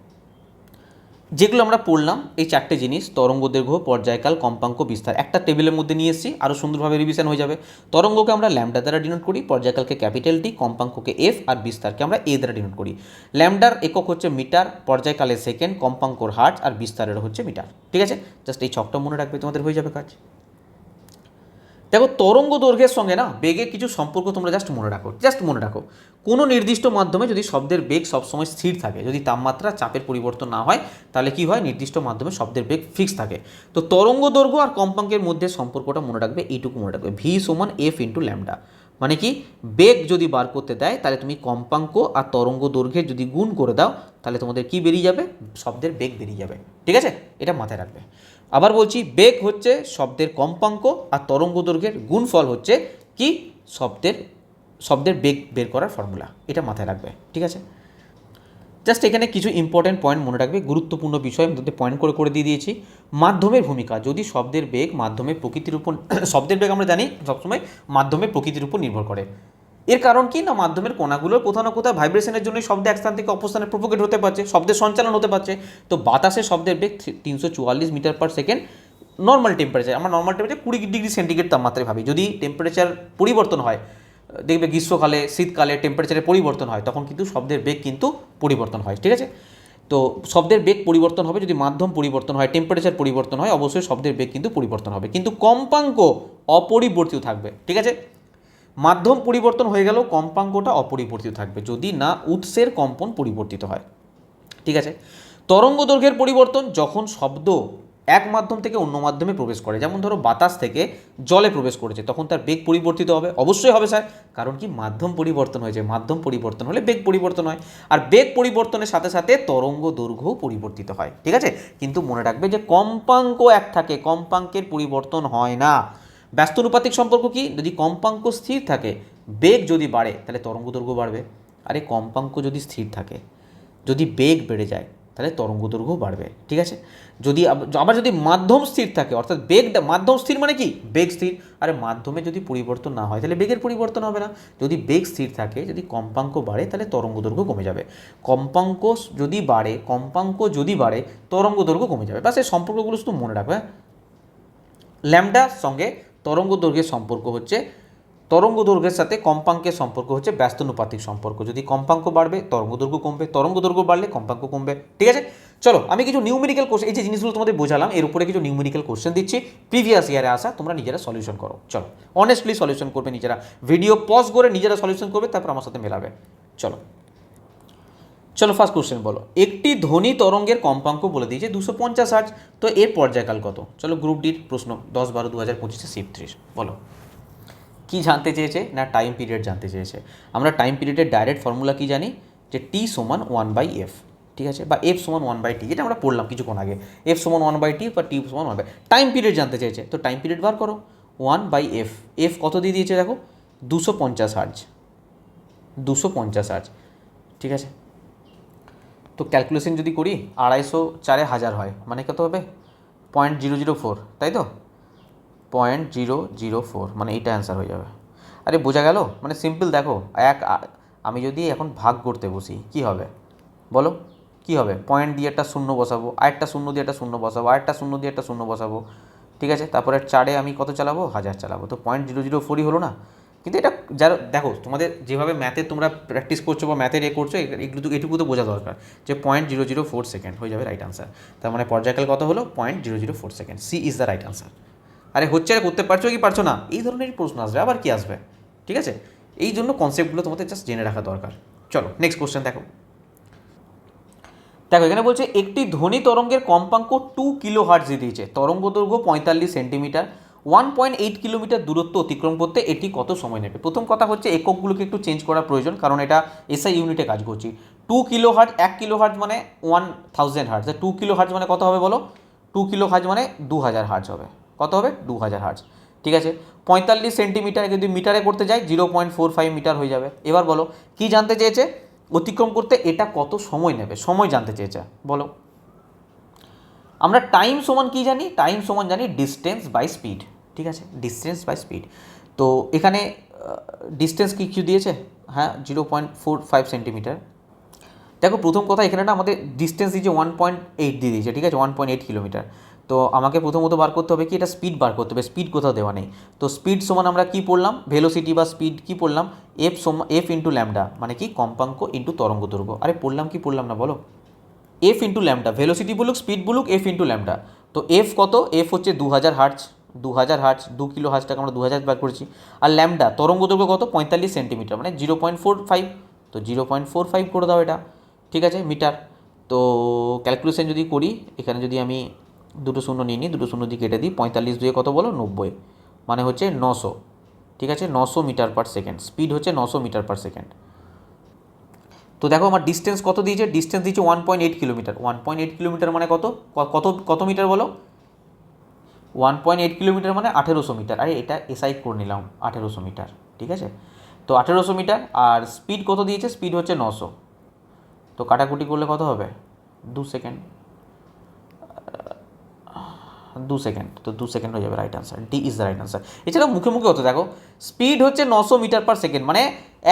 যেগুলো আমরা পড়লাম এই চারটে জিনিস, তরঙ্গ দৈর্ঘ্য, পর্যায়কাল, কম্পাঙ্ক, বিস্তার, একটা টেবিলের মধ্যে নিয়ে এসেছি, আরও সুন্দরভাবে রিভিশন হয়ে যাবে। তরঙ্গকে আমরা ল্যামডা দ্বারা ডিনোট করি, পর্যায়কালকে ক্যাপিটাল টি, কম্পাঙ্ককে এফ, আর বিস্তারকে আমরা এ দ্বারা ডিনোট করি। ল্যামডার একক হচ্ছে মিটার, পর্যায়কালের সেকেন্ড, কম্পাঙ্কর হার্টজ, আর বিস্তারের হচ্ছে মিটার। ঠিক আছে, জাস্ট এই ছকটা মনে রাখবে, তোমাদের হয়ে যাবে কাজ। দেখো, তরঙ্গ দৈর্ঘ্যের সঙ্গে না বেগের কিছু সম্পর্ক তোমরা জাস্ট মনে রাখো। কোনো নির্দিষ্ট মাধ্যমে যদি শব্দের বেগ সবসময় স্থির থাকে, যদি তাপমাত্রা চাপের পরিবর্তন না হয়, তাহলে কি হয়, নির্দিষ্ট মাধ্যমে শব্দের বেগ ফিক্স থাকে। তো তরঙ্গ দৈর্ঘ্য আর কম্পাঙ্কের মধ্যে সম্পর্কটা মনে রাখবে, এইটুকু মনে রাখবে, ভি সমান এফ ইন্টু ল্যামডা। মানে কি, বেগ যদি বার করতে দেয় তাহলে তুমি কম্পাঙ্ক আর তরঙ্গ দৈর্ঘ্যের যদি গুণ করে দাও, তাহলে তোমাদের কি বেরিয়ে যাবে, শব্দের বেগ বেরিয়ে যাবে। ঠিক আছে, এটা মাথায় রাখবে। আবার বলছি, বেগ হচ্ছে শব্দের কম্পাঙ্ক আর তরঙ্গ দৈর্ঘ্যের গুণফল হচ্ছে কি, শব্দের বেগ বের করার ফর্মুলা। এটা মাথায় রাখবে। ঠিক আছে, জাস্ট এখানে কিছু ইম্পর্টেন্ট পয়েন্ট মনে রাখবে, গুরুত্বপূর্ণ বিষয় আমি তোদের পয়েন্ট করে দিয়ে দিয়েছি। মাধ্যমের ভূমিকা, যদি শব্দের বেগ মাধ্যমের প্রকৃতির উপর শব্দের বেগ আমরা জানি সবসময় মাধ্যমের প্রকৃতির উপর নির্ভর করে। এর কারণ কি না, মাধ্যমের কণাগুলোর কোথাও না কোথাও ভাইব্রেশনের জন্য শব্দ এক স্থান থেকে অপর স্থানে প্রোপোগেট হতে পারছে, শব্দের সঞ্চালন হতে পারছে। তো বাতাসে শব্দের বেগ 344 metre per second. Normal temperature, আমরা নর্মাল টেম্পারেচার 20 ডিগ্রি সেন্টিগ্রেড তাপমাত্রায় ভাবি। যদি টেম্পারেচার পরিবর্তন হয়, দেখবে গ্রীষ্মকালে শীতকালে টেম্পারেচারের পরিবর্তন হয়, তখন কিন্তু শব্দের বেগ কিন্তু পরিবর্তন হয়। ঠিক আছে, তো শব্দের বেগ পরিবর্তন হবে যদি মাধ্যম পরিবর্তন হয়, টেম্পারেচার পরিবর্তন হয়, অবশ্যই শব্দের বেগ কিন্তু পরিবর্তন হবে, কিন্তু কম্পাঙ্ক অপরিবর্তিত থাকবে। ঠিক আছে, মাধ্যম পরিবর্তন হয়ে গেলেও কম্পাঙ্কটা অপরিবর্তিত থাকবে যদি না উৎসের কম্পন পরিবর্তিত হয়। ঠিক আছে, তরঙ্গ দৈর্ঘ্যের পরিবর্তন, যখন শব্দ এক মাধ্যম থেকে অন্য মাধ্যমে প্রবেশ করে, যেমন ধরো বাতাস থেকে জলে প্রবেশ করেছে, তখন তার বেগ পরিবর্তিত হবে। অবশ্যই হবে স্যার, কারণ কি, মাধ্যম পরিবর্তন হয়েছে, মাধ্যম পরিবর্তন হলে বেগ পরিবর্তন হয়, আর বেগ পরিবর্তনের সাথে সাথে তরঙ্গ দৈর্ঘ্যও পরিবর্তিত হয়। ঠিক আছে, কিন্তু মনে রাখবে যে কম্পাঙ্ক এক থাকে, কম্পাঙ্কের পরিবর্তন হয় না। ব্যস্তানুপাতিক সম্পর্ক কি, যদি কম্পাঙ্ক স্থির থাকে, বেগ যদি বাড়ে তাহলে তরঙ্গ দৈর্ঘ্য বাড়বে। আরে কম্পাঙ্ক যদি স্থির থাকে, যদি বেগ বেড়ে যায় তাহলে তরঙ্গ দৈর্ঘ্য বাড়বে। ঠিক আছে, যদি আবার যদি মাধ্যম স্থির থাকে, অর্থাৎ মাধ্যম স্থির মানে কি, বেগ স্থির। আরে মাধ্যমে যদি পরিবর্তন না হয় তাহলে বেগের পরিবর্তন হবে না। যদি বেগ স্থির থাকে, যদি কম্পাঙ্ক বাড়ে তাহলে তরঙ্গ দৈর্ঘ্য কমে যাবে। কম্পাঙ্ক যদি বাড়ে তরঙ্গ দৈর্ঘ্য কমে যাবে। বাস এই সম্পর্কগুলো শুধু মনে রাখবে। ল্যামডার সঙ্গে তরঙ্গ দৈর্ঘ্যের সম্পর্ক হচ্ছে, তরঙ্গ দৈর্ঘ্যের সাথে কম্পাঙ্কের সম্পর্ক হচ্ছে ব্যস্তানুপাতিক সম্পর্ক। যদি কম্পাঙ্ক বাড়বে তরঙ্গ দৈর্ঘ্য কমবে, তরঙ্গ দৈর্ঘ্য বাড়লে কম্পাঙ্ক কমবে। ঠিক আছে, চলো আমি কিছু নিউমেরিক্যাল কোশ্চেন, এই যে জিনিসগুলো তোমাদের বোঝালাম, এর উপরে কিছু নিউমেরিক্যাল কোশ্চেন দিচ্ছি, প্রিভিয়াস ইয়ারে আসা, তোমরা নিজেরা সলিউশন করো। চলো, অনেস্টলি সলিউশন করবে নিজেরা, ভিডিও পজ করে নিজেরা সলিউশন করবে, তারপর আমার সাথে মেলাবে। চলো, ফার্স্ট কোশ্চেন বলো, একটি ধ্বনি তরঙ্গের কম্পাঙ্ক বলে দিয়েছে 250 হার্জ, তো এর পর্যায়কাল কত? চলো, গ্রুপ ডির প্রশ্ন, 10-12-2025 শিফট 30। বলো, কি জানতে চেয়েছে না, টাইম পিরিয়ড জানতে চেয়েছে। আমরা টাইম পিরিয়ডের ডাইরেক্ট ফর্মুলা কি জানি, যে টি সমান 1/f। ঠিক আছে, বা এফ সমান 1/t, যেটা আমরা পড়লাম কিছুক্ষণ আগে, এফ সমান 1/t বা টি সমান 1/, টাইম পিরিয়ড জানতে চেয়েছে, তো টাইম পিরিয়ড বার করো, 1/f। এফ কত দিয়ে দিয়েছে দেখো, 250 হার্জ, 250 হার্জ। ঠিক আছে, তো ক্যালকুলেশন যদি করি, 250 হয়, মানে কত হবে, 0.004, তাই তো, 0.004, মানে এইটা অ্যান্সার হয়ে যাবে। আরে বোঝা গেল, মানে সিম্পল। দেখো, আমি যদি এখন ভাগ করতে বসি, কি হবে বলো, কি হবে, পয়েন্ট দিয়ে একটা শূন্য বসাবো, আরেকটা শূন্য দিয়ে একটা শূন্য বসাবো, আরেকটা শূন্য দিয়ে একটা শূন্য বসাবো। ঠিক আছে, তারপরে 4-এ আমি কত চালাবো, 1000 চালাবো, তো 0.004ই হলো না। কিন্তু এটা যারা দেখো, তোমাদের যেভাবে ম্যাথে তোমরা প্র্যাকটিস করছো বা ম্যাথের করছো, এটুকু তো বোঝা দরকার, যে 0.004 সেকেন্ড হয়ে যাবে রাইট আনসার। তার মানে পর্যায়কাল কত হলো, 0.004 second. C is the right answer. আরে হচ্ছে, আর করতে পারছো কি পারছো না, এই ধরনের প্রশ্ন আসবে, আবার কি আসবে। ঠিক আছে, এই জন্য কনসেপ্টগুলো তোমাদের জাস্ট জেনে রাখা দরকার। চলো, নেক্সট কোশ্চেন দেখো। এখানে বলছে, একটি ধ্বনি তরঙ্গের কম্পাঙ্ক 2 কিলো হার্টজ দিয়েছে, তরঙ্গ দৈর্ঘ্য 45 সেন্টিমিটার, 1.8 কিলোমিটার দূরত্ব অতিক্রম করতে এটি কত সময় নেবে। প্রথম কথা হচ্ছে, এককগুলোকে একটু চেঞ্জ করা প্রয়োজন, কারণ এটা এসআই ইউনিটে কাজ করছি। 2 কিলো হার্টজ, 1 কিলো হার্টজ মানে 1000 হার্টজ, 2 কিলো হার্টজ মানে কত হবে বলো, 2 কিলো হার্টজ মানে 2000 হার্টজ হবে। কত হবে, 2000 হার্টজ। ঠিক আছে, 45 সেন্টিমিটার যদি মিটারে করতে যাই, 0.45 মিটার হয়ে যাবে। এবার বলো, কি জানতে চেয়েছে, অতিক্রম করতে এটা কত সময় নেবে, সময় জানতে চেয়েছে। বলো, আমরা টাইম সমান কি জানি, টাইম সমান জানি ডিস্টেন্স বাই স্পিড। ঠিক আছে, ডিস্টেন্স বাই স্পিড। তো এখানে ডিস্টেন্স কি কিছু দিয়েছে, হ্যাঁ 0.45 সেন্টিমিটার। দেখো প্রথম কথা এখানে না আমাদের ডিস্টেন্স দিয়েছে 1.8 দিয়ে দিয়েছে, ঠিক আছে, 1.8 কিলোমিটার। তো আমাকে প্রথমত বার করতে হবে কি, এটা স্পিড বার করতে হবে, স্পিড কোথাও দেওয়া নেই। তো স্পিড সমান আমরা কি পড়লাম, ভেলোসিটি বা স্পিড কি পড়লাম, এফ ইন্টু ল্যামডা, মানে কি কম্পাঙ্ক ইন্টু তরঙ্গ দৈর্ঘ্য। আরে পড়লাম কি পড়লাম না বলো, এফ ইন্টু ল্যামডা, ভেলোসিটি বলুক স্পিড বলুক, এফ ইন্টু ল্যামডা। তো এফ কত, এফ হচ্ছে 2000 হার্টজ, 2000 হার্টজ, 2 কিলো হার্টজটাকে আমরা 2000 বার করেছি। আর ল্যামডা তরঙ্গ দৈর্ঘ্য কত, 45 সেন্টিমিটার, মানে 0.45। তো 0.45 করে দাও এটা, ঠিক আছে, মিটার। তো ক্যালকুলেশন যদি করি, এখানে যদি আমি দুটো শূন্য নিয়ে নিই, দুটো শূন্য দিয়ে কেটে দিই, 45 দিয়ে কত বলো, 90, মানে হচ্ছে 900, ঠিক আছে, 900 মিটার পার সেকেন্ড। স্পিড হচ্ছে 900 মিটার পার সেকেন্ড। তো দেখো আমার ডিস্টেন্স কত দিয়েছে, ডিস্টেন্স দিয়েছে 1.8 কিলোমিটার। 1.8 কিলোমিটার মানে কত, কত কত মিটার বলো, 1.8 কিলোমিটার মানে 1800 মিটার। আরে এটা এসআই করে নিলাম, 1800 মিটার, ঠিক আছে। তো 1800 মিটার। আর স্পিড কত দিয়েছে, স্পিড হচ্ছে 900। তো কাটাকুটি করলে কত হবে, 2 সেকেন্ড, 2 সেকেন্ড, তো 2 সেকেন্ড হয়ে যাবে, right answer, D is the right answer. এছাড়া মুখে মুখে হতো, দেখো স্পিড হচ্ছে 900 মিটার পার সেকেন্ড, মানে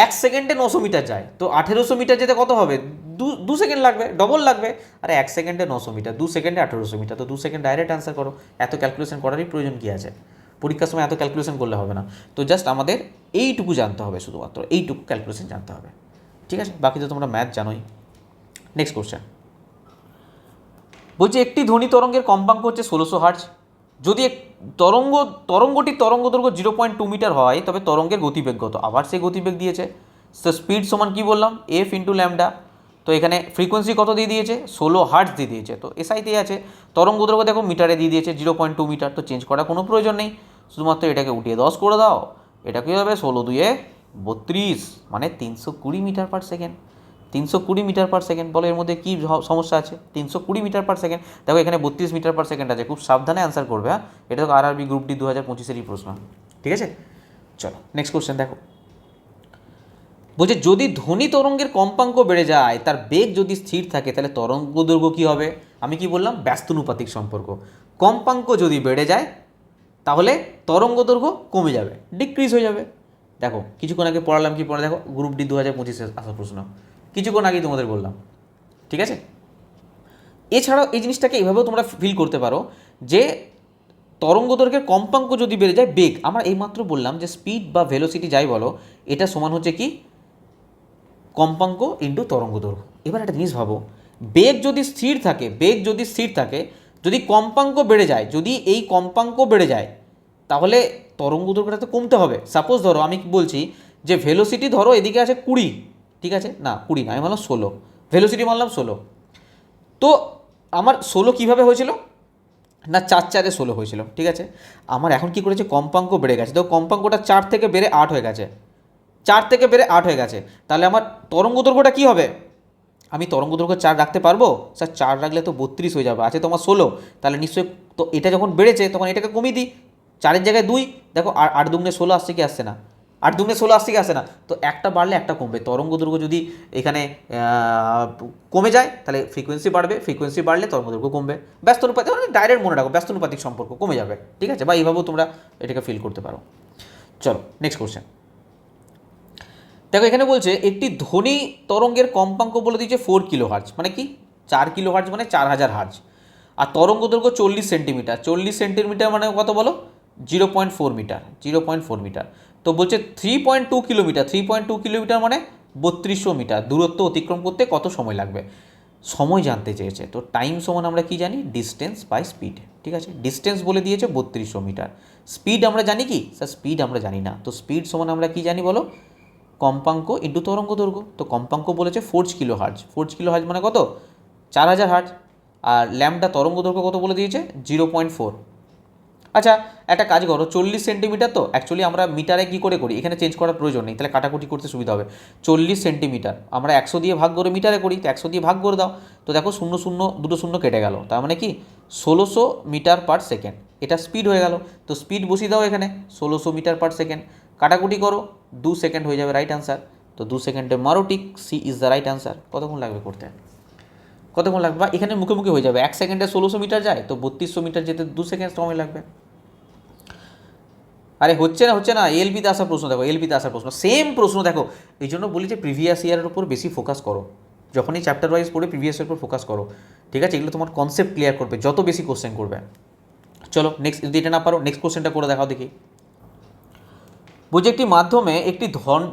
1 সেকেন্ডে 900 মিটার যায়। তো 1800 মিটার যেতে কত হবে, 2 সেকেন্ড লাগবে, ডবল লাগবে। আরে 1 সেকেন্ডে 900 মিটার, 2 সেকেন্ডে 1800 মিটার, তো 2 সেকেন্ড ডাইরেক্ট আনসার করো। এত ক্যালকুলেশন করারই প্রয়োজন কী আছে, পরীক্ষার সময় এত ক্যালকুলেশন করলে হবে না। তো জাস্ট আমাদের এইটুকু জানতে হবে, শুধুমাত্র এইটুকু ক্যালকুলেশন জানতে হবে, ঠিক আছে। বাকি তো তোমরা ম্যাথ জানোই। নেক্সট কোশ্চেন বলছে একটি ধ্বনি তরঙ্গের কম্পাঙ্ক হচ্ছে 1600 হার্টজ। যদি তরঙ্গটির তরঙ্গ দৈর্ঘ্য 0.2 মিটার হয়, তবে তরঙ্গের গতিবেগ কত। আবার সেই গতিবেগ দিয়েছে। তো স্পিড সমান কি বললাম, এফ ইন্টু ল্যামডা। তো এখানে ফ্রিকোয়েন্সি কত দিয়ে দিয়েছে, 16 হার্টজ দিয়ে দিয়েছে। তো এসআইতেই আছে। তরঙ্গ দৈর্ঘ্য দেখো মিটারে দিয়ে দিয়েছে 0.2 মিটার, তো চেঞ্জ করার কোনো প্রয়োজন নেই, শুধুমাত্র এটাকে উঠিয়ে 10 করে দাও। এটা কী হবে, 16 দুয়ে 32, মানে 320 metre per second. 320 metre per second, বলো এর মধ্যে কী সমস্যা আছে, 320 মিটার পার সেকেন্ড। দেখো এখানে 32 মিটার পার সেকেন্ড আছে, খুব সাবধানে অ্যান্সার করবে। হ্যাঁ, এটা তো আরআরবি গ্রুপ ডি 2025-এরই প্রশ্ন, ঠিক আছে। চলো নেক্সট কোশ্চেন দেখো। বলছে যদি ধ্বনি তরঙ্গের কম্পাঙ্ক বেড়ে যায়, তার বেগ যদি স্থির থাকে, তাহলে তরঙ্গ দৈর্ঘ্য কী হবে। আমি কি বললাম, ব্যস্তানুপাতিক সম্পর্ক। কম্পাঙ্ক যদি বেড়ে যায়, তাহলে তরঙ্গ দৈর্ঘ্য কমে যাবে, ডিক্রিজ হয়ে যাবে। দেখো কিছুক্ষণ আগে পড়ালাম, কি পড়া দেখো, গ্রুপ ডি 2025-এ আসা প্রশ্ন, কিছুক্ষণ আগেই তোমাদের বললাম, ঠিক আছে। এছাড়াও এই জিনিসটাকে এইভাবেও তোমরা ফিল করতে পারো যে তরঙ্গ দৈর্ঘ্যের কম্পাঙ্ক যদি বেড়ে যায়, বেগ, আমরা এইমাত্র বললাম যে স্পিড বা ভেলোসিটি যাই বলো, এটা সমান হচ্ছে কি কম্পাঙ্ক ইন্টু তরঙ্গ দৈর্ঘ্য। এবার একটা জিনিস ভাবো, বেগ যদি স্থির থাকে, বেগ যদি স্থির থাকে, যদি কম্পাঙ্ক বেড়ে যায়, যদি এই কম্পাঙ্ক বেড়ে যায়, তাহলে তরঙ্গ দৈর্ঘ্যটা তো কমতে হবে। সাপোজ ধরো আমি বলছি যে ভেলোসিটি ধরো এদিকে আছে 20, ঠিক আছে, না 20 না, আমি মানলাম 16, ভেলোসিটি মানলাম 16। তো আমার 16 কীভাবে হয়েছিল না, 4 4-16 হয়েছিল, ঠিক আছে। আমার এখন কি করেছে, কম্পাঙ্ক বেড়ে গেছে, তো কম্পাঙ্কটা 4 থেকে বেড়ে 8 হয়ে গেছে, 4 থেকে বেড়ে 8 হয়ে গেছে। তাহলে আমার তরঙ্গ দৈর্ঘ্যটা কী হবে, আমি তরঙ্গ দৈর্ঘ্য 4 রাখতে পারবো স্যার, 4 রাখলে তো 32 হয়ে যাবে, আছে তোমার 16, তাহলে নিশ্চয়ই। তো এটা যখন বেড়েছে তখন এটাকে কমিয়ে দিই, 4-এর জায়গায় 2, দেখো 8 দুগুণে 16 আসছে কি আসছে না, 8 দুগুণে 16 আসছে কি আসছে না। তো একটা বাড়লে একটা কমবে, তরঙ্গ দৈর্ঘ্য যদি এখানে কমে যায়, তাহলে ফ্রিকোয়েন্সি বাড়বে, ফ্রিকোয়েন্সি বাড়লে তরঙ্গ দৈর্ঘ্য কমবে। ব্যস্তানুপাতিক, মানে ডাইরেক্ট মনে রাখো, ব্যস্তানুপাতিক সম্পর্ক কমে যাবে, ঠিক আছে, বা এইভাবেও তোমরা এটাকে ফিল করতে পারো। চলো নেক্সট কোশ্চেন দেখো। এখানে বলছে একটি ধ্বনি তরঙ্গের কম্পাঙ্ক বলে দিয়েছে 4 কিলো হার্জ, মানে কি 4 কিলো হার্জ মানে 4000 হার্জ। আর তরঙ্গ দৈর্ঘ্য 40 সেন্টিমিটার, 40 সেন্টিমিটার মানে কত বলো, 0.4 মিটার, 0.4 মিটার। তো বলছে 3.2 কিলোমিটার, 3.2 কিলোমিটার মানে 3200 মিটার দূরত্ব অতিক্রম করতে কত সময় লাগবে, সময় জানতে চেয়েছে। তো টাইম সমান আমরা কি জানি, ডিস্টেন্স বাই স্পিড, ঠিক আছে। ডিস্টেন্স বলে দিয়েছে 3200 মিটার, স্পিড আমরা জানি কি স্যার, স্পিড আমরা জানি না। তো স্পিড সমান আমরা কি জানি বলো, কম্পাঙ্ক ইন্টু তরঙ্গ দৈর্ঘ্য। তো কম্পাঙ্ক বলেছে 4 কিলো হার্জ, 4 কিলো হার্জ মানে কত, 4000 হার্জ। আর ল্যামডা তরঙ্গ দৈর্ঘ্য কত বলে দিয়েছে, 0.4। আচ্ছা একটা কাজ করো, 40 সেন্টিমিটার, তো অ্যাকচুয়ালি আমরা মিটারে কী করে করি, এখানে চেঞ্জ করার প্রয়োজন নেই, তাহলে কাটাকুটি করতে সুবিধা হবে। 40 সেন্টিমিটার আমরা 100 দিয়ে ভাগ করে মিটারে করি, তো 100 দিয়ে ভাগ করে দাও। তো দেখো 0 0 2 শূন্য কেটে গেল, তার মানে কি 1600 মিটার পার সেকেন্ড, এটা স্পিড হয়ে গেল। তো স্পিড বসিয়ে দাও এখানে, 1600 মিটার পার সেকেন্ড, কাটাকুটি করো, 2 সেকেন্ড হয়ে যাবে, রাইট আনসার। তো 2 সেকেন্ডে মারো tick, C is the right answer. কতক্ষণ লাগবে করতে, কতক্ষণ লাগবে, বা এখানে মুখে মুখে হয়ে যাবে, 1 সেকেন্ডে 1600 মিটার যায়, তো 3200 মিটার যেতে 2 সেকেন্ড সময় লাগবে। আরে হচ্ছে না, এলবিতে আসা প্রশ্ন দেখো, এলবিতে আসা প্রশ্ন, সেম প্রশ্ন দেখো। এই জন্য বলি যে প্রিভিয়াস ইয়ারের উপর বেশি ফোকাস করো, যখনই চ্যাপ্টার ওয়াইজ পড়ে প্রিভিয়াসের উপর ফোকাস করো, ঠিক আছে? এগুলো তোমার কনসেপ্ট ক্লিয়ার করবে যত বেশি কোশ্চেন করবে। চলো নেক্সট, যদি এটা না পারো নেক্সট কোশ্চেনটা করে দেখাও দেখি। বলছে একটি মাধ্যমে একটি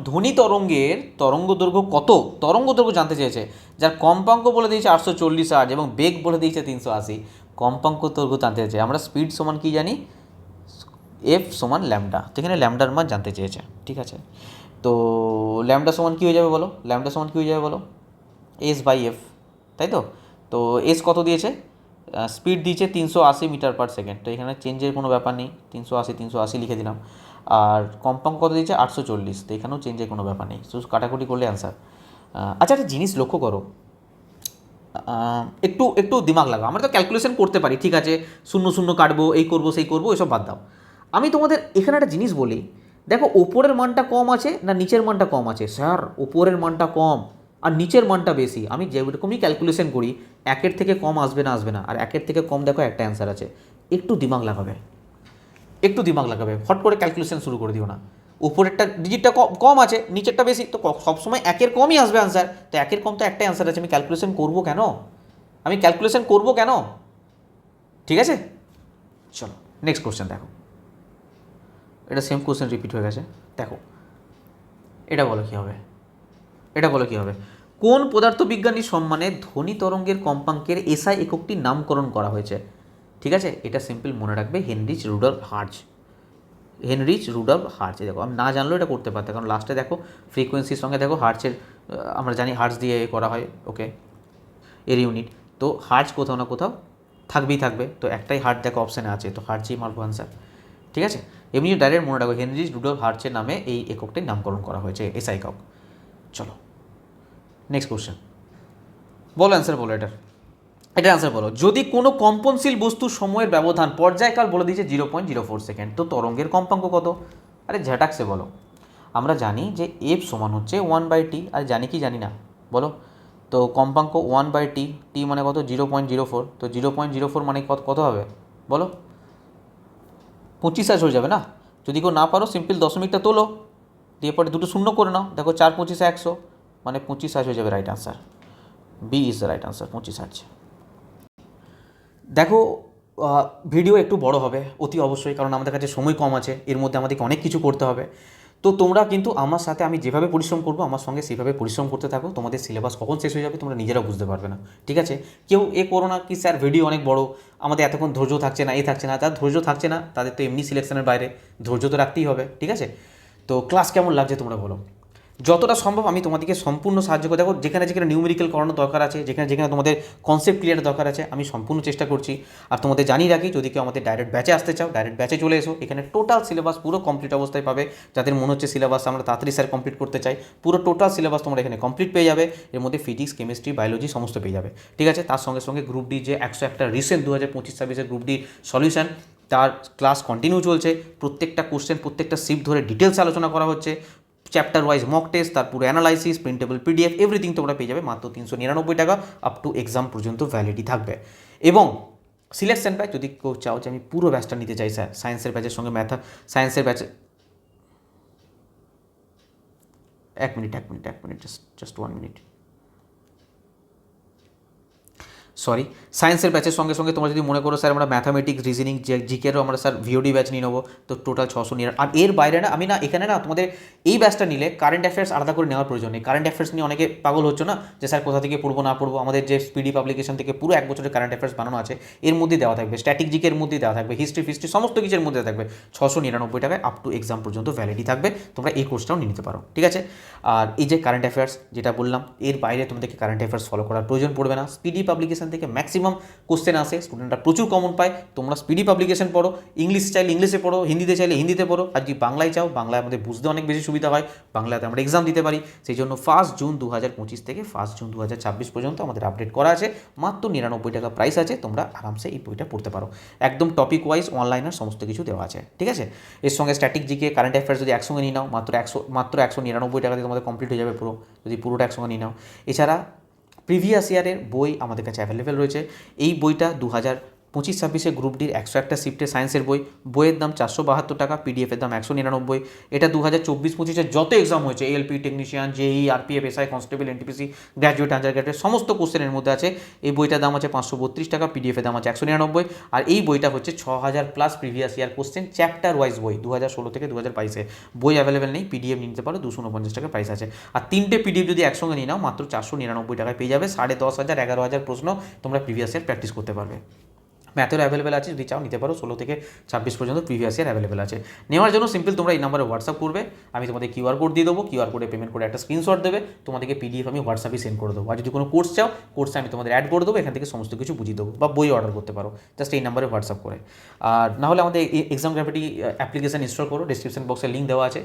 ধ্বনি তরঙ্গের তরঙ্গ দৈর্ঘ্য কত, তরঙ্গ দৈর্ঘ্য জানতে চেয়েছে, যার কম্পাঙ্ক বলে দিয়েছে 840 আর্জ এবং বেগ বলে দিয়েছে 380। কম্পাঙ্ক দৈর্ঘ্য জানতে চেয়েছে, আমরা স্পিড সমান কি জানি, এফ সমান ল্যামডা, সেখানে ল্যামডার মান জানতে চেয়েছে, ঠিক আছে? তো ল্যামডা সমান কী হয়ে যাবে বলো, ল্যামডা সমান কী হয়ে যাবে বলো, এস বাই এফ, তাই তো? তো এস কত দিয়েছে, স্পিড দিয়েছে 380 মিটার পার সেকেন্ড, তো এখানে চেঞ্জের কোনো ব্যাপার নেই, 380 লিখে দিলাম। আর কম্পাঙ্ক কত দিয়েছে 840, তো এখানেও চেঞ্জের কোনো ব্যাপার নেই, শুধু কাটাকুটি করলে অ্যান্সার। আচ্ছা একটা জিনিস লক্ষ্য করো, একটু একটু দিমাগ লাগাও। আমরা তো ক্যালকুলেশন করতে পারি, ঠিক আছে, শূন্য শূন্য কাটবো, এই করবো সেই করবো, এসব বাদ দাও। আমি তোমাদের এখানে একটা জিনিস বলি, দেখো ওপরের মানটা কম আছে না নিচের মানটা কম আছে? স্যার ওপরের মানটা কম আর নিচের মানটা বেশি। আমি যেরকমই ক্যালকুলেশন করি একের থেকে কম আসবে না, আসবে না। আর একের থেকে কম দেখো একটা অ্যান্সার আছে, একটু দিমাগ লাগাবে, একটু দিমাগ লাগাবে, হট করে ক্যালকুলেশন শুরু করে দিও না। উপরেরটা ডিজিটটা কম আছে, নিচেরটা বেশি, তো সবসময় একের কমই আসবে অ্যান্সার। তো একের কম তো একটাই অ্যান্সার আছে, আমি ক্যালকুলেশন করবো কেন, আমি ক্যালকুলেশন করবো কেন? ঠিক আছে, চলো নেক্সট কোশ্চেন দেখো। এটা সেম কোশ্চেন রিপিট হয়ে গেছে, দেখো এটা বলো কী হবে, এটা বলো কী হবে। কোন পদার্থবিজ্ঞানী সম্মানে ধ্বনি তরঙ্গের কম্পাঙ্কের এসআই এককটির নামকরণ করা হয়েছে? ঠিক আছে, এটা সিম্পল মনে রাখবে, Heinrich Rudolf Hertz, Heinrich Rudolf Hertz. দেখো আমি না জানলেও এটা করতে পারতাম, কারণ লাস্টে দেখো ফ্রিকোয়েন্সির সঙ্গে দেখো হার্টসের, আমরা জানি হার্টজ দিয়ে করা হয়, ওকে, এর ইউনিট। তো হার্টজ কোথাও না কোথাও থাকবেই থাকবে, তো একটাই হার্ট দেখো অপশানে আছে, তো হার্টজই মারবো অ্যান্সার, ঠিক আছে? এমনি ডাইরেক্ট মনে রাখো, হেনরিচ রুডলফ হার্টজের নামে এই এককটির নামকরণ করা হয়েছে, এসআই একক। চলো নেক্সট কোশ্চেন, বলো অ্যান্সার বলো এটার, এটার অ্যান্সার বলো। যদি কোনো কম্পনশীল বস্তুর সময়ের ব্যবধান পর্যায়কাল বলে দিয়েছে 0.04 সেকেন্ড, তো তরঙ্গের কম্পাঙ্ক কত? আরে ঝাটাকসে বলো। আমরা জানি যে এফ সমান হচ্ছে 1/t, আর জানি কি জানি না বলো? তো কম্পাঙ্ক 1/t, টি মানে কত, 0.04, তো 0.04 মানে কত কত হবে বলো? 25 হয়ে যাবে না? যদি কেউ না পারো সিম্পল দশমিকটা তোলো, দিয়ে পরে দুটো শূন্য করে নাও, দেখো 4 25 100, মানে 25 হয়ে যাবে, right answer, B is the right answer, 25। দেখো ভিডিও একটু বড় হবে অতি অবশ্যই, কারণ আমাদের কাছে সময় কম আছে, এর মধ্যে আমাদেরকে অনেক কিছু করতে হবে। তো তোমরা কিন্তু আমার সাথে আমি যেভাবে পরিশ্রম করবো আমার সঙ্গে সেভাবে পরিশ্রম করতে থাকো, তোমাদের সিলেবাস কখন শেষ হয়ে যাবে তোমরা নিজেরাও বুঝতে পারবে না, ঠিক আছে? কেউ করো না কি স্যার ভিডিও অনেক বড়, আমাদের এতক্ষণ ধৈর্য থাকছে না, থাকছে না, তার ধৈর্য থাকছে না, তাদের তো এমনি সিলেকশনের বাইরে, ধৈর্য তো রাখতেই হবে, ঠিক আছে? তো ক্লাস কেমন লাগছে তোমরা বলো? যতটা সম্ভব আমি তোমাদেরকে সম্পূর্ণ সাহায্য করে, দেখো যেখানে যেখানে নিউমেরিক্যাল করানোর দরকার আছে, যেখানে যেখানে তোমাদের কনসেপ্ট ক্লিয়ার দরকার আছে, আমি সম্পূর্ণ চেষ্টা করছি। আর তোমাদের জানিয়ে রাখি, যদি কেউ আমাদের ডাইরেক্ট ব্যাচে আসতে চাও, ডাইরেক্ট ব্যাচে চলে এসো, এখানে টোটাল সিলেবাস পুরো কমপ্লিট অবস্থায় পাবে। যাদের মনে হচ্ছে সিলেবাস আমরা তাড়াতাড়ি স্যার কমপ্লিট করতে চাই, পুরো টোটাল সিলেবাস তোমরা এখানে কমপ্লিট পেয়ে যাবে। এর মধ্যে ফিজিক্স, কেমিস্ট্রি, বায়োলজি সমস্ত পেয়ে যাবে, ঠিক আছে? তার সঙ্গে সঙ্গে গ্রুপ ডি যে 101টা রিসেন্ট 2025-26 গ্রুপ ডি সলিউশন, তার ক্লাস কন্টিনিউ চলছে। প্রত্যেকটা কোশ্চেন, প্রত্যেকটা শিফট ধরে ডিটেলস আলোচনা করা হচ্ছে, চ্যাপ্টার ওয়াইজ মক টেস্ট, তার পুরো অ্যানালাইসিস, প্রিন্টেবল পিডিএফ, এভরিথিং তোমরা পেয়ে যাবে মাত্র 399 টাকা, আপ টু এক্সাম পর্যন্ত ভ্যালিডিটি থাকবে। এবং সিলেকশন ব্যাচ, যদি কেউ চাও যে আমি পুরো ব্যাচটা নিতে চাই স্যার, সায়েন্সের ব্যাচের সঙ্গে সায়েন্সের ব্যাচে, এক মিনিট জাস্ট 1 মিনিট, সরি, সায়েন্সের ব্যাচের সঙ্গে সঙ্গে তোমরা যদি মনে করো স্যার আমরা ম্যাথামেটিক্স, রিজনিং, জিকেরও আমরা স্যার ভিওডি ব্যাচ নিয়ে নেবো, তো টোটাল 699। আর এর বাইরে না আমি না এখানে না তোমাদের এই ব্যাচটা নিলে কারেন্ট অ্যাফেয়ার্স আলাদা করে নেওয়ার প্রয়োজন নেই। কারেন্ট অ্যাফেয়ার্স নিয়ে অনেকে পাগল হচ্ছে না যে স্যার কোথা থেকে পড়বো না পড়বো, আমাদের যে স্পিডি পাবলিকেশন থেকে পুরো 1 বছরের কারেন্ট অ্যাফেয়ার্স বানানো আছে, এর মধ্যে দেওয়া থাকবে, স্ট্যাটিক জিকের মধ্যে দেওয়া থাকবে, হিস্ট্রি সমস্ত কিছুর মধ্যে থাকবে, 699 টাকায় আপ টু এক্সাম পর্যন্ত ভ্যালিডি থাকবে। তোমরা এই কোর্সটাও নিয়ে নিতে পারো, ঠিক আছে? আর এই যে কারেন্ট অ্যাফেয়ার্স যেটা বললাম, এর বাইরে তোমাদেরকে কারেন্ট অ্যাফেয়ার্স ফলো করার প্রয়োজন পড়বে না। স্পিডি পাবলিকেশন থেকে ম্যাক্সিমাম কোশ্চেন আসে, স্টুডেন্টরা প্রচুর কমন পায়। তোমরা স্পিডি পাবলিকেশন পড়ো, ইংলিশ চাইলে ইংলিশে পড়ো, হিন্দিতে চাইলে হিন্দিতে পড়ো, আর যদি বাংলায় চাও বাংলায় আমাদের বুঝতে অনেক বেশি সুবিধা হয়, বাংলাতে আমরা এক্সাম দিতে পারি। সেই জন্য 1 জুন 2025 থেকে 1 জুন 2026 পর্যন্ত আমাদের আপডেট করা আছে, মাত্র 99 টাকা প্রাইস আছে, তোমরা আরামসে এই বইটা পড়তে পারো। একদম টপিক ওয়াইজ অনলাইনের সমস্ত কিছু দেওয়া আছে, ঠিক আছে? এর সঙ্গে স্ট্যাটিক জিকে, কারেন্ট অ্যাফেয়ার্স যদি একসঙ্গে নিয়ে নাও, মাত্র 199 টাকাতে তোমাদের কমপ্লিট হয়ে যাবে পুরো, যদি পুরোটা একসঙ্গে নিয়ে নাও। এছাড়া প্রিভিয়াস ইয়ারের বই আমাদের কাছে অ্যাভেলেবেল রয়েছে। এই বইটা 25-26 গ্রুপ ডির 101টা শিফটের সায়েন্সের বইয়ের দাম 472 টাকা, পিডিএফের দাম 199। এটা 2024-25 যত এক্সাম হয়েছে, ALP, technician, JE, RPF, SI, constable, NTPC, graduate, undergraduate সমস্ত কোশ্চেনের মধ্যে আছে। এই বইটার দাম আছে 532 টাকা, পিডিএফের দাম আছে 199। আর এই বইটা হচ্ছে 6000+ previous year question chapter wise বই, 2016 থেকে 2022 বই অ্যাভেলেবেল নেই, পিডিএফ নিতে পারো, 249 টাকা প্রাইস আছে। আর 3টে পিডিএফ যদি একসঙ্গে নিয়ে নাও মাত্র 499 টাকায় পেয়ে যাবে। 10,500 11,000 প্রশ্ন তোমরা প্রিভিয়াস ইয়ার প্র্যাকটিস করতে পারবে। ম্যাথেরও অ্যাভেলেবেল আছে, যদি চাও নিতে পারো। 16 থেকে 26 পর্যন্ত প্রিভিয়াস ইয়ার অ্যাভেলেবেল আছে। নেওয়ার জন্য সিম্পল তোমরা এই নাম্বারে হোয়াটসঅ্যাপ করবে, আমি তোমাদের কিউআর কোড দিয়ে দেবো, কিউআর কোডে পেমেন্ট করে একটা স্ক্রিনশট দেবে, তোমাদেরকে পিডিএফ আমি হোয়াটসঅ্যাপে সেন্ড করে দেবো। আর যদি কোনো কোর্স চাও, কোর্সে আমি তোমাদের অ্যাড করে দেবো, এখান থেকে সমস্ত কিছু বুঝিয়ে দেবো, বা বই অর্ডার করতে পারো জাস্ট এই নাম্বারে হোয়াটসঅ্যাপ করে। আর নাহলে আমাদের এক্সাম গ্র্যাভিটি অ্যাপ্লিকেশন ইনস্টল করো, ডিসক্রিপশন বক্সে লিঙ্ক দেওয়া আছে।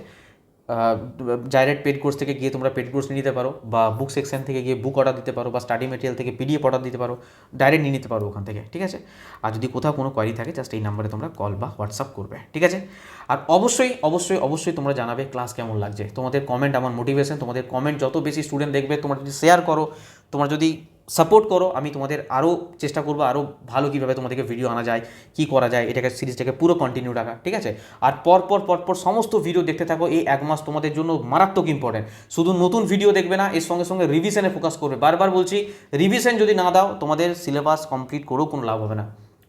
ডাইরেক্ট পেড কোর্স থেকে গিয়ে তোমরা পেড কোর্স নিয়ে নিতে পারো, বা বুক সেকশন থেকে গিয়ে বুক অর্ডার দিতে পারো, বা স্টাডি মেটেরিয়াল থেকে পিডিএফ অর্ডার দিতে পারো, ডাইরেক্ট নিয়ে নিতে পারো ওখান থেকে, ঠিক আছে। আর যদি কোথাও কোনো কোয়ারি থাকে জাস্ট এই নাম্বারে তোমরা কল বা হোয়াটসঅ্যাপ করবে, ঠিক আছে। আর অবশ্যই অবশ্যই অবশ্যই তোমরা জানাবে ক্লাস কেমন লাগছে। তোমাদের কমেন্ট আমার মোটিভেশন, তোমাদের কমেন্ট যত বেশি স্টুডেন্ট দেখবে, তোমরা যদি শেয়ার করো, তোমরা যদি সাপোর্ট করো, আমি তোমাদের আরও চেষ্টা করবো আরও ভালো কীভাবে তোমাদেরকে ভিডিও আনা যায়, কী করা যায়, এটাকে সিরিজটাকে পুরো কন্টিনিউ রাখা, ঠিক আছে। আর পরপর সমস্ত ভিডিও দেখতে থাকো, এই 1 মাস তোমাদের জন্য মারাত্মক ইম্পর্টেন্ট। শুধু নতুন ভিডিও দেখবে না, এর সঙ্গে সঙ্গে রিভিশনে ফোকাস করবে। বারবার বলছি, রিভিশন যদি না দাও তোমাদের সিলেবাস কমপ্লিট করেও কোনো লাভ হবে না,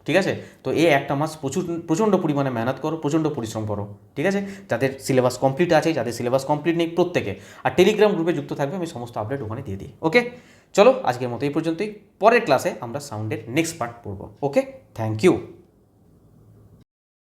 ঠিক আছে। তো এই 1টা মাস প্রচণ্ড পরিমাণে মেহনত করো, প্রচণ্ড পরিশ্রম করো, ঠিক আছে। যাদের সিলেবাস কমপ্লিট আছে, যাদের সিলেবাস কমপ্লিট নেই, প্রত্যেকে। আর টেলিগ্রাম গ্রুপে যুক্ত থাকবে, আমি সমস্ত আপডেট ওখানে দিয়ে দিই। ওকে, চলো আজকের মতো এই পর্যন্তই। পরের ক্লাসে আমরা সাউন্ডের নেক্সট পার্ট পড়বো। ওকে, থ্যাংক ইউ।